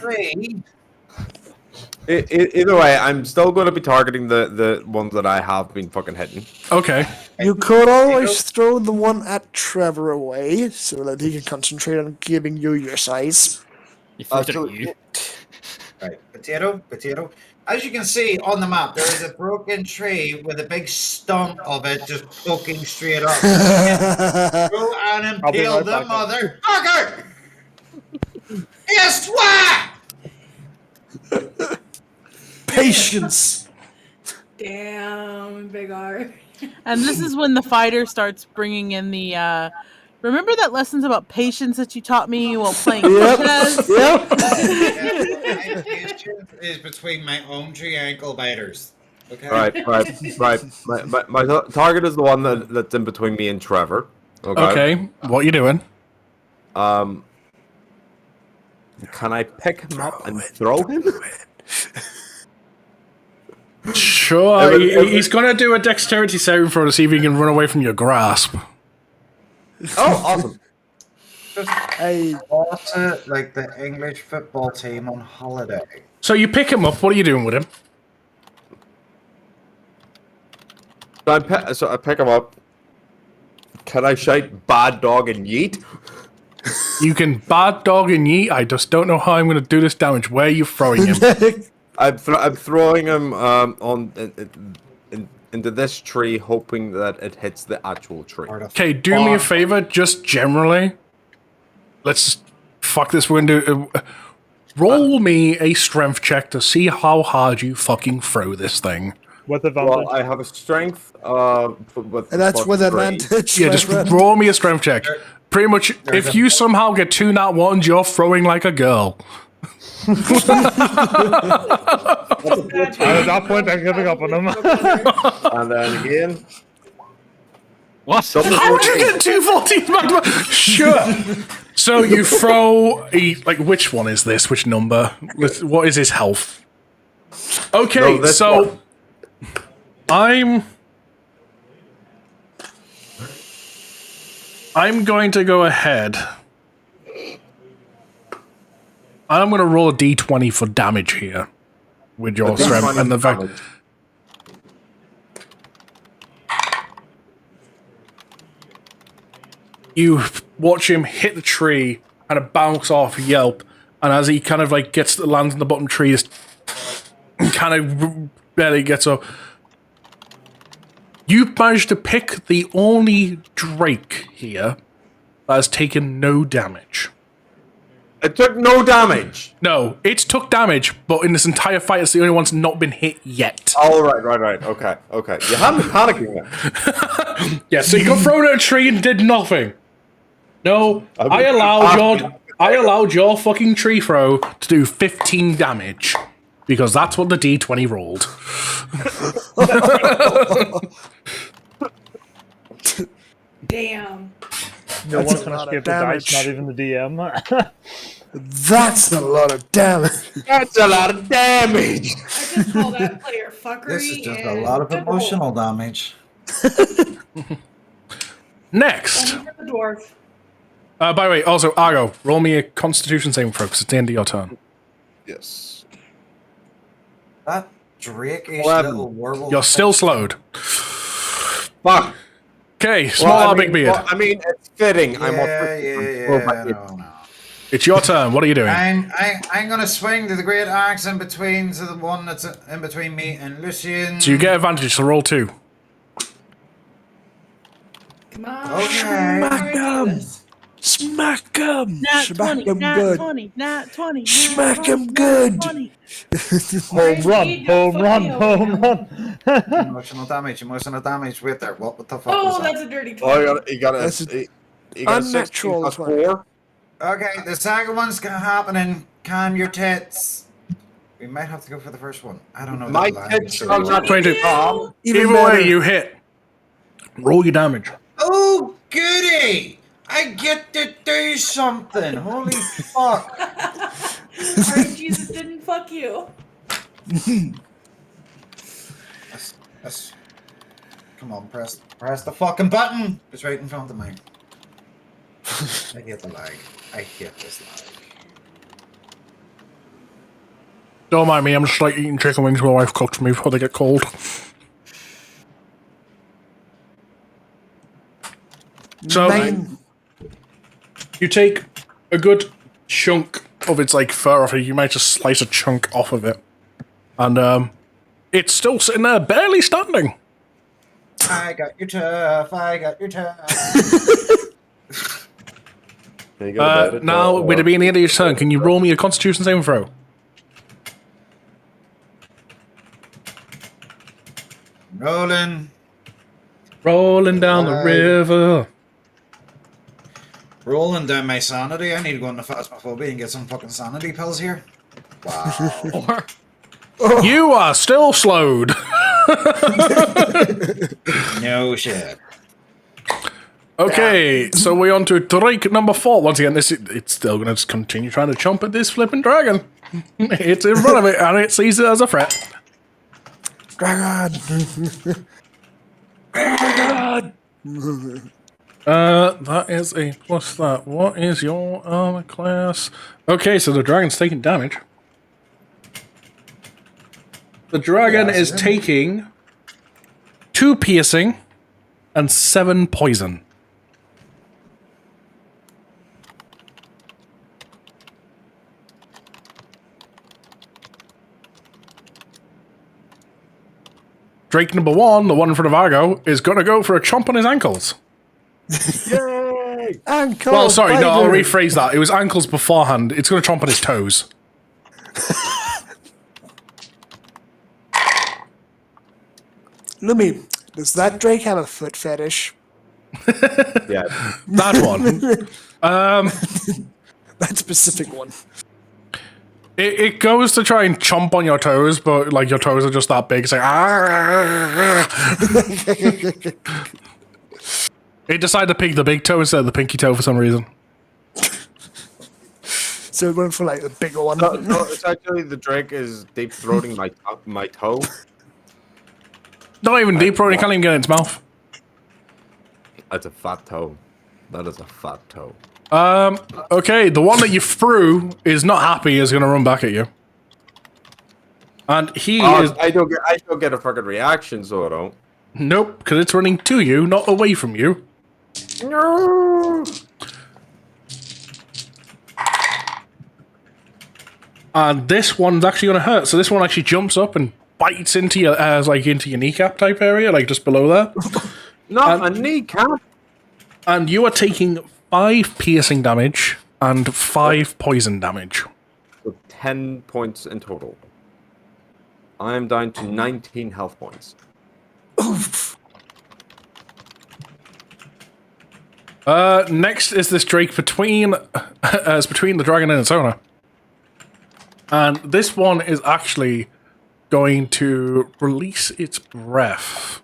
Either way, I'm still going to be targeting the ones that I have been fucking hitting. Okay. You could always throw the one at Trevor away so that he can concentrate on giving you your size. He throws it at you. Right, potato. As you can see on the map, there is a broken tree with a big stump of it just poking straight up. Go and I'll be impale right the back. motherfucker! Yes, what? Patience! Damn, big R. And this is when the fighter starts bringing in the Remember that lessons about patience that you taught me while playing Yep. chess? Yep. My patience is between my own three ankle biters. Okay. Right. My target is the one that's in between me and Trevor. Okay, what you doing? Can I pick him up and throw him? Sure, he's going to do a dexterity saving throw to see if he can run away from your grasp. Oh, awesome. Hey, What's it like the English football team on holiday? So you pick him up. What are you doing with him? So I pick him up. Can I shout bad dog and yeet? You can bad dog and yeet. I just don't know how I'm going to do this damage. Where are you throwing him? I'm throwing him into this tree, hoping that it hits the actual tree. Okay, do me a favor, just generally. Let's fuck this. We're going to roll me a strength check to see how hard you fucking throw this thing. With advantage. Well, I have a strength. With and that's with 3. advantage. Yeah, my just friend. roll me a strength check. Pretty much, if you somehow get 2 nat 1s, you're throwing like a girl. At that point, I'm giving up on him. And then again. What? How would you get 2 14s? Sure. So you throw a, like, which one is this? Which number? What is his health? Okay, No, this so one. I'm going to go ahead. I'm going to roll a d20 for damage here with your strength and the fact. You watch him hit the tree, kind of bounce off, yelp, and as he kind of like lands in the bottom tree, just kind of barely gets up. You managed to pick the only Drake here that has taken no damage. It took no damage. No, it's took damage, but in this entire fight, it's the only one that's not been hit yet. Oh, right. Okay. You had me panicking then. Yeah, so you got thrown at a tree and did nothing. No, I allowed your fucking tree throw to do 15 damage. Because that's what the D20 rolled. Damn. No That's one's a gonna lot of skip the dice, damage. not even the DM. That's a lot of damage. That's a lot of damage. I just call that player fuckery. This is just a and lot of good emotional roll. damage. Next. Only for the dwarf. By the way, also, Argo, roll me a Constitution saving throw because it's the end of your turn. Yes. That Drake-ish 11. little werewolf. You're still slowed. Fuck. Okay, small or big beard. Well, I mean, it's fitting. Yeah, I'm no. It's your turn. What are you doing? I'm gonna swing to the great axe in between to the one that's in between me and Lucian. So you get advantage, so roll 2. Come on. Okay. Smack 'em. Smack 'em. Nat Smack 20, 'em nat good. 20, nat 20. nat Smack 20, 'em nat good. 20. Home run, home run, home run. Emotional damage. Wait there. What the fuck Oh, was that? that's a dirty Oh, 20. you got That's a unnatural 16 plus 20. 4. Okay, the second one's happening. Calm your tits. We might have to go for the first one. I don't know. My that line tits is are so- not 22. Even Either better. way, you hit. Roll your damage. Oh, goody! I get to do something. Holy fuck! Sorry, Jesus didn't fuck you. That's- Come on, press the fucking button. It's right in front of me. I hate the lag. I hate this lag. Don't mind me, I'm just like eating chicken wings my wife cooks for me before they get cold. So, Nine. you take a good chunk of its like fur off it. You might just slice a chunk off of it. And it's still sitting there, barely standing. I got your turf. I got your turf. Now, with it being the end of your turn, can you roll me a Constitution saving throw? Rolling. Rolling down the river. Rolling down my sanity. I need to go into Phasmophobia and get some fucking sanity pills here. Wow. You are still slowed. No shit. Okay, so we're on to Drake number 4. Once again, it's still going to just continue trying to chomp at this flipping dragon. It's in front of it, and it sees it as a threat. Dragon! That is a plus that. What is your armor class? Okay, so the dragon's taking damage. The dragon is taking 2 piercing and 7 poison. Drake number 1, the one in front of Argo, is going to go for a chomp on his ankles. Yay! Ankle Well, sorry, no, I'll biter. rephrase that. It was ankles beforehand. It's going to chomp on his toes. Lumi, does that Drake have a foot fetish? Yeah. That one. That specific one. It goes to try and chomp on your toes, but like your toes are just that big. It's like, It decided to pick the big toe instead of the pinky toe for some reason. So it went for like the bigger one. No, it's actually the Drake is deep throating my toe. Not even deep throat, he can't even get it in its mouth. That's a fat toe. That is a fat toe. Okay, the one that you threw is not happy, is going to run back at you. And he is... I don't get a fucking reaction, so I don't. Nope, because it's running to you, not away from you. No. And this one's actually going to hurt. So this one actually jumps up and bites into your, into your kneecap type area, like just below there. Not a kneecap. And you are taking 5 piercing damage and 5 poison damage. So 10 points in total. I am down to 19 health points. Next is this Drake between the dragon and its owner. And this one is actually going to release its breath.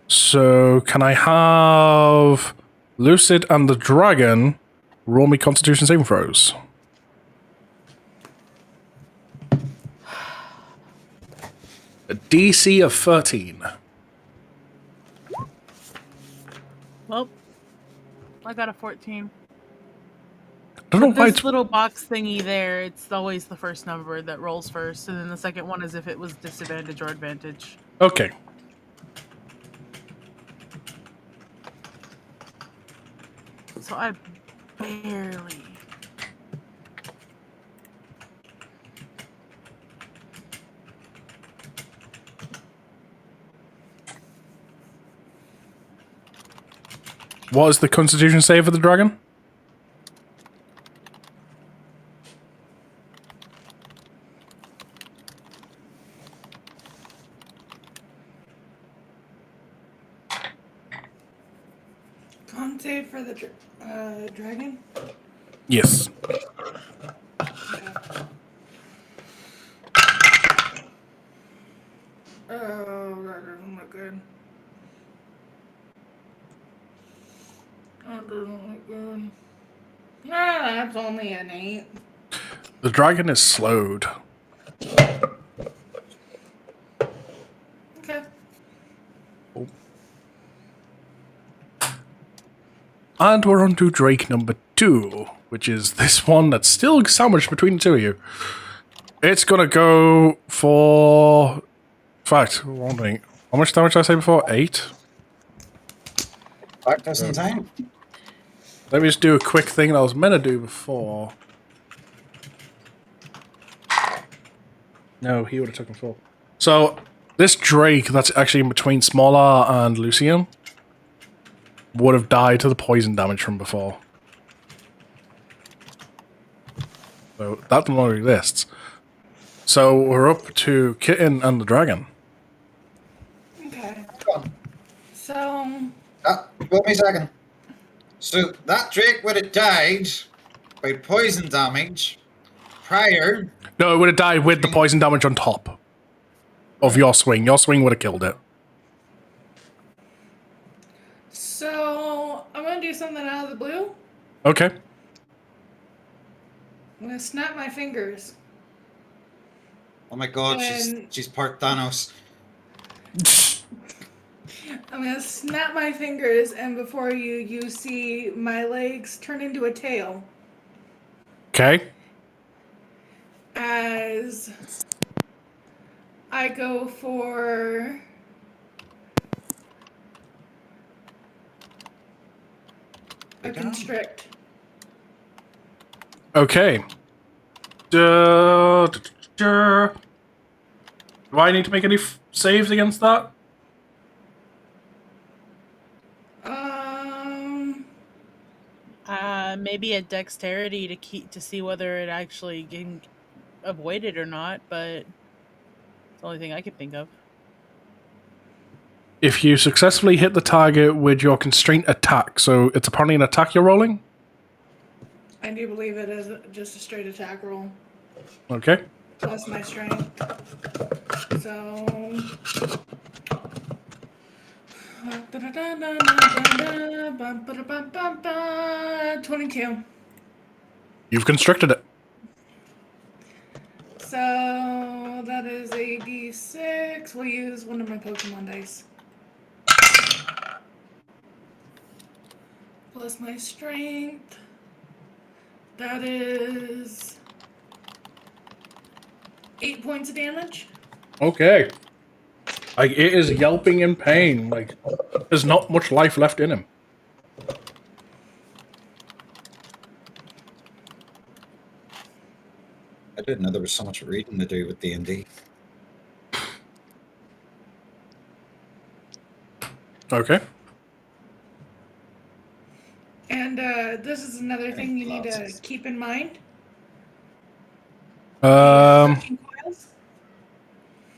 So can I have Lucid and the dragon roll me Constitution saving throws? A DC of 13. Well, I got a 14. I don't know why This it's... little box thingy there, it's always the first number that rolls first, and then the second one is if it was disadvantage or advantage. Okay. So I barely... What is the Constitution save for the dragon? Con save for the dragon. Yes. Oh, that doesn't look good. That doesn't look good. Ah, that's only an 8. The dragon is slowed. Okay. And we're on to Drake number 2, which is this one that's still sandwiched between the two of you. It's gonna go for... In fact, wondering, how much damage did I say before? 8? Back us in time. Let me just do a quick thing that I was meant to do before. No, he would have taken 4. So, this Drake that's actually in between Smaller and Lucian would have died to the poison damage from before. So, that no longer exists. So, we're up to Kitten and the dragon. Okay. Come on. So, Wait me a second. So that Drake would have died by poison damage prior. No, it would have died with the poison damage on top of your swing. Your swing would have killed it. So I'm gonna do something out of the blue. Okay. I'm gonna snap my fingers. Oh my god, And- she's part Thanos. I'm gonna snap my fingers, and before you see my legs turn into a tail Okay. as I go for a constrict. Okay. Do I need to make any saves against that? Maybe a dexterity to see whether it actually can avoid it or not, but it's the only thing I can think of. If you successfully hit the target with your constraint attack, so it's apparently an attack you're rolling? I do believe it is just a straight attack roll. Okay. Plus my strength. So 22. You've constricted it. So that is a d6. We'll use one of my Pokemon dice. Plus my strength. That is 8 points of damage. Okay. Like, it is yelping in pain. Like, there's not much life left in him. I didn't know there was so much reading to do with D&D. Okay. And this is another thing you need to keep in mind.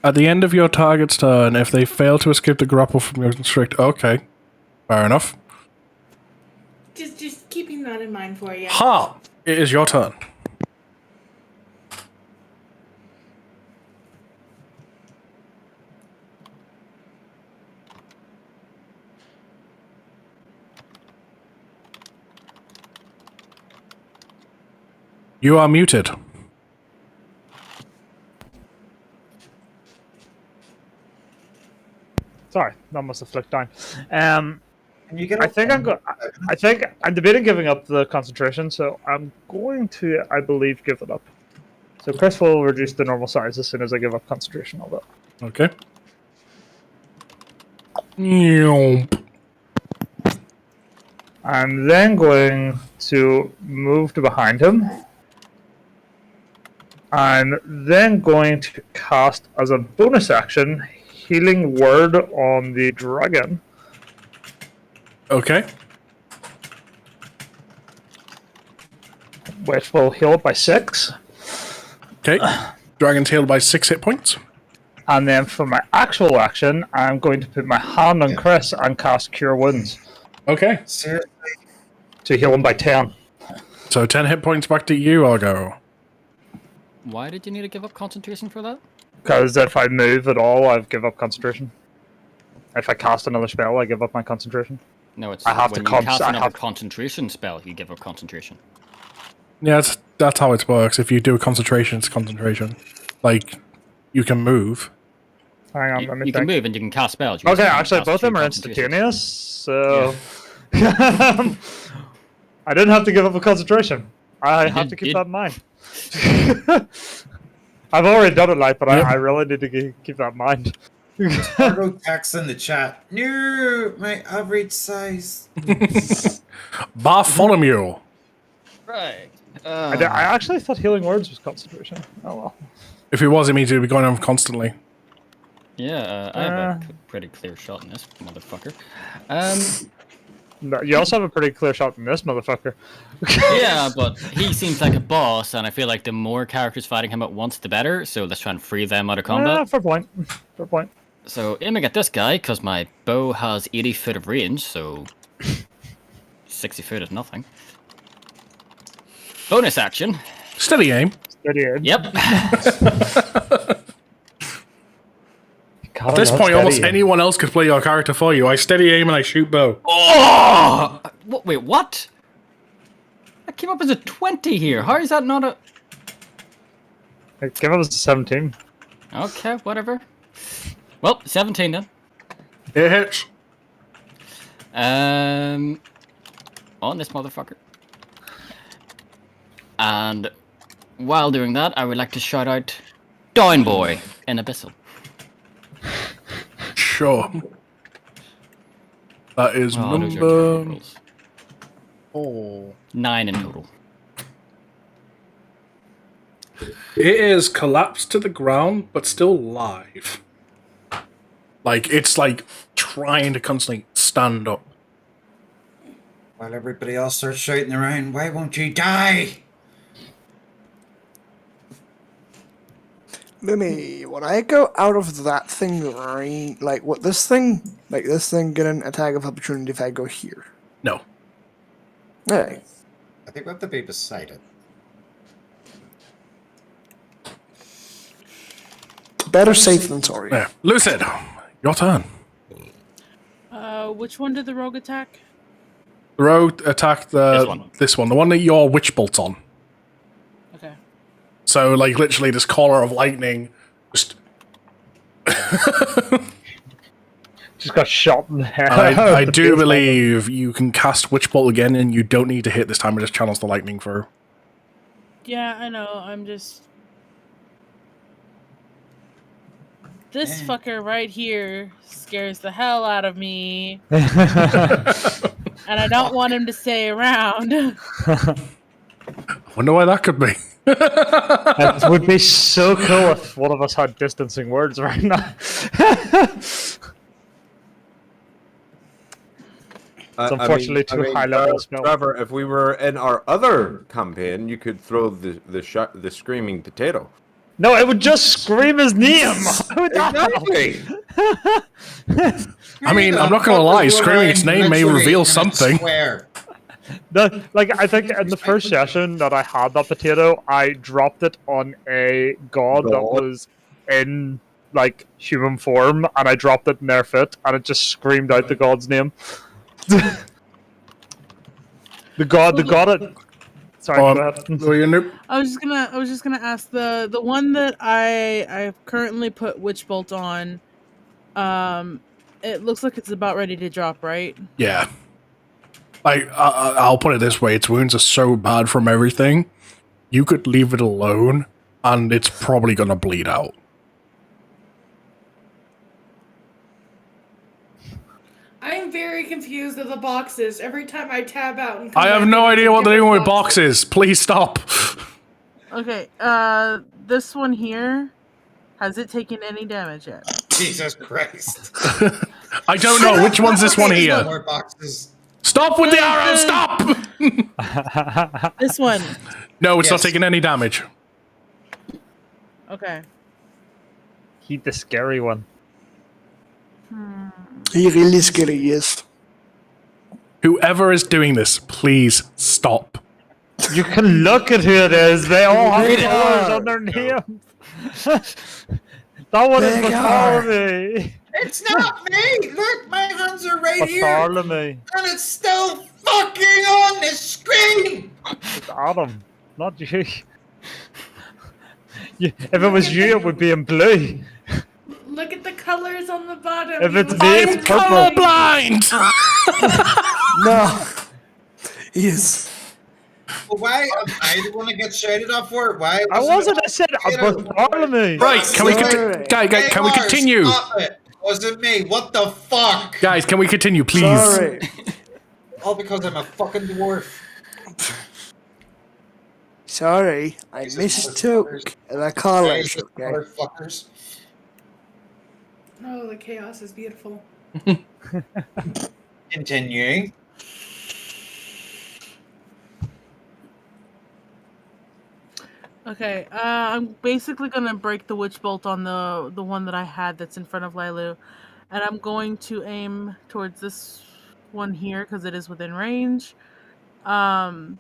At the end of your target's turn, if they fail to escape the grapple from your constrict, okay, fair enough. Just keeping that in mind for you. Ha! It is your turn. You are muted. Sorry, that must have flicked down. Can you get I think I'm debating giving up the concentration, so I'm going to, I believe, give it up. So Chris will reduce the normal size as soon as I give up concentration of it. Okay. Yomp. I'm then going to move to behind him. I'm then going to cast, as a bonus action, Healing Word on the dragon. Okay. Which will heal it by 6. Okay. Dragon's healed by 6 hit points. And then for my actual action, I'm going to put my hand on Chris and cast Cure Wounds. Okay. Seriously? To heal him by 10. So 10 hit points back to you, Argo. Why did you need to give up concentration for that? Because if I move at all, I give up concentration. If I cast another spell, I give up my concentration. No, it's I have when to you cast another concentration spell, you give up concentration. Yeah, that's how it works. If you do a concentration, it's concentration. Like, you can move. Hang on, let me You think. can move and you can cast spells. You Okay, just can't actually, cast both of them two are concentrations. instantaneous, so... I didn't have to give up a concentration. I have to keep that in mind. I've already done it, like, but I really need to keep that in mind. Argo text in the chat. No, my average size. Bartholomew. Right. I actually thought Healing Words was concentration. Oh well. If it was, it means you'd be going on constantly. Yeah, I have a pretty clear shot in this motherfucker. No, you also have a pretty clear shot in this motherfucker. Yeah, but he seems like a boss, and I feel like the more characters fighting him at once, the better. So let's try and free them out of combat. Fair point. Fair point. So aiming at this guy, because my bow has 80 foot of range, so 60 foot is nothing. Bonus action. Steady aim. Steady aim. Yep. At this point, almost anyone else could play your character for you. I steady aim and I shoot bow. Oh! Wait, what? That came up as a 20 here. How is that not a... It came up as a 17. Okay, whatever. Well, 17 then. It hits. On this motherfucker. And while doing that, I would like to shout out Down Boy in Abyssal. Sure. That is Those are number... totals. Oh. 9 in total. It is collapsed to the ground, but still live. Like, it's like trying to constantly stand up. While everybody else starts shouting around, why won't you die? Lumi, when I go out of that thing, right, like what this thing get an attack of opportunity if I go here? No. Hey. I think we have to be beside it. Better safe than sorry. Yeah. Lucid, your turn. Which one did the rogue attack? The rogue attacked this one, the one that your witch bolt's on. Okay. So, like, literally this collar of lightning just... Just got shot in the head. I do believe you can cast Witch Bolt again, and you don't need to hit this time. It just channels the lightning through. Yeah, I know. I'm just... This fucker right here scares the hell out of me. And I don't want him to stay around. I wonder why that could be. It would be so cool if one of us had distancing words right now. It's unfortunately too high level spell. Trevor, if we were in our other campaign, you could throw the screaming potato. No, it would just scream his name. Exactly. I mean, I'm not going to lie. Screaming its name may reveal something. Like, I think in the first session that I had that potato, I dropped it on a god that was in, like, human form, and I dropped it in their foot, and it just screamed out the god's name. the god it... Sorry, go ahead. I was just gonna ask the one that I've currently put Witch Bolt on. It looks like it's about ready to drop, right? Yeah. I'll put it this way: its wounds are so bad from everything. You could leave it alone, and it's probably gonna bleed out. I'm very confused with the boxes. Every time I tab out and come I have back no in, idea what they're doing with boxes. boxes. Please stop. Okay. This one here, has it taken any damage yet? Jesus Christ. I don't know. Which one's this one No here? more boxes. Stop with the arrow! Stop! This one. No, it's not taking any damage. Okay. He's the scary one. He really scary is. Whoever is doing this, please stop. You can look at who it is. They all have colors on their names. That one is Bartholomew. It's not me! Look, my hands are right here! Bartholomew. And it's still fucking on the screen! It's Adam, not you. If it was you, it would be in blue. Look at the colors on the bottom. If it's You me, look it's at purple. Colorblind! No. He is. Well, why am I the one that gets shouted at for it? Why? I wasn't. I said Bartholomew. Right, can we can we continue? Stop it! Wasn't me. What the fuck? Guys, can we continue, please? Sorry. All because I'm a fucking dwarf. Sorry, I mistook the colors. Okay. Motherfuckers. Oh, the chaos is beautiful. Continuing. Okay, I'm basically gonna break the Witch Bolt on the one that I had that's in front of Lailu, and I'm going to aim towards this one here because it is within range. And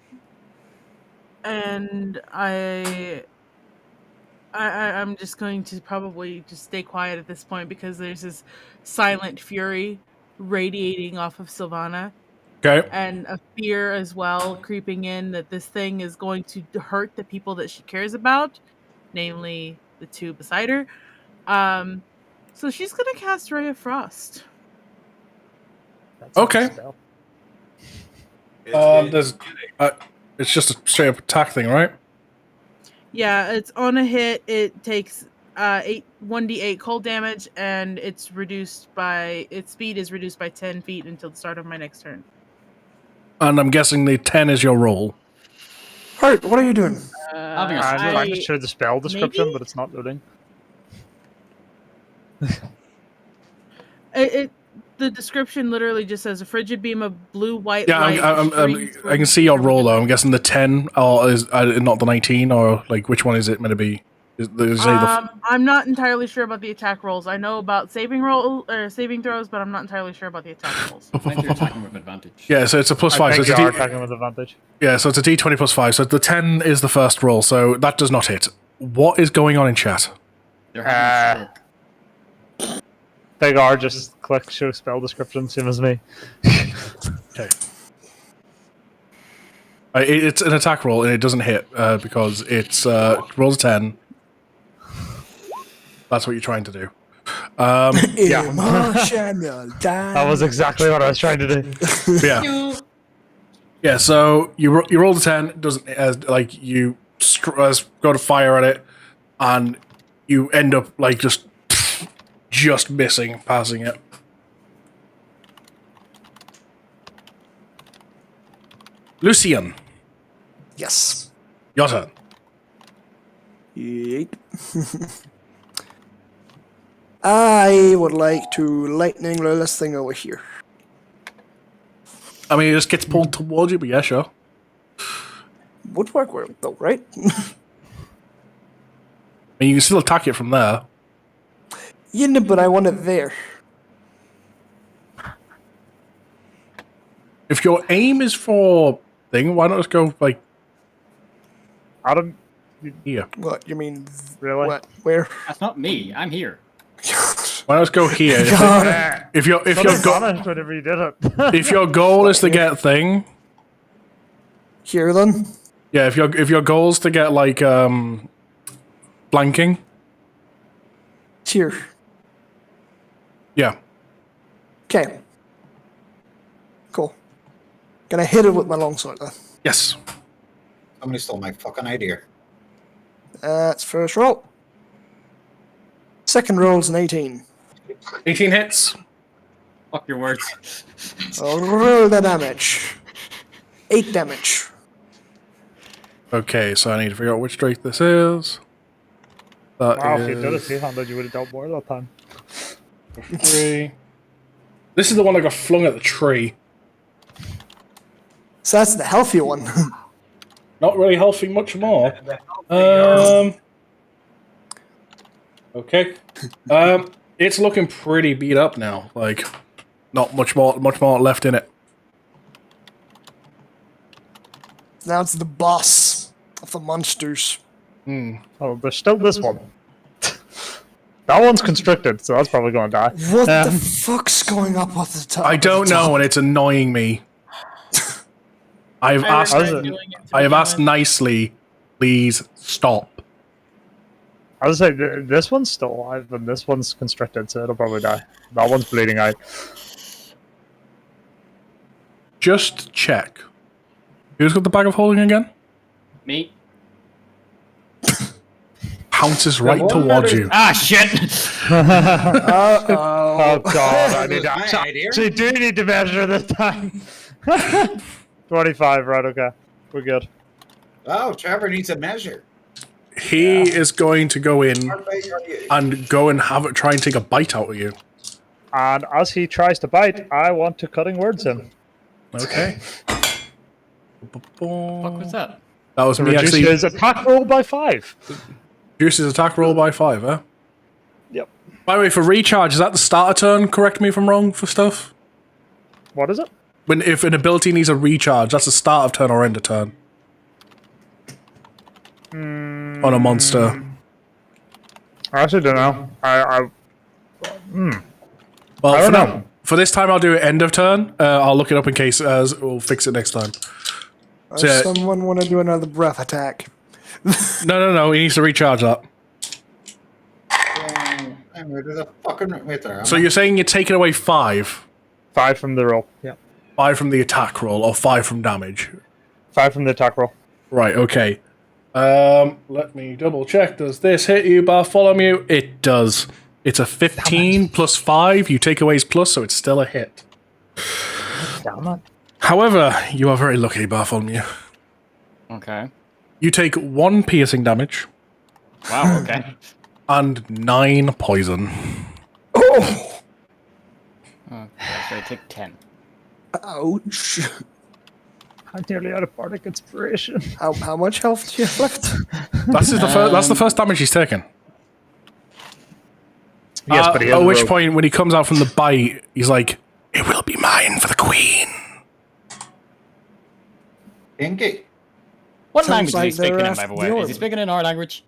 I'm just going to probably just stay quiet at this point because there's this silent fury radiating off of Sylvana. Okay. And a fear as well creeping in that this thing is going to hurt the people that she cares about, namely the two beside her. So she's gonna cast Ray of Frost. That's not a Okay. spell. It's just a straight up attack thing, right? Yeah, it's on a hit. It takes 1d8 cold damage, and its speed is reduced by 10 feet until the start of my next turn. And I'm guessing the 10 is your roll. Hart, what are you doing? I'm trying to show the spell description, maybe? but it's not loading. The description literally just says a frigid beam of blue-white Yeah, light. I can see your roll though. I'm guessing the 10 or is not the 19, or like which one is it meant to be? I'm not entirely sure about the attack rolls. I know about saving throws, but I'm not entirely sure about the attack rolls. I think you're attacking with advantage. Yeah, so it's a +5. I So think it's you a are attacking with advantage. yeah, so it's a D20 +5. So the 10 is the first roll. So that does not hit. What is going on in chat? They're having a stroke. Big R, just click show spell description, same as me. Okay. It's an attack roll and it doesn't hit because it's rolls a 10. That's what you're trying to do. Emotional That was exactly what I was trying to do. Yeah. Yeah, so you roll the 10, it doesn't you go to fire at it, and you end up like just missing, passing it. Lucian, Yes. your turn. Yeet. I would like to lightning roll this thing over here. I mean, it just gets pulled towards you, but yeah, sure. Would work well, though, right? I mean, you can still attack it from there. Yeah, no, but I want it there. If your aim is for thing, why not just go like Adam, here? What, you mean? really? What? Where? That's not me. I'm here. Why not just go here? If your Whenever you did it. if your goal is to get thing, Here, then? yeah. If your goal is to get like blanking, Here. yeah. Okay. Cool. Can I hit it with my longsword, then? Yes. Somebody stole my fucking idea. That's first roll. Second roll's an 18. 18 hits. Fuck your words. I'll roll the damage. 8 damage. Okay, so I need to figure out which strike this is. That Wow, if you did a is 200, you would have dealt more that time. 3. This is the one that got flung at the tree. So that's the healthy one. Not really healthy much more. Okay. It's looking pretty beat up now. Like, not much more left in it. Now it's the boss of the monsters. Oh, there's still this one. That one's constricted, so that's probably going to die. What the fuck's going up at the top? I don't know, and it's annoying me. I've asked nicely, please stop. I was say this one's still alive, and this one's constricted, so it'll probably die. That one's bleeding out. Just check. Who's got the bag of holding again? Me. Pounces right towards you. Ah, shit! Oh god, I need to My idea. actually do need to measure this time. 25, right, okay. We're good. Oh, Trevor needs a measure. He is going to go in and try and take a bite out of you. And as he tries to bite, I want to cutting words him. Okay. Fuck was that? That was me Reduce actually. his attack roll by 5. Reduce his attack roll by 5, huh? Yep. By the way, for recharge, is that the starter turn? Correct me if I'm wrong for stuff. What is it? if an ability needs a recharge, that's the start of turn or end of turn. On a monster. I actually don't know. Well, I don't know. For this time, I'll do it end of turn. I'll look it up in case we'll fix it next time. So, Does someone want to do another breath attack? No. He needs to recharge that. There's a fucking wait there. So you're saying you're taking away 5? 5 from the roll. Yeah. 5 from the attack roll, or 5 from damage? 5 from the attack roll. Right, okay. Let me double check. Does this hit you, Bartholomew? It does. It's a 15 plus 5. You take away his plus, so it's still a hit. Damn it. However, you are very lucky, Bartholomew. Okay. You take 1 piercing damage. Wow, okay. And 9 poison. Oh! Okay, so I take 10. Ouch. I'm nearly out of bardic inspiration. How much health do you have left? That's the first damage he's taken. Yes, but he at has which rogue. point, when he comes out from the bite, he's like, "It will be mine for the queen." Inky. What Sounds language is he like speaking they're in, by the way? after the Is he speaking in our language?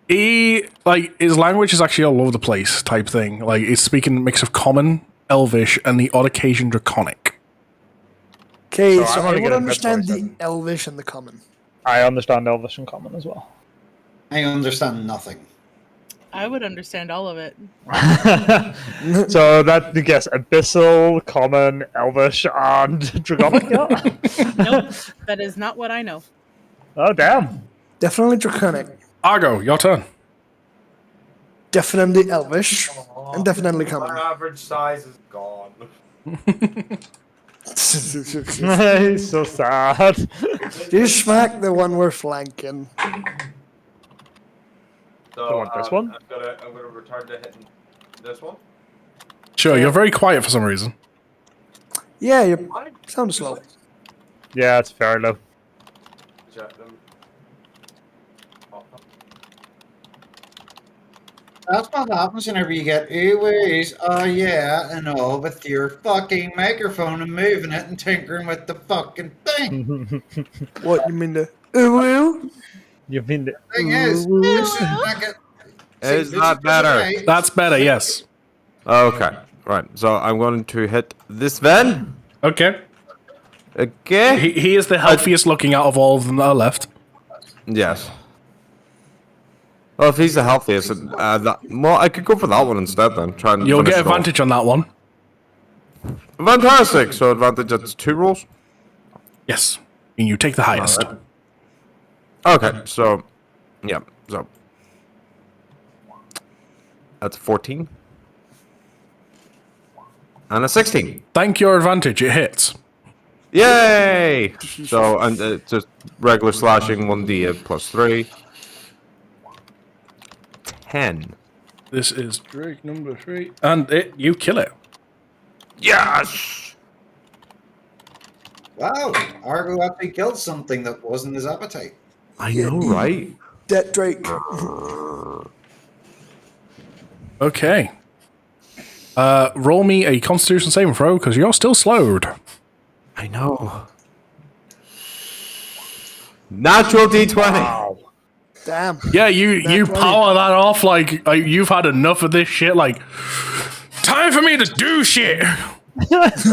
His language is actually all over the place type thing. Like, he's speaking a mix of Common, Elvish, and the odd occasion Draconic. Okay, So so I'm I gonna would get a understand mid-voice the Elvish and the Common. I understand Elvish and Common as well. I understand nothing. I would understand all of it. So that, I guess, Abyssal, Common, Elvish, and Draconic. Yeah? Nope, that is not what I know. Oh, damn. Definitely Draconic. Argo, your turn. Definitely Elvish. And definitely Common. average size is gone. He's so sad. Just smack the one we're flanking. So, You want this one? I'm gonna return to hitting this one. Sure, you're very quiet for some reason. Yeah, you sound slow. Yeah, it's fair low. Check them. That's what happens whenever you get ooh-wees, oh yeah, and all with your fucking microphone and moving it and tinkering with the fucking thing. What, you mean the ooh? You mean the Thing is, this is like Is that better? That's better, yes. Okay, right. So I'm going to hit this then. Okay. Okay. He is the healthiest looking out of all of them that are left. Yes. Well, if he's the healthiest, well, I could go for that one instead then. Try and You'll finish get it off. advantage on that one. Fantastic. So advantage at 2 rolls. Yes. And you take the highest. Okay. So, yeah. So that's 14 and a 16. Thank your advantage, it hits. Yay! So and just regular slashing 1d plus 3. 10. This is Drake number 3. And you kill it. Yes! Wow, Argo actually killed something that wasn't his appetite. I know, right? Dead Drake. Okay. Roll me a Constitution saving throw, because you're still slowed. I know. Natural d20. Damn. Yeah, you That's power that off like you've had enough of this shit. Like, time for me to do shit. Let's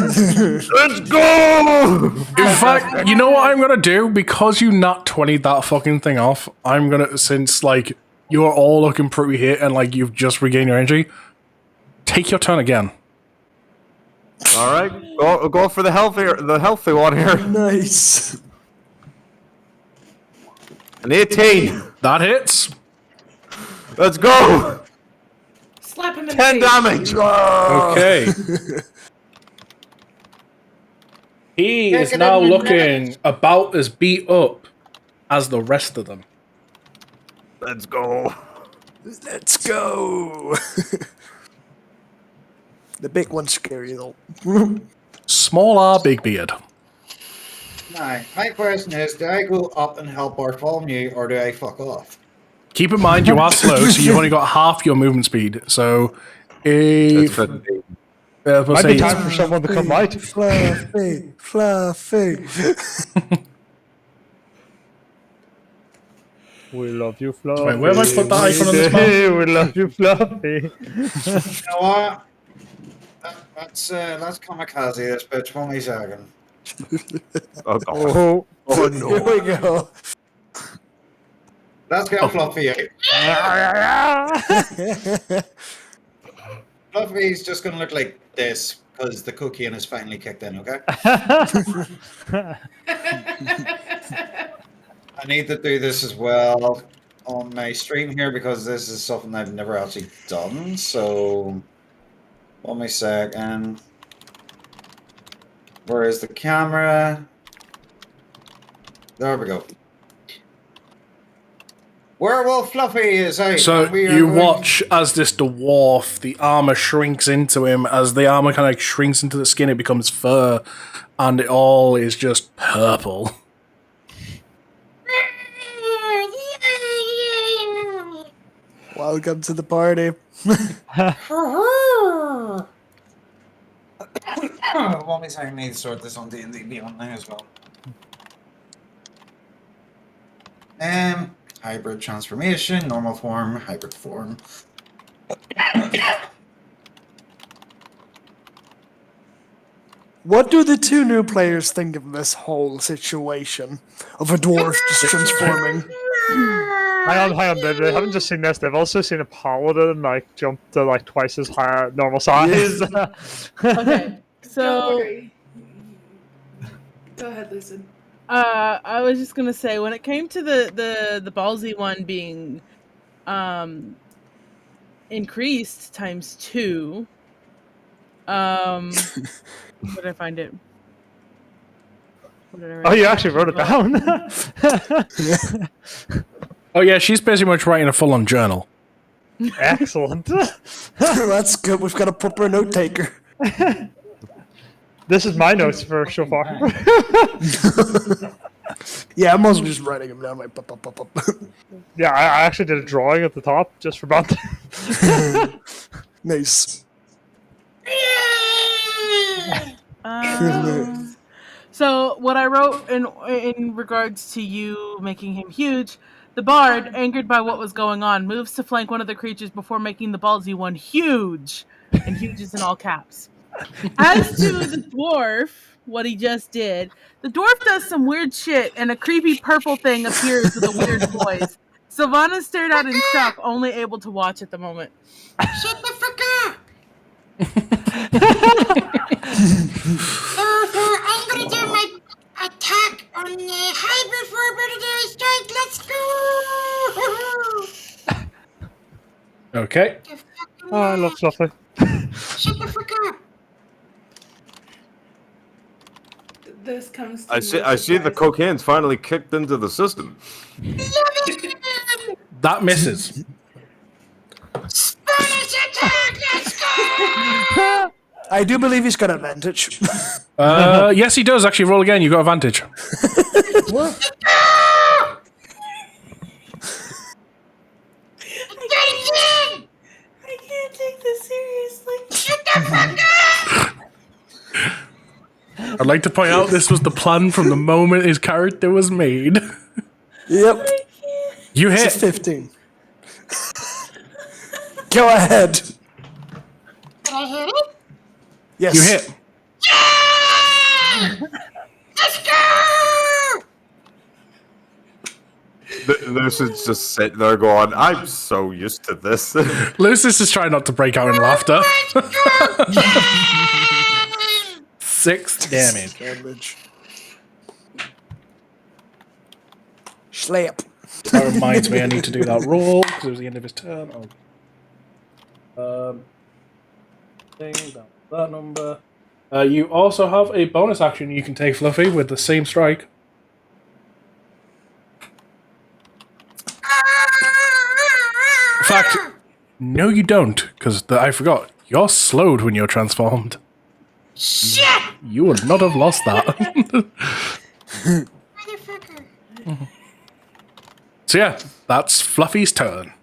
go! In fact, you know what I'm gonna do? Because you nat 20'd that fucking thing off, I'm gonna, since like you're all looking pretty hit and like you've just regained your energy, take your turn again. All right, go for the healthy one here. Nice. An 18. That hits. Let's go. Slap him in 10 the face. damage. Okay. He is now looking about as beat up as the rest of them. Let's go. Let's go. The big one's scary though. Small R, big beard. Now, my question is, do I go up and help Bartholomew, or do I fuck off? Keep in mind you are slow, so you've only got half your movement speed. So, That's if 15. Might be time for someone to come out. Fluffy, Fluffy. We love you, Fluffy. Wait, where have I put that icon on this map? We love you, Fluffy. You know what? Let's kamikaze this bitch. 1 second. Oh god. Oh, oh Here no. we go. Let's get Fluffy out. Fluffy's just gonna look like this because the cocaine has finally kicked in, okay? I need to do this as well on my stream here because this is something I've never actually done, so 1 second. Where is the camera? There we go. Werewolf Fluffy is out. So and we are you going- watch as this dwarf, the armor shrinks into him. As the armor kind of shrinks into the skin, it becomes fur, and it all is just purple. Welcome to the party. 1 second, I need to sort this on D&D Beyond now as well. Hybrid transformation, normal form, hybrid form. What do the two new players think of this whole situation of a dwarf just transforming? Hang on, they haven't just seen this, they've also seen a paladin like jump to like twice as high normal size. Okay, Don't so worry. Go ahead, listen. I was just gonna say when it came to the ballsy one being increased times 2. Where did I find it? Where did I write Oh, you it? actually wrote it down. Oh yeah, she's basically much writing a full-on journal. Excellent. That's good. We've got a proper note taker. This is my notes for so far. Yeah, I'm also just writing them down. Like, pop, pop, pop, pop. Yeah, I actually did a drawing at the top just for fun. Nice. So what I wrote in regards to you making him huge, the bard, angered by what was going on, moves to flank one of the creatures before making the ballsy one huge, and huge is in all caps. As to the dwarf, what he just did, the dwarf does some weird shit, and a creepy purple thing appears with a weird voice. Sylvana stared out in shock, only able to watch at the moment. Shut the fuck up! I'm gonna do my attack on the hybrid for a predatory strike. Let's go! Okay. Oh, I love Fluffy. Shut the fuck up! This comes to I see the cocaine's finally kicked into the system. That misses. Spanish attack! Let's go! I do believe he's got advantage. Yes, he does. Actually, roll again. You got advantage. I can't take this seriously. Shut the fuck up! I'd like to point out this was the plan from the moment his character was made. Yep. You It's a hit. 15. Go ahead. Did I hit it? Yes. You hit. Let's go! This is just sitting there going, I'm so used to this. Lucius is trying not to break out in laughter. 6 damage. Damage. Slap. That reminds me I need to do that roll because it was the end of his turn. That number. You also have a bonus action you can take, Fluffy, with the same strike. In fact, no, you don't, because I forgot. You're slowed when you're transformed. Shit! You would not have lost that. Motherfucker. So yeah, that's Fluffy's turn.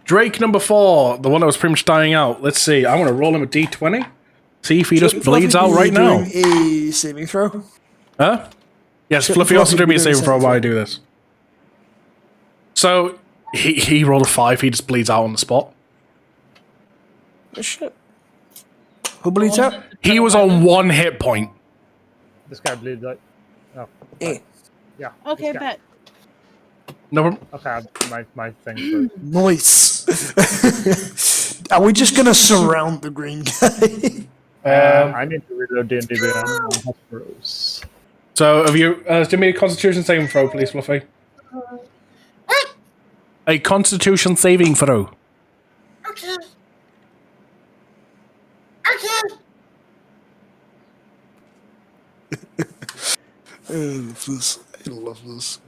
Drake number 4, the one that was pretty much dying out. Let's see. I'm going to roll him a d20. See if he just bleeds out right now. Doing a saving throw. Huh? Yes, Shouldn't Fluffy also Fluffy do me a be doing saving throw while I saving do this. So, he rolled a 5. He just bleeds out on the spot. Oh, shit. Who bleeds out? He was on 1 hit point. This guy bleeds out. Oh, Eh. yeah. Okay, this guy. bet. No problem. Okay, my thing. Nice. Are we just gonna surround the green guy? I need to reload D&D Beyond. So, have you... do me a Constitution saving throw, please, Fluffy. A Constitution saving throw. Okay. Okay. I love this. I love this.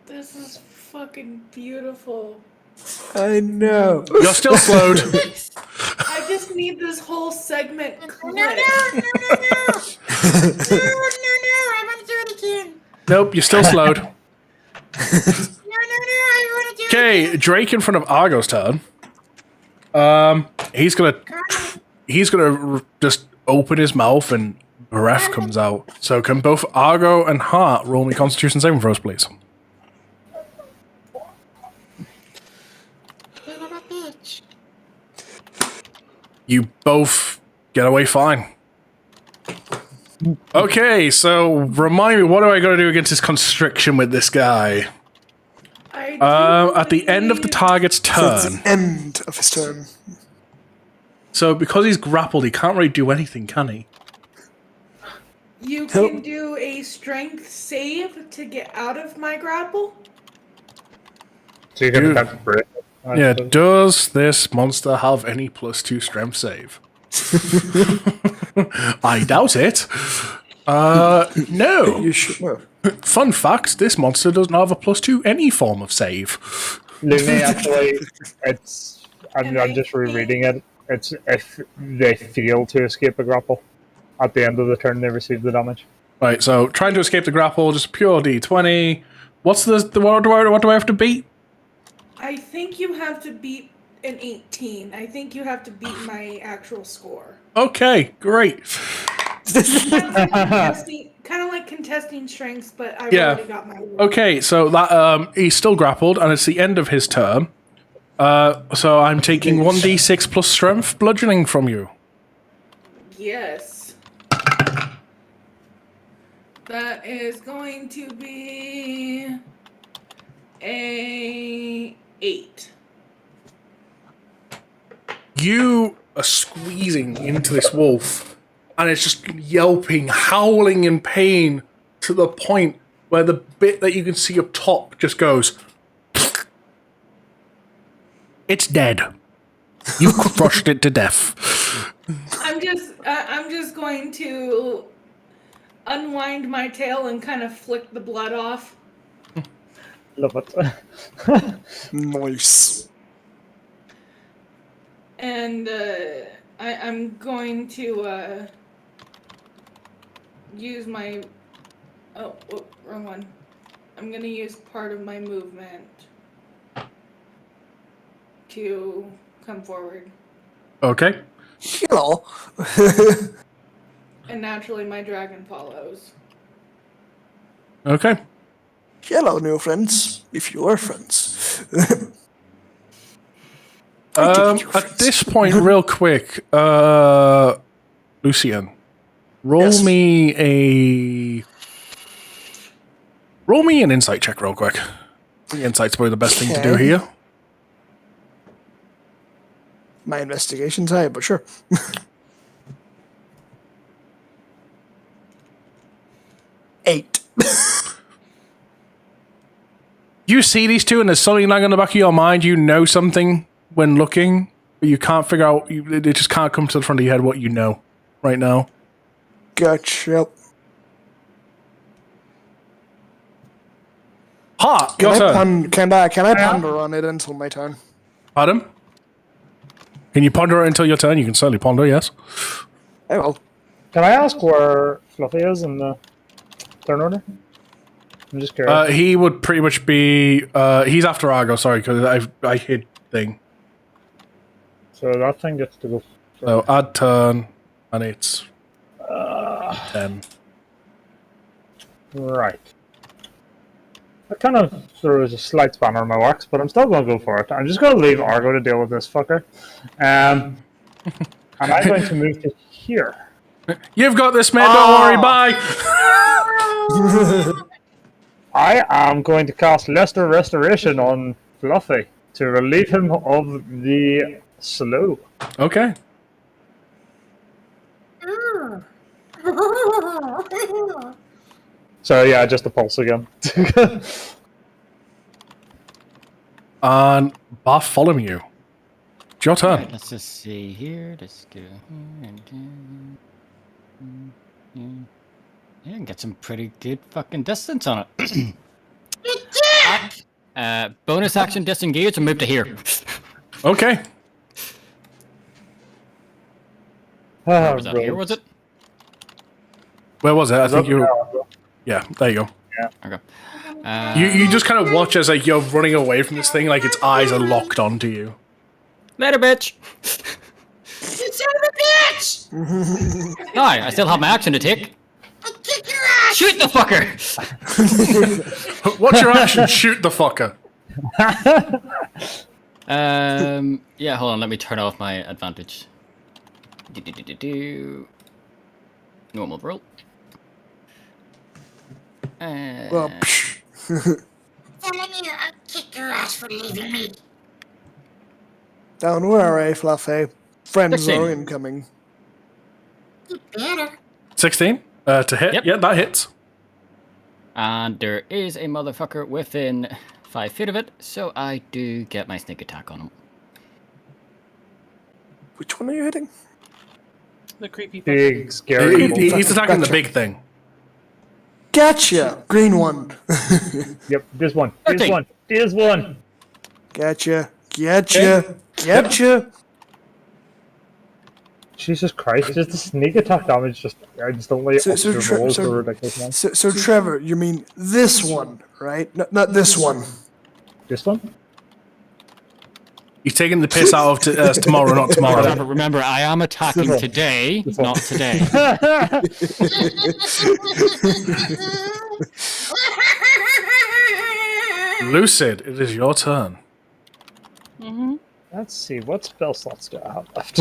This is fucking beautiful. I know. You're still slowed. I just need this whole segment No, clipped. no, no, no, no. No, I want to do it again. Nope, you're still slowed. No, I want to do it Okay, again. Drake in front of Argo's turn. He's gonna just open his mouth and breath comes out. So can both Argo and Hart roll me Constitution saving throws, please? Son of a bitch. You both get away fine. Okay, so remind me, what do I gotta do against this constriction with this guy? At the end of the target's So it's turn. the end of his turn. So because he's grappled, he can't really do anything, can he? You can do a strength save to get out of my grapple. So you can Dude. attempt to break it. I Yeah, suppose. does this monster have any +2 strength save? I doubt it. No. You should know. Fun fact, this monster doesn't have a +2 any form of save. Lumi, actually, it's. I'm just rereading it. It's if they fail to escape a grapple at the end of the turn, they receive the damage. Right, so trying to escape the grapple, just pure D20. What's what do I have to beat? I think you have to beat an 18. I think you have to beat my actual score. Okay, great. Kind of like contesting strengths, but I Yeah. already got my roll. Okay, so that he's still grappled, and it's the end of his turn. So I'm taking 1d6 plus strength bludgeoning from you. Yes. That is going to be a 8. You are squeezing into this wolf, and it's just yelping, howling in pain to the point where the bit that you can see up top just goes. It's dead. You crushed it to death. I'm just going to unwind my tail and kind of flick the blood off. Love it. Nice. And I'm going to use my... Oh, wrong one. I'm going to use part of my movement to come forward. Okay. Hello. And naturally my dragon follows. Okay. Hello, new friends. If you are friends. At this point, real quick, Lucian, roll Yes. me an insight check real quick. I think insight's probably the best thing to do Okay. here. My investigation's high, but sure. 8. You see these two, and there's something like on the back of your mind. You know something when looking, but you can't figure out. It just can't come to the front of your head what you know right now. Gotcha. Ha! Your turn. Can I ponder on it until my turn? Pardon? Can you ponder it until your turn? You can certainly ponder, yes. I will. Can I ask where Fluffy is in the turn order? I'm just curious. He would pretty much be. He's after Argo, sorry, because I hid thing. So that thing gets to go. So add turn, and it's 10. Right. That kind of throws a slight spanner in my works, but I'm still going to go for it. I'm just going to leave Argo to deal with this fucker. And I'm going to move to here. You've got this, man. Don't worry. Bye. I am going to cast Lesser Restoration on Fluffy to relieve him of the slow. Okay. So yeah, just a pulse again. And Bath, follow you. It's your turn. Let's just see here. Let's go here and yeah, and get some pretty good fucking distance on it. Bonus action disengage and move to here. Okay. Where was that? Here was it? Where was it? I think you. Yeah, there you go. Okay. You just kind of watch as like you're running away from this thing, like its eyes are locked onto you. Later, bitch. You son of a bitch! Hi, I still have my action to take. I'll kick your ass! Shoot the fucker! What's your action? Shoot the fucker. Yeah, hold on. Let me turn off my advantage. Normal roll. Well, Telling you, I'll kick your ass for leaving me. don't worry, Fluffy. Friends 16. are incoming. You better. 16 to hit. Yep. Yeah, that hits. And there is a motherfucker within 5 feet of it, so I do get my sneak attack on him. Which one are you hitting? The creepy. Big, scary. He's attacking the big thing. Gotcha! Green one. Yep, this one. 13. This one. Gotcha. Gotcha. Gotcha. Jesus Christ, just the sneak attack damage, I just don't like So- extra so- rolls so- are ridiculous, man. So Trevor, you mean this one, right? Not this one. This one? He's taking the piss out of tomorrow, not tomorrow. Remember, I am attacking today, not today. Lucid, it is your turn. Mm-hmm. Let's see, what spell slots do I have left?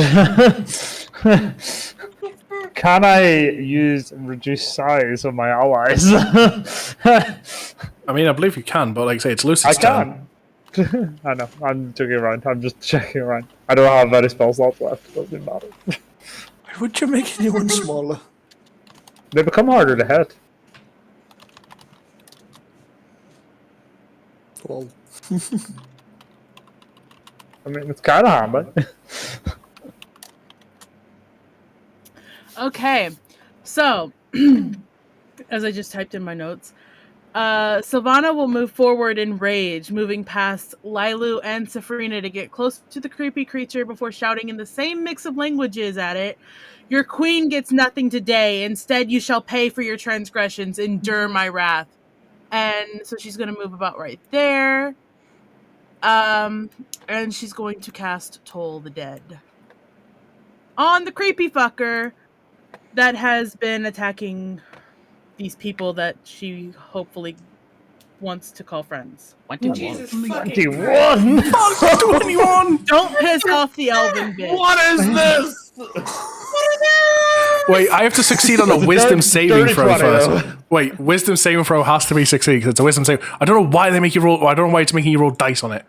Can I use reduced size on my allies? I mean, I believe you can, but like I say, it's Lucid's I turn. can. I know, I'm joking around. I'm just checking around. I don't have any spell slots left, it doesn't matter. Would you make anyone smaller? They become harder to hit. Well, I mean, it's kind of handy. Okay, so as I just typed in my notes, Sylvana will move forward in rage, moving past Lilu and Safrina to get close to the creepy creature before shouting in the same mix of languages at it. Your queen gets nothing today. Instead, you shall pay for your transgressions. Endure my wrath. And so she's going to move about right there. And she's going to cast Toll the Dead on the creepy fucker that has been attacking these people that she hopefully wants to call friends. 21. Jesus fucking 21! 21! Don't piss off the elven bitch. What is this? Wait, I have to succeed on a wisdom saving dirty throw 20 first. though. Wait, wisdom saving throw has to be succeed because it's a wisdom save. I don't know why they make you roll. I don't know why it's making you roll dice on it.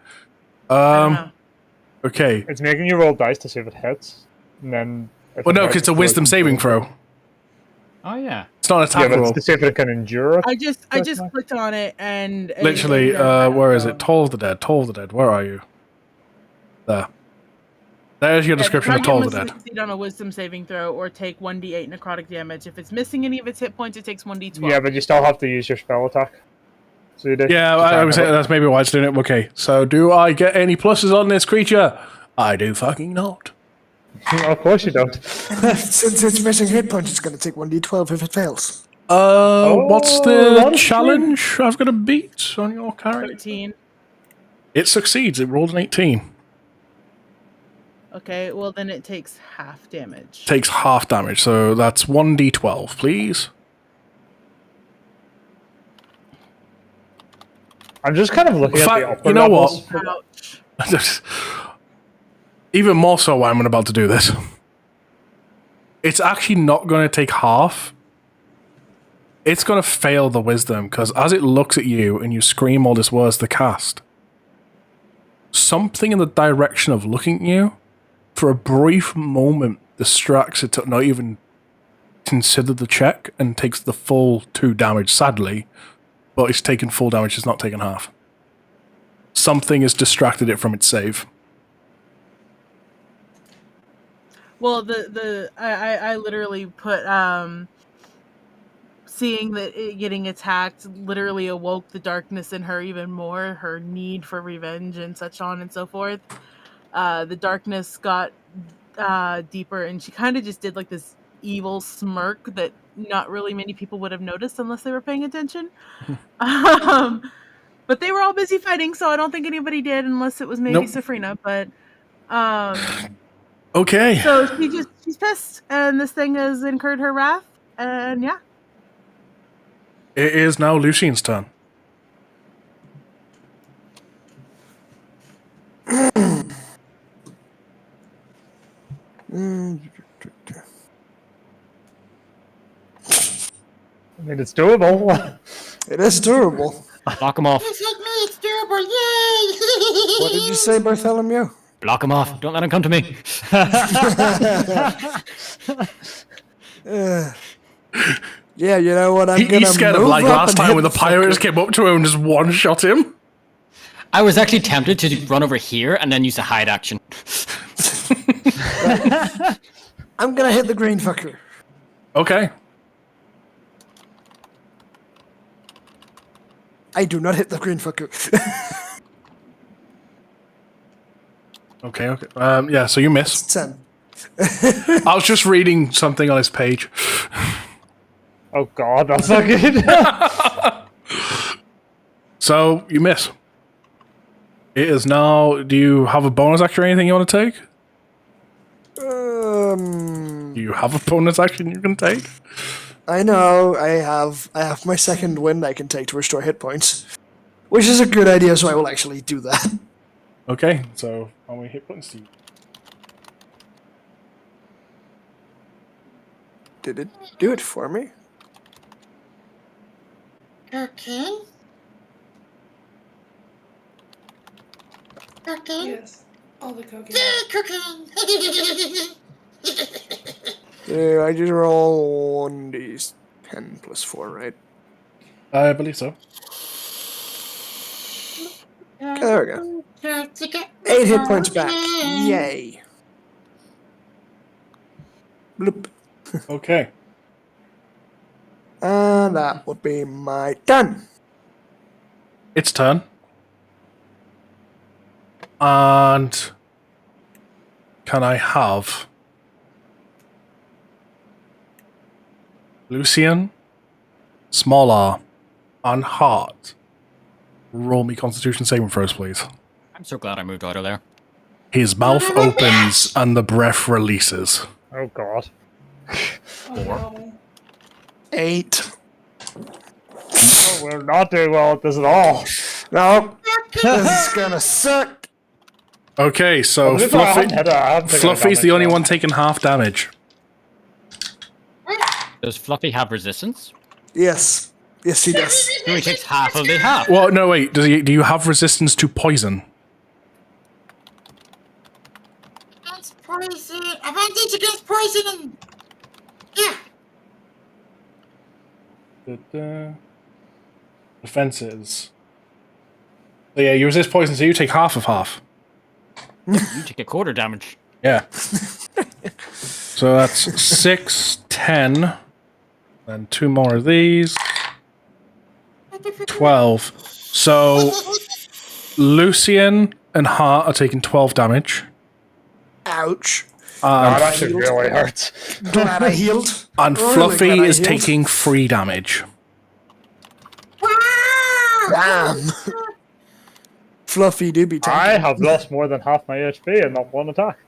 I don't know. Okay. It's making you roll dice to see if it hits, and then... Well, no, because it's a wisdom saving throw. Oh, yeah. It's not an Yeah, attack but roll. it's to see if it can endure it. I just clicked on it and Literally, where is it? Toll the Dead. Toll the Dead. Where are you? There. There's your description of Toll the Dead. Succeed on a wisdom saving throw or take 1d8 necrotic damage. If it's missing any of its hit points, it takes 1d12. Yeah, but you still have to use your spell attack. So you do. Yeah, I would say that's maybe why it's doing it. Okay, so do I get any pluses on this creature? I do fucking not. Of course you don't. since it's missing hit points, it's going to take 1d12 if it fails. What's the that's challenge I've got to beat on your character? 13. It succeeds. It rolled an 18. Okay, well then it takes half damage. Takes half damage, so that's 1d12, please. I'm just kind of looking In at fact, the upper you know levels. Ouch. Even more so why I'm about to do this. It's actually not going to take half. It's going to fail the wisdom, because as it looks at you and you scream all this words to cast, something in the direction of looking at you, for a brief moment, distracts it to not even consider the check and takes the full 2 damage, sadly. But it's taken full damage, it's not taken half. Something has distracted it from its save. Well, I literally put seeing that it getting attacked literally awoke the darkness in her even more, her need for revenge and such on and so forth. The darkness got deeper, and she kind of just did like this evil smirk that not really many people would have noticed unless they were paying attention. But they were all busy fighting, so I don't think anybody did, unless it was maybe Safrina. But okay. So she's pissed, and this thing has incurred her wrath, and yeah. It is now Lucian's turn. I mean, it's doable. It is doable. Block him off. Just like me, it's doable. Yay! What did you say, Bartholomew? Block him off. Don't let him come to me. Yeah, you know what? He's scared of like last time when the pirates came up to him and just one-shot him. I was actually tempted to run over here and then use a hide action. I'm gonna hit the green fucker. Okay. I do not hit the green fucker. Okay. Yeah, so you miss. 10. I was just reading something on his page. Oh god, that's not good. So, you miss. It is now... Do you have a bonus action or anything you want to take? Do you have a bonus action you can take? I know. I have my second wind I can take to restore hit points, which is a good idea. So I will actually do that. Okay, so how many hit points do you... Did it do it for me? Okay. Okay. Yes. All the cocaine. Yay, cooking! Yeah, I just roll 1d10 plus 4, right? I believe so. Okay, there we go. 8 hit points back. Yay. Bloop. Okay. And that would be my turn. Its turn. And... Can I have... Lucian, Small R, and Heart. Roll me Constitution saving throws, please. I'm so glad I moved out of there. His mouth opens and the breath releases. Oh god. Oh, no. 8. Oh, we're not doing well at this at all. No. This is gonna suck. Okay, so This is why I Fluffy, hadn't had Fluffy's the only damage, one taking half damage. Does Fluffy have resistance? Yes. Yes, he does. So he takes half of the half. Well, no, wait. Do you have resistance to poison? Against poison. Advantage against poisoning. Yeah. Defenses. So yeah, you resist poison, so you take half of half. You take a quarter damage. Yeah. So that's 6, 10. Then 2 more of these. 12. So Lucian and Hart are taking 12 damage. Ouch. That actually really hurts. Glad I healed. And Really Fluffy glad I is healed. taking 3 damage. Wow! Damn. Fluffy do be I tanky. have lost more than half my HP in not one attack.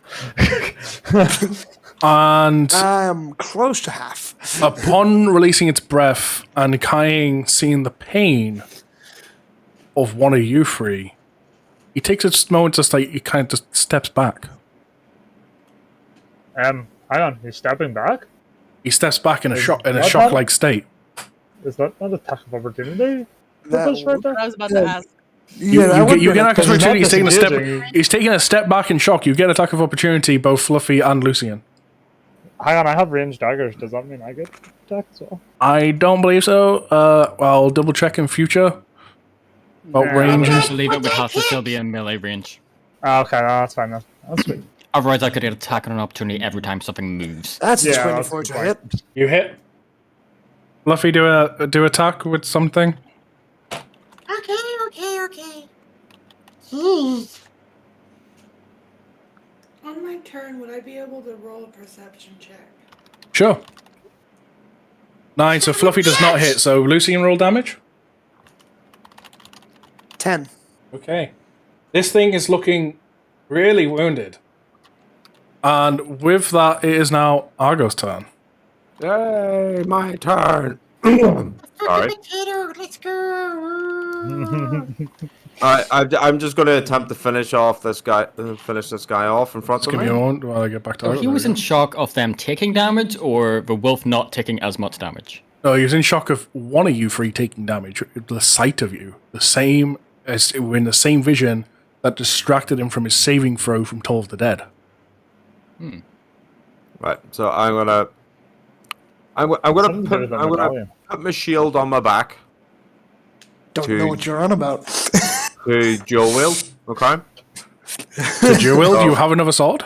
And I am close to half. upon releasing its breath and Kying seeing the pain of one of you three, he takes a moment just like he kind of just steps back. Hang on, he's stepping back? He steps back in a Is shock that shock-like state. Is that not attack of opportunity? That That's right there. I was about to ask. Yeah, that would You be get an attack of Because he's opportunity. not disengaging. He's taking a step back in shock. You get attack of opportunity, both Fluffy and Lucian. Hang on, I have ranged daggers. Does that mean I get attacked as well? I don't believe so. I'll double check in future. About Yeah. range. I believe it would have to still be in melee range. Okay, no, that's fine then. That's sweet. Otherwise, I could get attack on an opportunity every time something moves. That's a Yeah, 24 that's to the hit. You hit. Fluffy, do attack with something. Okay. Jeez. On my turn, would I be able to roll a perception check? Sure. 9, so Fluffy does not hit. So Lucian roll damage. 10. Okay. This thing is looking really wounded. And with that, it is now Argo's turn. Yay, my turn. Fucking Sorry. potato, let's go. I'm just going to attempt to finish this guy off in front Just of give me me. a moment while I get back to So Argo. he There was we in go. shock of them taking damage, or the wolf not taking as much damage? No, he was in shock of one of you three taking damage. The sight of you. The same as in the same vision that distracted him from his saving throw from Toll of the Dead. Right, so I'm gonna Something to do with the medallion. put my shield on my back Don't To- know what you're on about. to dual wield. Okay. Did you will? Do you have another sword?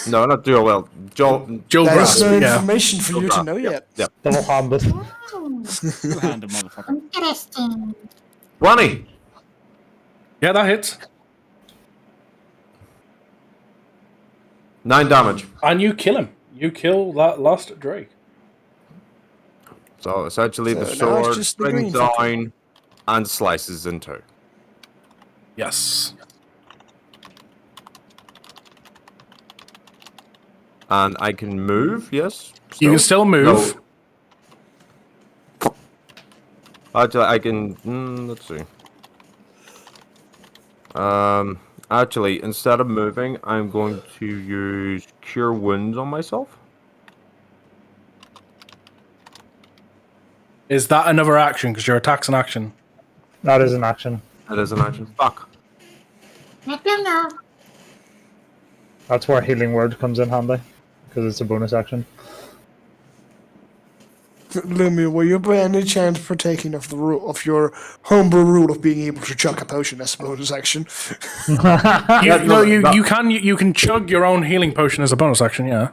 No, not dual wield. Dual. Joel That is grasp. no Yeah. information for you to know yet. Yep. Double-handed. Two-handed motherfucker. Interesting. 20. Yeah, that hits. 9 damage. And you kill him. You kill that last Drake. So essentially, the So now it's sword just the brings green fucker. down and slices in two. Yes. And I can move. Yes. You can still move. No. Actually, I can. Let's see. Actually, instead of moving, I'm going to use Cure Wounds on myself. Is that another action? Because your attack's an action. That is an action. That is an action. Fuck. Let them know. That's where Healing Word comes in handy, because it's a bonus action. Lumia, were you by any chance partaking of the rule of your homebrew rule of being able to chuck a potion as a bonus action? You can chug your own healing potion as a bonus action. Yeah.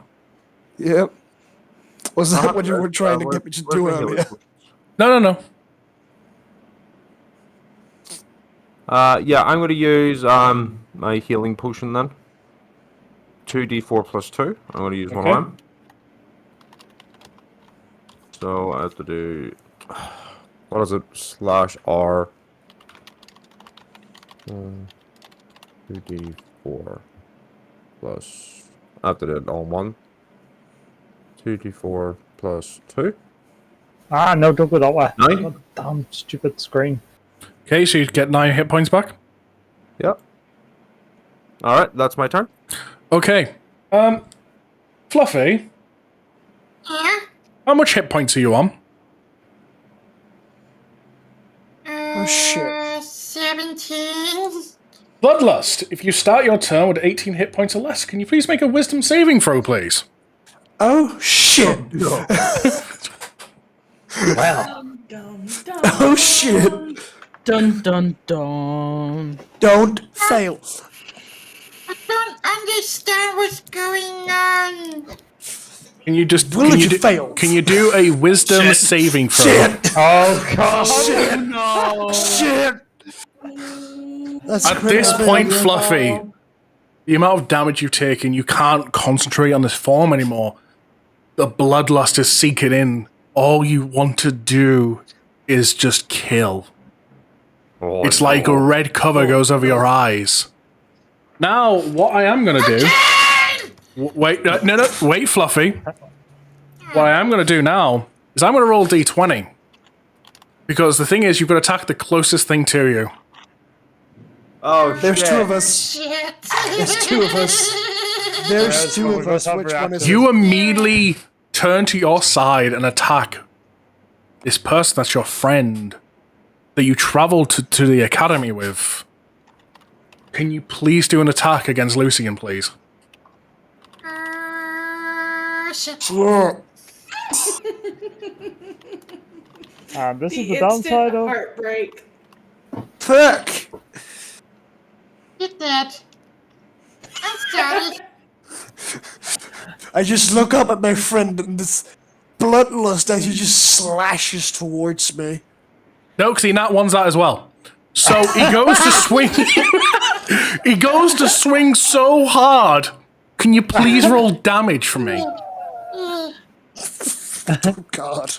Yep. Was that what you were trying to get me to do earlier? No. Yeah, I'm going to use my healing potion then. 2d4 plus 2. I'm going to use one of Okay. them. So I have to do. What is it? /R. 2d4 plus. I have to do it all in one. 2d4 plus 2. Ah, no, don't go that way. 9. God damn stupid screen. Okay, so you get 9 hit points back. Yep. Alright, that's my turn. Okay. Fluffy, Yeah? how much hit points are you on? Oh, shit. 17. Bloodlust. If you start your turn with 18 hit points or less, can you please make a wisdom saving throw, please? Oh, shit. Dum, dum, dum. Oh, shit. Dun dun dun. Don't fail. I don't understand what's going on. Can you just Will can you do, fail? Can you do a wisdom saving throw? Shit. Oh, God. Shit. No. Shit. That's At this critical point, failure. Fluffy, the amount of damage you've taken, you can't concentrate on this form anymore. The bloodlust is sinking in. All you want to do is just kill. Oh, It's like a red cover goes over your eyes. Now, what I am going to do... Wait, no, wait, Fluffy. What I am going to do now is I'm going to roll d20. Because the thing is, you've got to attack the closest thing to you. Oh, There's shit. two of us. Shit. There's two of us. There's two of us. Which one is it? You immediately turn to your side and attack this person that's your friend that you traveled to the academy with. Can you please do an attack against Lucian, please? Shit. Yeah. This is the instant downside of. heartbreak. Fuck! Get that. I'm sorry. I just look up at my friend and this bloodlust as he just slashes towards me. No, because he nat one's that as well. So he goes to swing. He goes to swing so hard. Can you please roll damage for me? Oh God.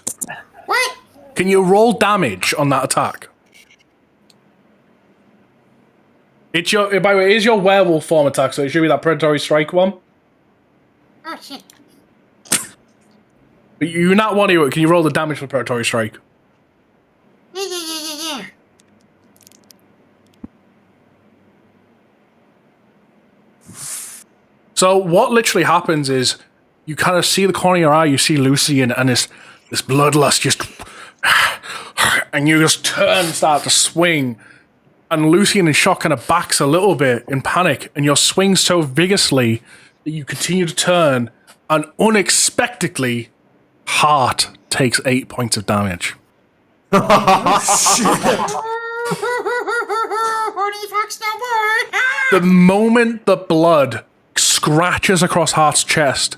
What? Can you roll damage on that attack? It's your, by the way, it is your werewolf form attack, so it should be that predatory strike one. Oh shit. But you not one of it. Can you roll the damage for predatory strike? Yeah. So what literally happens is you kind of see the corner of your eye, you see Lucian, and this bloodlust just, and you just turn and start to swing. And Lucian in shock kind of backs a little bit in panic, and you're swing so vigorously that you continue to turn, and unexpectedly, Heart takes 8 points of damage. Horny fox no more. The moment the blood scratches across Heart's chest,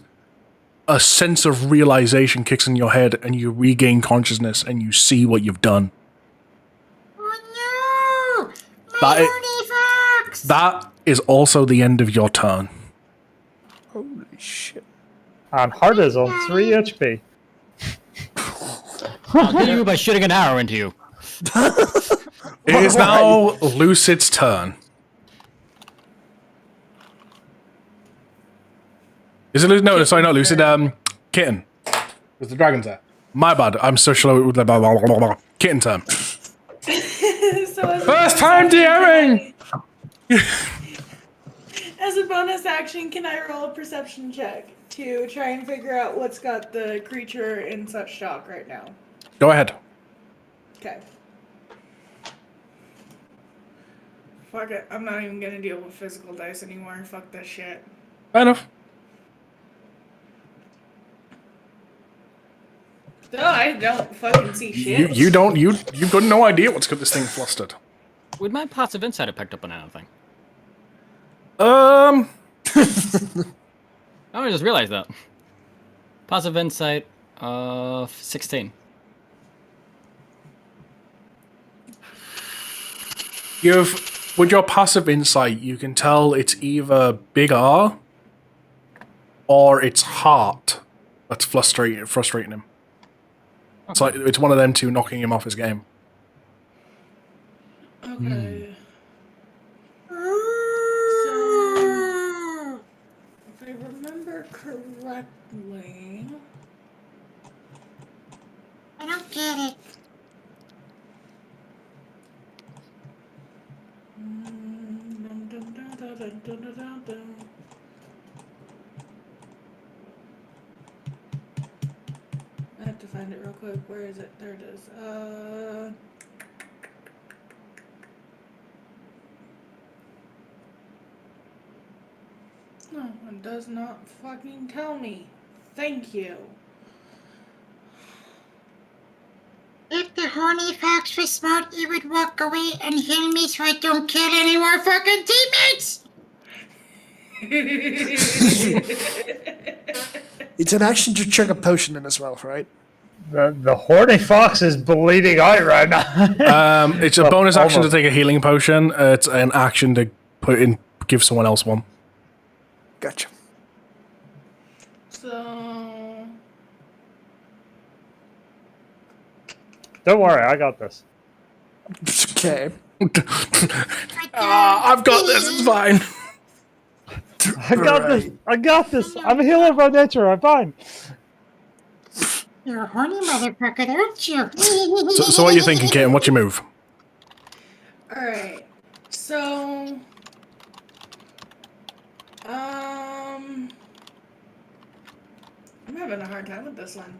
a sense of realization kicks in your head, and you regain consciousness, and you see what you've done. Oh no! That My i- horny fox. That is also the end of your turn. Holy shit. And Heart is on 3 HP. I'll kill you by shooting an arrow into you. It is now Lucid's turn. Is it no? Sorry, not Lucid. Kitten. There's the dragon's there. My bad. I'm so slow with the blah, blah, blah, blah. Kitten turn. So as a First time DMing. As a bonus action, can I roll a perception check to try and figure out what's got the creature in such shock right now? Go ahead. Okay. Fuck it. I'm not even gonna deal with physical dice anymore. Fuck that shit. Fair enough. No, I don't fucking see shit. You've got no idea what's got this thing flustered. Would my passive insight have picked up on anything? Um. I just realized that. Passive insight of 16. With your passive insight, you can tell it's either Big R or it's Heart that's frustrating him. It's like it's one of them two knocking him off his game. Okay. So, if I remember correctly, I don't get it. I have to find it real quick. Where is it? There it is. No, it does not fucking tell me. Thank you. If the horny fox was smart, he would walk away and heal me so I don't kill any more fucking teammates! It's an action to chuck a potion in as well, right? The horny fox is bleeding out right now. It's a bonus action to almost. take a healing potion. It's an action to give someone else one. Gotcha. So, Don't worry, I got this. Okay. I've got this. It's fine. I got this. I got this. I'm a healer by nature. I'm fine. You're a horny motherfucker, aren't you? So what are you thinking, Kitten? What's your move? Alright. So I'm having a hard time with this one.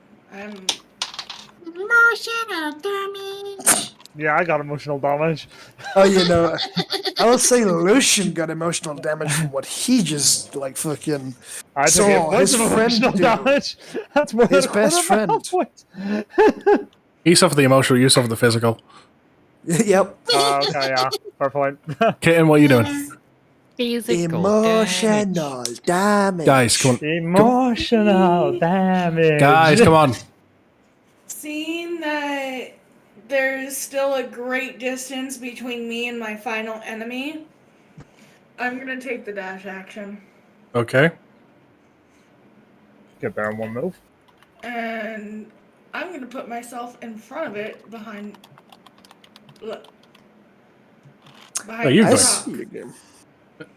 Emotional damage. Yeah, I got emotional damage. Oh, you know, I would say Lucian got emotional damage from what he just, like, fucking I took saw his of friend emotional do. damage. That's more His than best friend. He suffered the emotional, you suffer the physical. Yep. Okay, yeah. Fair point. Kitten, what are you doing? Emotional damage. Guys, come on. Emotional damage. Guys, come on. seeing that there's still a great distance between me and my final enemy. I'm gonna take the dash action. Okay. Get there in one move. And I'm gonna put myself in front of it behind. Look. Behind you the go. rock.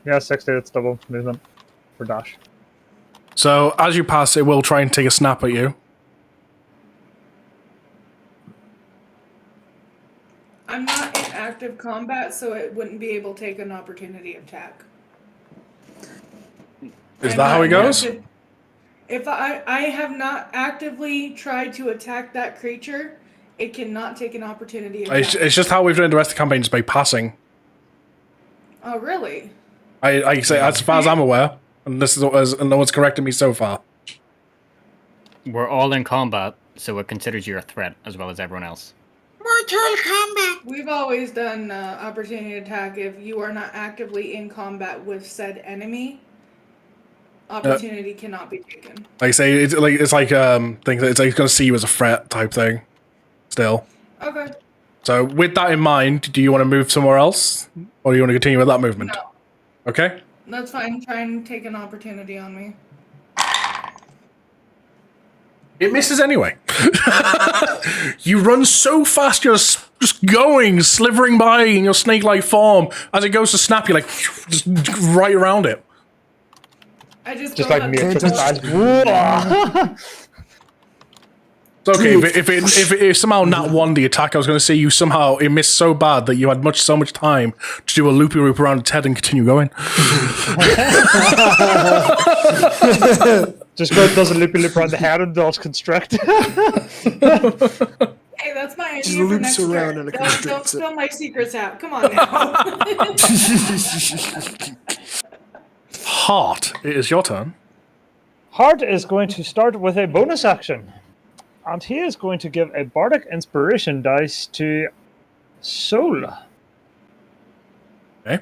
Yeah, 60, it's double movement for dash. So as you pass, it will try and take a snap at you. I'm not in active combat, so it wouldn't be able to take an opportunity attack. Is that how it goes? If I have not actively tried to attack that creature, it cannot take an opportunity attack. It's just how we've done the rest of the campaign, just by passing. Oh, really? I say, as far as I'm aware, and this is and no one's corrected me so far. We're all in combat, so it considers you a threat as well as everyone else. Mortal combat. We've always done opportunity attack if you are not actively in combat with said enemy. Opportunity cannot be taken. Like I say, it's like things it's like going to see you as a threat type thing. Still. Okay. So with that in mind, do you want to move somewhere else, or do you want to continue with that movement? No. Okay. That's fine. Try and take an opportunity on me. It misses anyway. You run so fast, you're just going, slithering by in your snake-like form. As it goes to snap, you're like just right around it. I just like me at It's okay. If it somehow not won the attack, I was going to say you somehow it missed so bad that you had so much time to do a loopy loop around its head and continue going. Just go does a loopy loop around the head and does constrict. Hey, that's my idea Just for loops next around turn. and it Don't constricts it. spill my secrets out. Come on now. Heart, it is your turn. Hart is going to start with a bonus action. And he is going to give a Bardic Inspiration dice to Soul. Okay.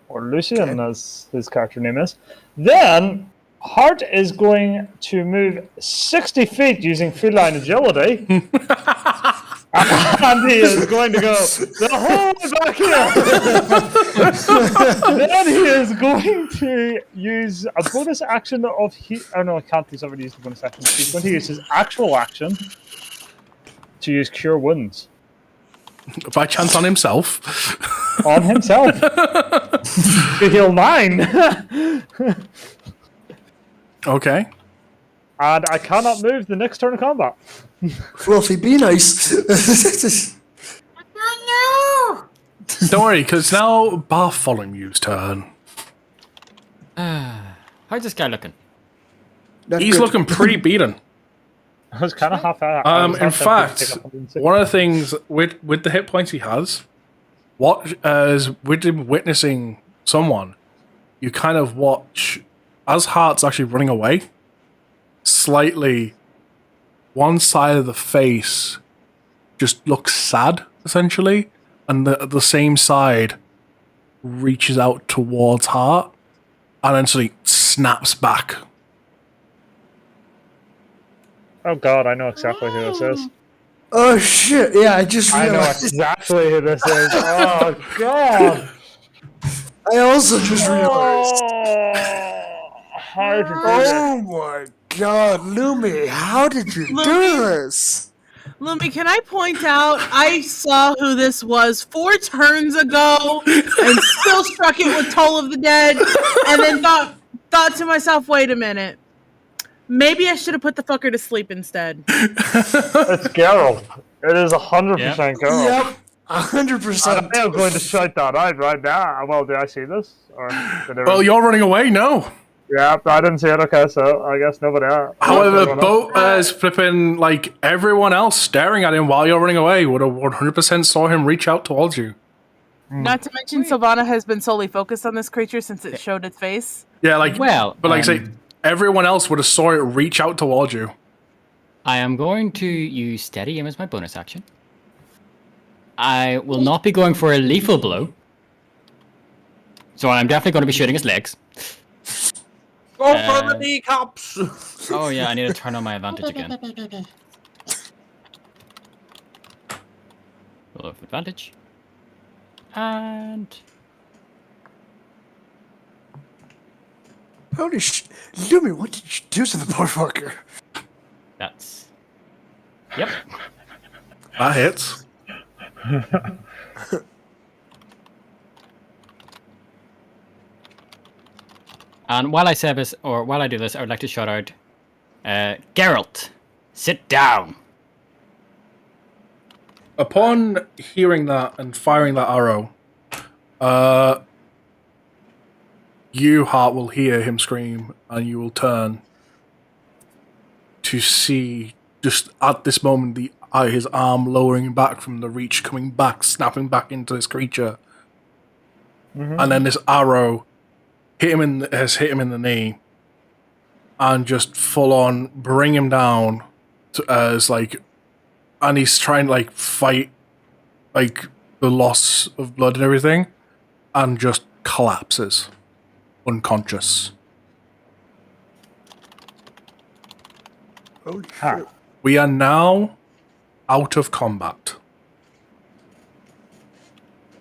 Or Lucian, as his character name is. Then, Hart is going to move 60 feet using feline agility. And he is going to go the whole way back here. Then he is going to use a bonus action of oh no, I can't. He's already used the bonus action. He's going to use his actual action to use Cure Wounds By chance on himself. on himself to heal 9. Okay. And I cannot move the next turn of combat. Fluffy, be nice. Oh no! Don't worry, because now Bartholomew's turn. How's this guy looking? That's He's good. looking pretty beaten. I was kind of half out. In fact, one of the things with the hit points he has, with him witnessing someone, you kind of watch as Hart's actually running away. Slightly, one side of the face just looks sad, essentially, and the same side reaches out towards Hart, and then suddenly snaps back. Oh god, I know exactly who this is. Oh shit! Yeah, I just I know realized. exactly who this is. Oh god. I also just realized. How did you do Oh my god, Lumi, how did you do this? Lumi, can I point out I saw who this was 4 turns ago and still struck it with Toll of the Dead, and then thought to myself, wait a minute. Maybe I should have put the fucker to sleep instead. It's Geralt. It is 100% Geralt. Yep, 100%. I am going to shout that out right now. Well, did I see this? Or did Well, you're running away. No. Yeah, I didn't see it. Okay, so I guess nobody else. However, Boat is flipping like everyone else staring at him while you're running away would have 100% saw him reach out towards you. Not to mention, Sylvana has been solely focused on this creature since it showed its face. Yeah, like Well, but like say everyone else would have saw it reach out towards you. I am going to use Steady Aim as my bonus action. I will not be going for a lethal blow. So I'm definitely going to be shooting his legs. Go for the kneecaps! Oh yeah, I need to turn on my advantage again. Roll of advantage. And... Holy Lumi, what did you do to the poor fucker? That's... Yep. That hits. And while I say this, or while I do this, I would like to shout out, Geralt, sit down. Upon hearing that and firing that arrow, you, Hart, will hear him scream, and you will turn to see, just at this moment, his arm lowering back from the reach, coming back, snapping back into this creature. And then this arrow has hit him in the knee, and just full on bring him down and he's trying to like fight like the loss of blood and everything, and just collapses unconscious. Holy shit. We are now out of combat.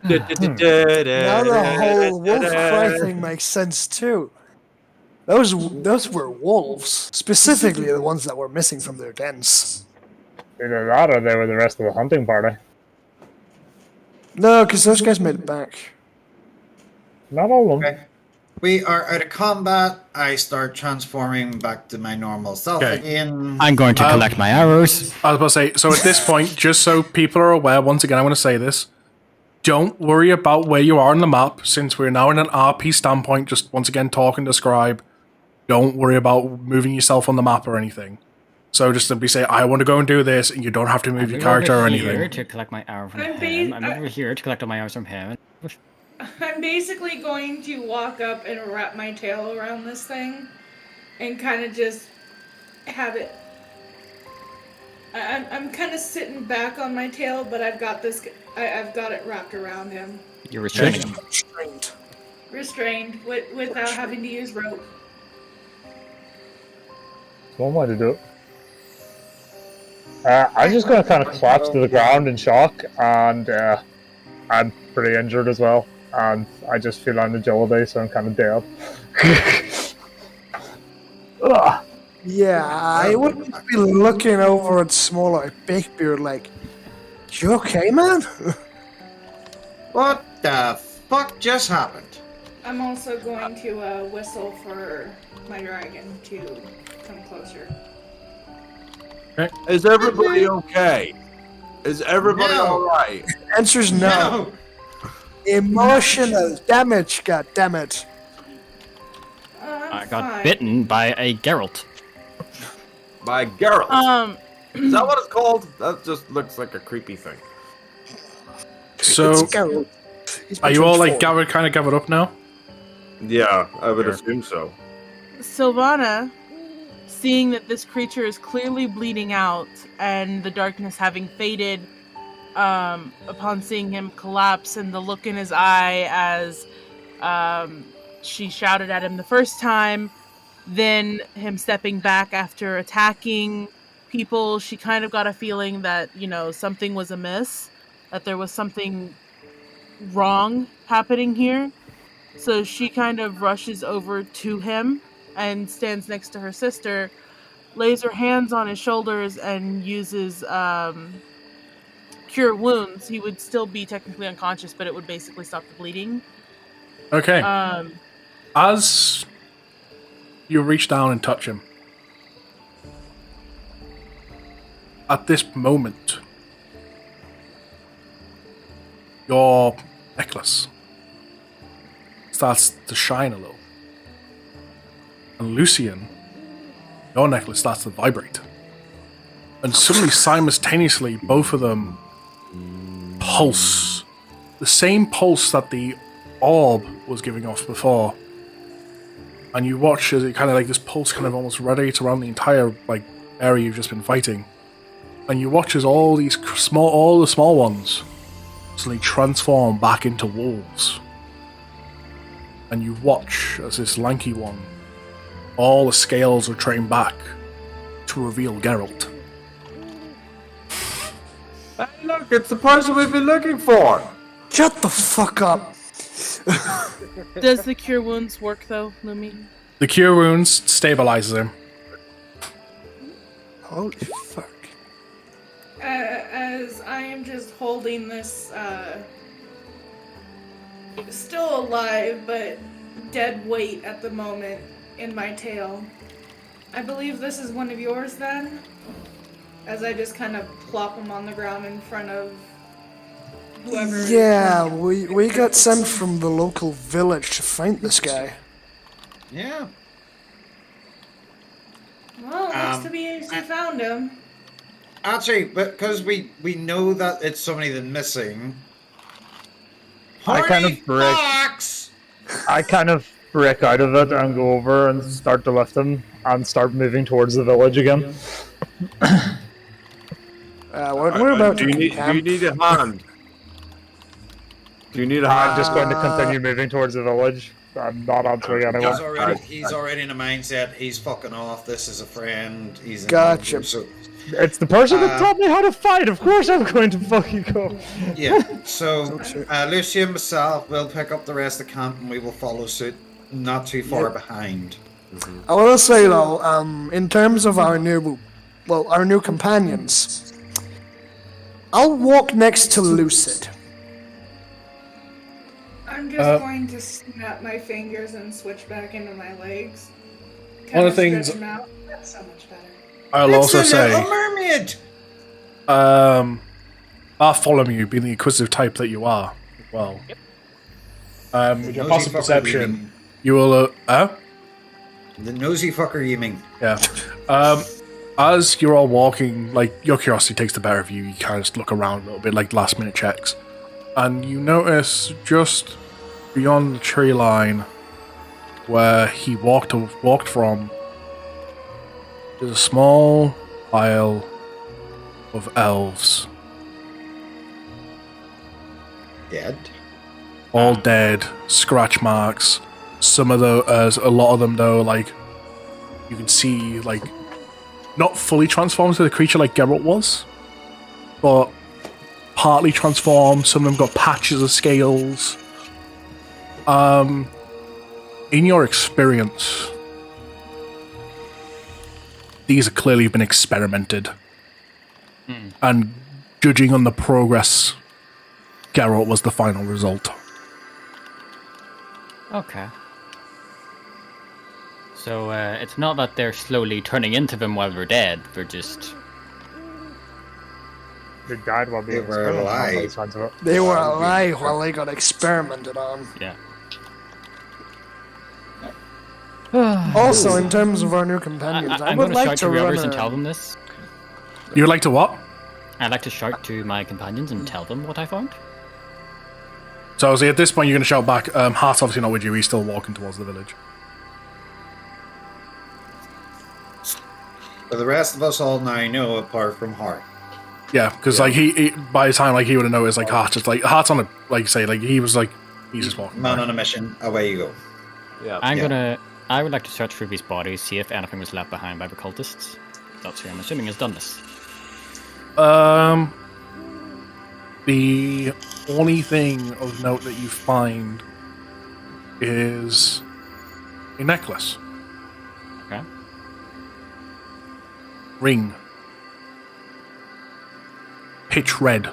Now the whole wolf cry thing makes sense too. Those were wolves, specifically the ones that were missing from their dens. Either that or they were the rest of the hunting party. No, because those guys made it back. Not all of them. Okay. We are out of combat. I start transforming back to my normal self again. I'm going to collect my arrows. I was about to say, so at this point, just so people are aware, once again, I'm going to say this. Don't worry about where you are on the map, since we're now in an RP standpoint, just once again talking to Scribe. Don't worry about moving yourself on the map or anything. So just simply say, I want to go and do this, and you don't have to move your character or anything. I'm here to collect my arrow from him. I'm over here to collect all my arrows from him. I'm basically going to walk up and wrap my tail around this thing and kind of just have it. I'm kind of sitting back on my tail, but I've got this. I've got it wrapped around him. You're restraining him. Restrained without having to use rope. One way to do it. I'm just going to kind of collapse to the ground in shock, and I'm pretty injured as well, and I just feel on agility, so I'm kind of dead. Ugh. Yeah, I wouldn't be looking over at Smaller Bakebeard like, you okay, man? What the fuck just happened? I'm also going to whistle for my dragon to come closer. Is everybody okay? Is everybody No. alright? Answer's no. Emotional damage, goddammit. I got bitten by a Geralt. By Geralt. Is that what it's called? That just looks like a creepy thing. So, are you all like gathered up now? Yeah, I would assume so. Sylvana, seeing that this creature is clearly bleeding out and the darkness having faded upon seeing him collapse and the look in his eye as she shouted at him the first time, then him stepping back after attacking people, she kind of got a feeling that, something was amiss, that there was something wrong happening here. So she kind of rushes over to him and stands next to her sister, lays her hands on his shoulders and uses cure wounds, he would still be technically unconscious, but it would basically stop the bleeding. Okay. As you reach down and touch him, at this moment, your necklace starts to shine a little. And Lucian, your necklace starts to vibrate. And suddenly, simultaneously, both of them pulse. The same pulse that the orb was giving off before. And you watch as it kind of like this pulse kind of almost radiates around the entire like area you've just been fighting. And you watch as all the small ones suddenly transform back into wolves. And you watch as this lanky one, all the scales are trained back to reveal Geralt. Hey, look, it's the person we've been looking for. Shut the fuck up. Does the cure wounds work though, Lumi? The cure wounds stabilizes him. Holy fuck. As I am just holding this, still alive, but dead weight at the moment in my tail. I believe this is one of yours then? As I just kind of plop him on the ground in front of whoever. Yeah, we got sent from the local village to find this guy. Yeah. Well, looks to be you found him. Actually, because we know that it's somebody that's missing. I kind of break. I kind of break out of it and go over and start to lift him and start moving towards the village again. We're about to do you need a hand? Do you need a hand? I'm just going to continue moving towards the village. I'm not answering anyone. He's already in a mindset. He's fucking off. This is a friend. He's in Gotcha. danger, so It's the person that taught me how to fight. Of course I'm going to fucking go. yeah. So Lucy and myself will pick up the rest of the camp and we will follow suit, not too far behind. I want to say though, in terms of our new companions, I'll walk next to Lucid. I'm just going to snap my fingers and switch back into my legs. One of the things- Stretch 'em out. That's so much better. I'll also It's a say, little mermaid. Bartholomew, being the inquisitive type that you are, well, with your nosy passive fucker perception, you will, The nosy fucker you mean. yeah. As you're all walking, like, your curiosity takes the better of you, you kind of just look around a little bit, like last minute checks, and you notice just beyond the tree line where he walked from, there's a small pile of elves. Dead. All dead, scratch marks. Some of a lot of them though, like, you can see, like, not fully transformed to the creature like Geralt was, but partly transformed. Some of them got patches of scales. In your experience, these have clearly been experimented. And judging on the progress, Geralt was the final result. Okay. So it's not that they're slowly turning into them while we're dead. We're just... They died while being They were experimented on by the alive. sounds of it. They were alive while they got experimented on. Yeah. Also, in terms of our new companions, I I'm would going to like shout to to the run others and tell them this. You would like to what? I'd like to shout to my companions and tell them what I found. So, at this point, you're going to shout back. Hart's obviously not with you. He's still walking towards the village. But the rest of us all now know, apart from Hart. Yeah, because like he by the time like he would have noticed like Hart's on a like say like he was like he's just walking. Man by. on a mission, away you go. Yeah. I would like to search through these bodies, see if anything was left behind by the cultists. That's who I'm assuming has done this. The only thing of note that you find is a necklace. Okay. ring. Pitch red.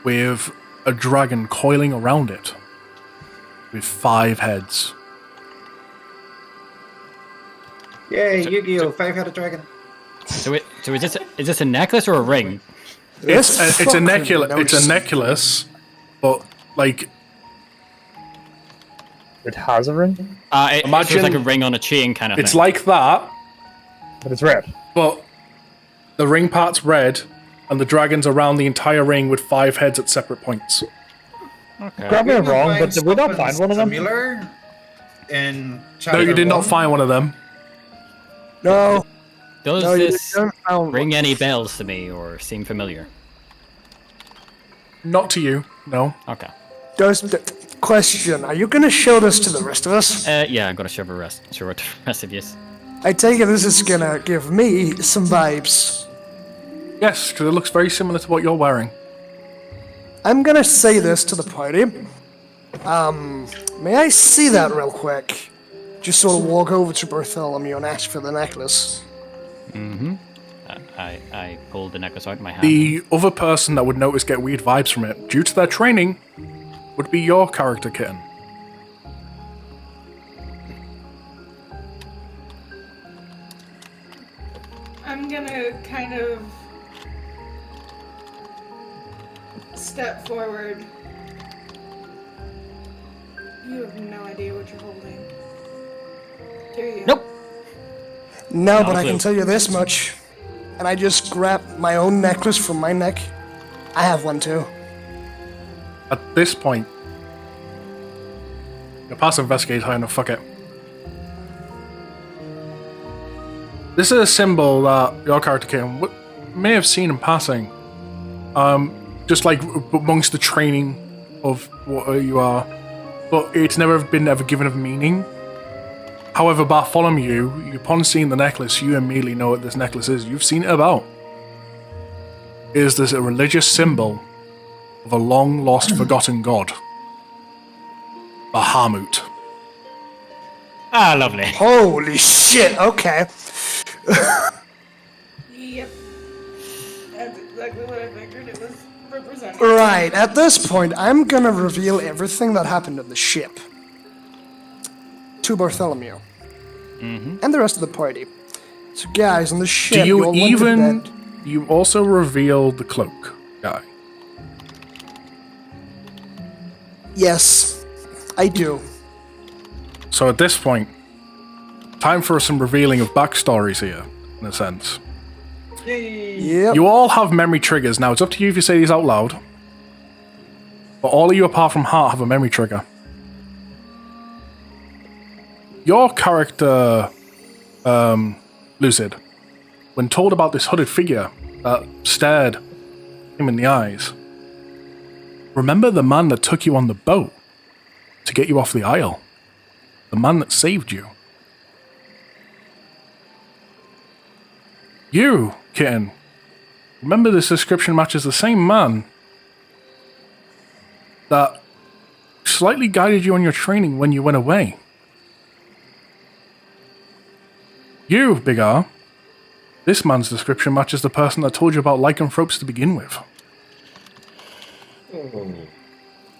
With a dragon coiling around it. With 5 heads. Yay, Yu-Gi-Oh! 5-headed dragon. So is this a necklace or a ring? It's a necklace. It's a necklace, but like It has a ring, It's just like a ring on a chain kind of thing. it's like that, but it's red. but the ring part's red, and the dragon's around the entire ring with 5 heads at separate points. Okay. Grab me if I'm wrong, Find but did we not something find one of them? Similar in No, chapter you did not 1? find one of them. No. Does No, you this don't found ring any bells to me or seem familiar? Not to you. No. Okay. Question, are you going to show this to the rest of us? Yeah, I'm gonna show it to the rest of you. I take it this is going to give me some vibes. Yes, because it looks very similar to what you're wearing. I'm going to say this to the party. May I see that real quick? Just sort of walk over to Bartholomew and ask for the necklace. Mm-hmm. I pulled the necklace out of my hand. The other person that would notice get weird vibes from it, due to their training, would be your character, Kitten. I'm gonna kind of step forward. You have no idea what you're holding. Do you? Nope. No, but I clue. can tell you this much. And I just grabbed my own necklace from my neck. I have one too. At this point, your passive investigate high enough, fuck it. This is a symbol that your character may have seen in passing. Just like amongst the training of what you are. But it's never been given a meaning. However, Bartholomew, upon seeing the necklace, you immediately know what this necklace is. You've seen it about. Is this a religious symbol of a long-lost, forgotten god? Bahamut. Ah, lovely. Holy shit, okay. Yep. That's exactly what I figured it was representing. Right, at this point, I'm gonna reveal everything that happened on the ship to Bartholomew and the rest of the party. So, guys, on the ship, Do you all went to even... bed. You also revealed the cloak guy. Yes, I do. So at this point, time for some revealing of backstories here, in a sense. Yep. You all have memory triggers. Now, it's up to you if you say these out loud. But all of you, apart from Hart, have a memory trigger. Your character, Lucid, when told about this hooded figure that stared him in the eyes, remember the man that took you on the boat to get you off the isle? The man that saved you? You, Kitten, remember this description matches the same man that slightly guided you on your training when you went away. You, Big R, this man's description matches the person that told you about lycanthropes to begin with.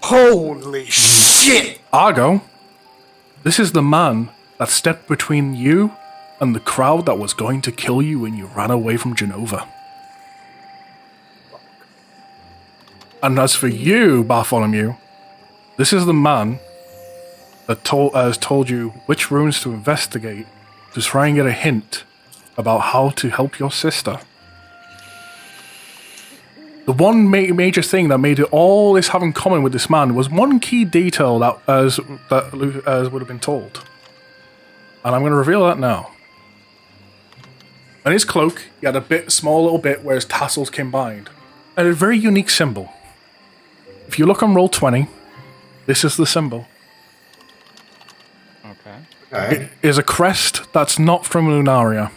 Holy shit! Argo, this is the man that stepped between you and the crowd that was going to kill you when you ran away from Genova. And as for you, Bartholomew, this is the man that has told you which runes to investigate to try and get a hint about how to help your sister. The one major thing that made it all this have in common with this man was one key detail that would have been told. And I'm going to reveal that now. On his cloak, he had a small little bit where his tassels combined. And a very unique symbol. If you look on Roll20, this is the symbol. Okay. It is a crest that's not from Lunaria.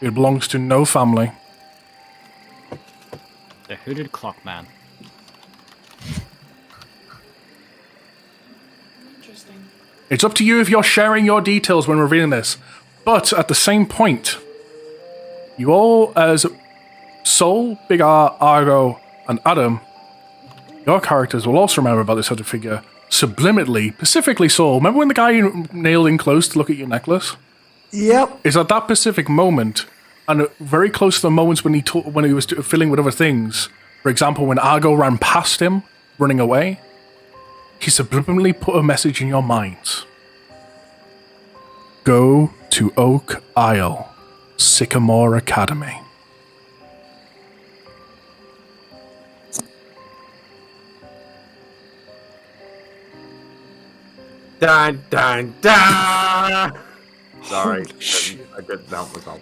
It belongs to no family. The hooded clock man. Interesting. It's up to you if you're sharing your details when revealing this. But at the same point, you all, as Soul, Big R, Argo, and Adam, your characters will also remember about this hooded figure subliminally, specifically Soul. Remember when the guy nailed in close to look at your necklace? Yep. It's at that specific moment, and very close to the moments when he was filling with other things. For example, when Argo ran past him, running away, he subliminally put a message in your minds. Go to Oak Isle, Sycamore Academy. Dun dun dun! Sorry, I couldn't help myself.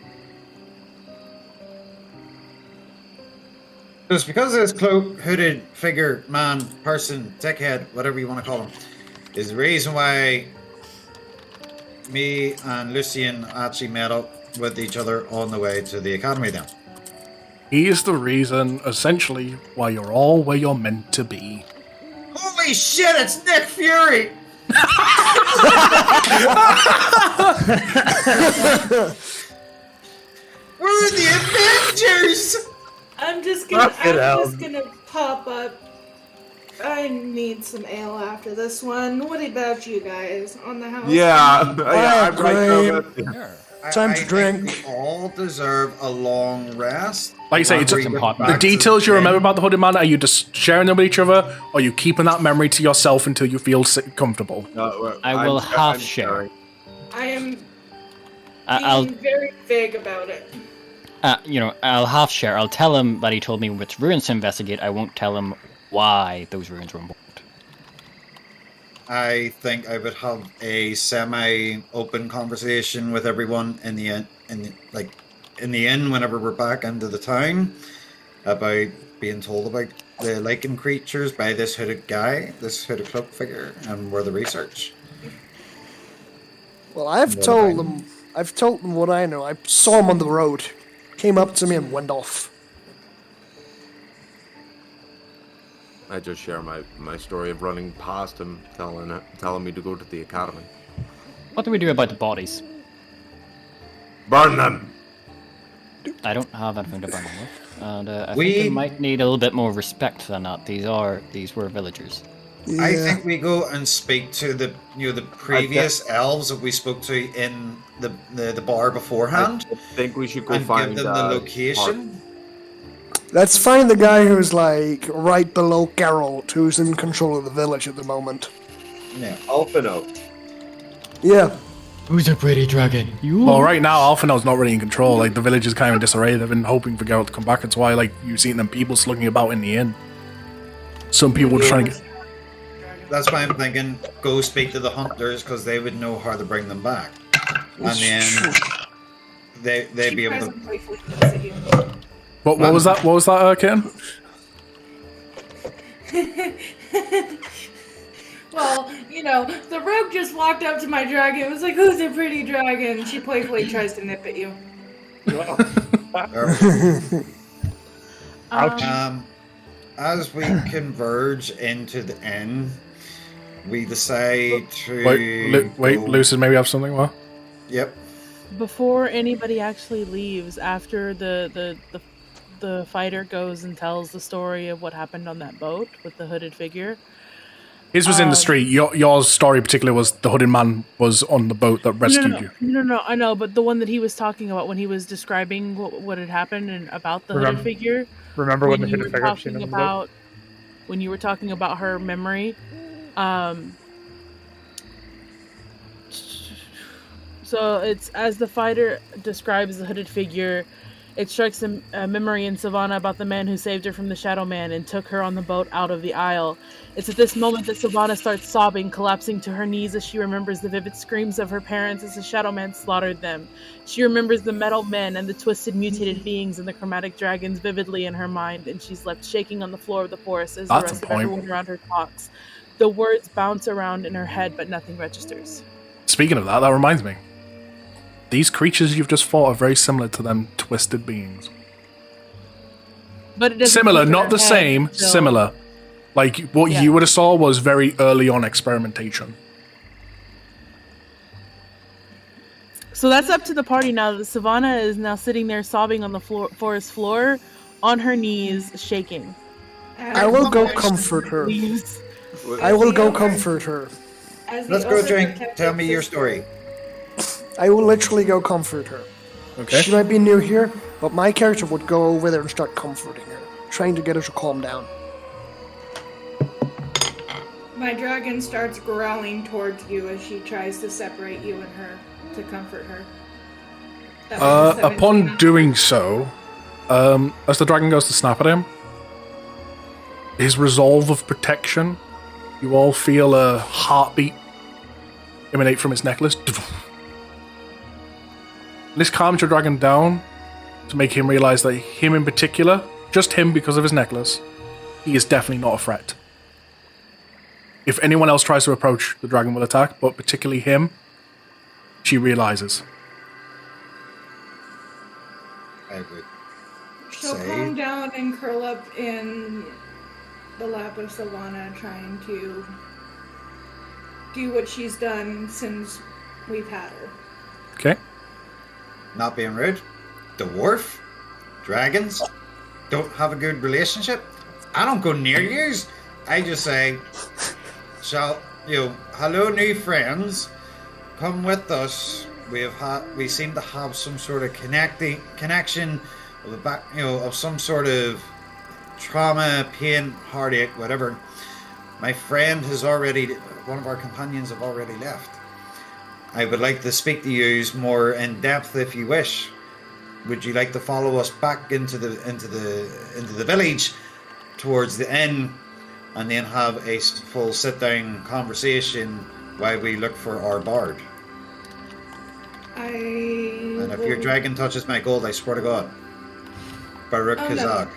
Just because this cloak, hooded figure, man, person, dickhead, whatever you want to call him, is the reason why me and Lucian actually met up with each other on the way to the academy then. He is the reason, essentially, why you're all where you're meant to be. Holy shit, it's Nick Fury! We're the Avengers! I'm just gonna pop up. I need some ale after this one. What about you guys on the house? Yeah, I'm right now. Time to I drink. think we all deserve a long rest. Like I say, it's Before we get the back to details you the remember game. about the Hooded Man, are you just sharing them with each other, or are you keeping that memory to yourself until you feel comfortable? I will half share. I am I'll being very vague about it. I'll half share. I'll tell him that he told me which ruins to investigate. I won't tell him why those ruins were important. I think I would have a semi-open conversation with everyone in the inn whenever we're back into the town about being told about the lichen creatures by this hooded guy, this hooded cloak figure, and where the research. Well, I've told them what I know. I saw him on the road. Came up to me and went off. I just share my story of running past him, telling me to go to the academy. What do we do about the bodies? Burn them! I don't have anything to burn them with, and I We- think we might need a little bit more respect than that. These were villagers. Yeah. I think we go and speak to the previous elves that we spoke to in the bar beforehand, I think we should go and find give them the location. Let's find the guy who's like right below Geralt, who's in control of the village at the moment. Yeah. Alphino. Yeah. Who's a pretty dragon? You. Well, right now, Alphinaud's not really in control. Like, the village is kind of in disarray. They've been hoping for Geralt to come back. It's why, like, you've seen them people slugging about in the inn. Some people were trying to get... That's why I'm thinking go speak to the hunters because they would know how to bring them back, and then they'd be able to. What was that? What was that, Kitten? Well, the rogue just walked up to my dragon. It was like, "Who's a pretty dragon?" She playfully tries to nip at you. As we converge into the inn, we decide to Wait, Lucius, maybe have something, what? Yep. Before anybody actually leaves, after the fighter goes and tells the story of what happened on that boat with the hooded figure. His was in the street. Your story particularly was the hooded man was on the boat that rescued you. No, I know, but the one that he was talking about when he was describing what had happened and about the hooded figure. Remember when the you hooded were figure was seen talking on the boat? about when you were talking about her memory. So it's as the fighter describes the hooded figure, it strikes a memory in Savannah about the man who saved her from the Shadow Man and took her on the boat out of the Isle. It's at this moment that Savannah starts sobbing, collapsing to her knees as she remembers the vivid screams of her parents as the Shadow Man slaughtered them. She remembers the metal men and the twisted mutated beings and the chromatic dragons vividly in her mind, and she's left shaking on the floor of the forest as the That's rest a of point. everyone around her talks. The words bounce around in her head, but nothing registers. Speaking of that reminds me. These creatures you've just fought are very similar to them twisted beings. But it doesn't Similar, keep in not her the head, same, so- similar. Like, what Yeah. you would have saw was very early on experimentation. So that's up to the party now. Savannah is now sitting there sobbing on the forest floor, on her knees, shaking. I will go comfort her. Leaves. I will go comfort her. Let's go drink. Tell me your story. I will literally go comfort her. Okay. She might be new here, but my character would go over there and start comforting her, trying to get her to calm down. My dragon starts growling towards you as she tries to separate you and her to comfort her. That was a 17. Upon doing so, as the dragon goes to snap at him, his resolve of protection, you all feel a heartbeat emanate from his necklace. This calms your dragon down to make him realize that him in particular, just him because of his necklace, he is definitely not a threat. If anyone else tries to approach, the dragon will attack, but particularly him, she realizes. I would She'll say. calm down and curl up in the lap of Savannah, trying to do what she's done since we've had her. Okay. Not being rude. Dwarf, dragons, don't have a good relationship. I don't go near yous. I just say, hello, new friends. Come with us. We seem to have some sort of connection of some sort of trauma, pain, heartache, whatever. My friend one of our companions have already left. I would like to speak to you more in depth if you wish. Would you like to follow us back into the village towards the inn, and then have a full sit-down conversation while we look for our bard? And if your dragon touches my gold, I swear to God, Baruch Kazak.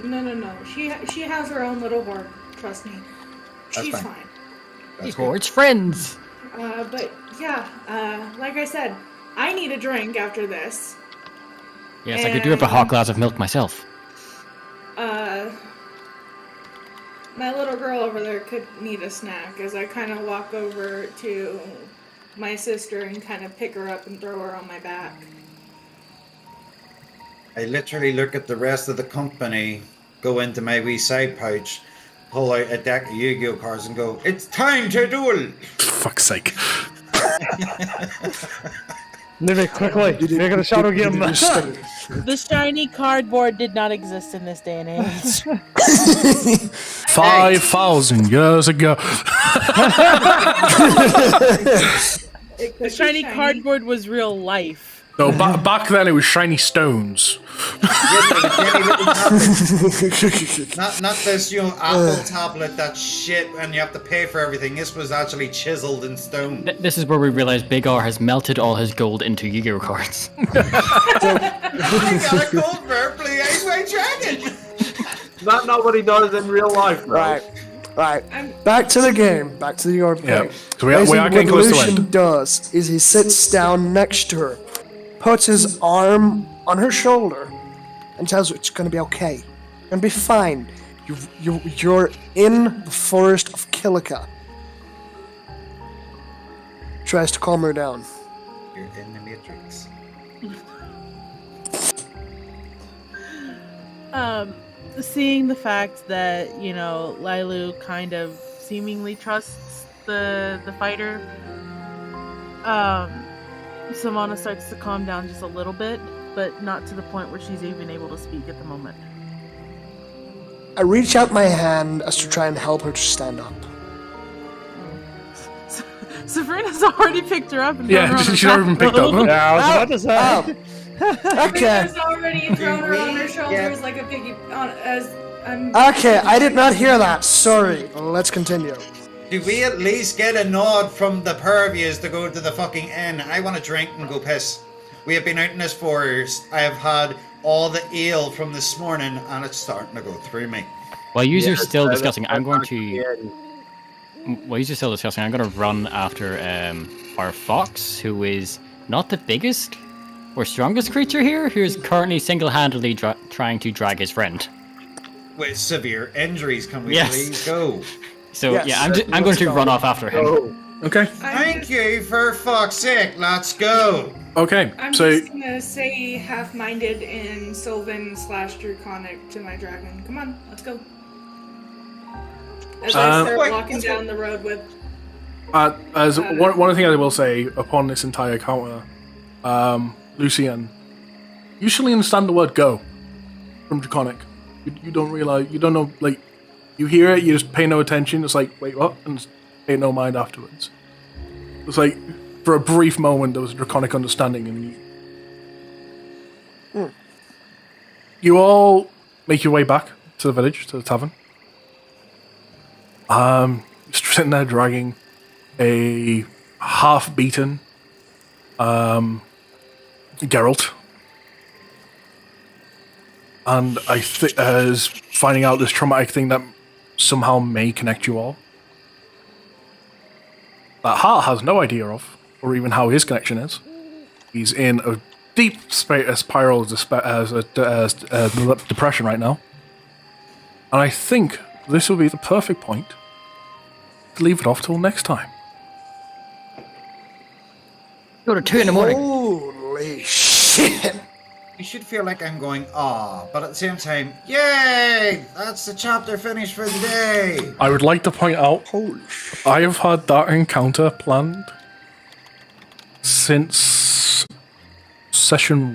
No. She has her own little horde. Trust me. She's fine. These hordes friends. But yeah, like I said, I need a drink after this. Yes, I could do up a hot glass of milk myself. My little girl over there could need a snack, as I kind of walk over to my sister and kind of pick her up and throw her on my back. I literally look at the rest of the company, go into my wee side pouch, pull out a deck of Yu-Gi-Oh cards and go, "It's time to duel!" Fuck's sake. Livy, quickly, make it a shadow game. The shiny cardboard did not exist in this day and age. 5,000 years ago. The shiny cardboard was real life. No, back then it was shiny stones. not this, Apple tablet, that shit, and you have to pay for everything. This was actually chiseled in stone. This is where we realize Big R has melted all his gold into Yu-Gi-Oh cards. I got a gold verbally Ice White Dragon! Not what he does in real life, bro. Right. Back to the game. Back to your point. Yeah. So we are getting close to What Lucian end. does is he sits down next to her, puts his arm on her shoulder, and tells her it's going to be okay. You're going to be fine. You're in the forest of Kilika. Tries to calm her down. You're in the Matrix. Seeing the fact that, Lailu kind of seemingly trusts the fighter, Savannah starts to calm down just a little bit, but not to the point where she's even able to speak at the moment. I reach out my hand as to try and help her to stand up. Sabrina's already picked her up and thrown her on her she's already been picked up. Huh? Yeah, I was about to say. Okay. Sabrina's already thrown her on her shoulders like a piggy. Okay, I did not hear that. Sorry. Let's continue. Do we at least get a nod from the pair of yous to go to the fucking inn? I want to drink and go piss. We have been out in this forest. I have had all the ale from this morning, and it's starting to go through me. While you are still discussing, I'm going to run after our fox, who is not the biggest or strongest creature here, who is currently single-handedly trying to drag his friend. With severe injuries, can we Yes. please go? So Yes, yeah, I'm going to run off after him. Okay. Thank you, for fuck's sake, let's go. Okay, I'm so just gonna say half-minded in Sylvan/Draconic to my dragon. Come on, let's go. As I start walking down the road with. as one of the things I will say upon this entire encounter, Lucian, you usually understand the word "go" from Draconic. You don't realize, you don't know, like, you hear it, you just pay no attention. It's like, wait, what? And just pay no mind afterwards. It's like, for a brief moment, there was a Draconic understanding, and you all make your way back to the village, to the tavern. You're sitting there dragging a half-beaten Geralt. And I think as finding out this traumatic thing that somehow may connect you all. That Hart has no idea of, or even how his connection is. He's in a deep spiral of depression right now. And I think this will be the perfect point to leave it off till next time. Go to 2 in the morning. Holy shit! You should feel like I'm going, but at the same time, yay! That's the chapter finished for the day! I would like to point out, I have had that encounter planned since session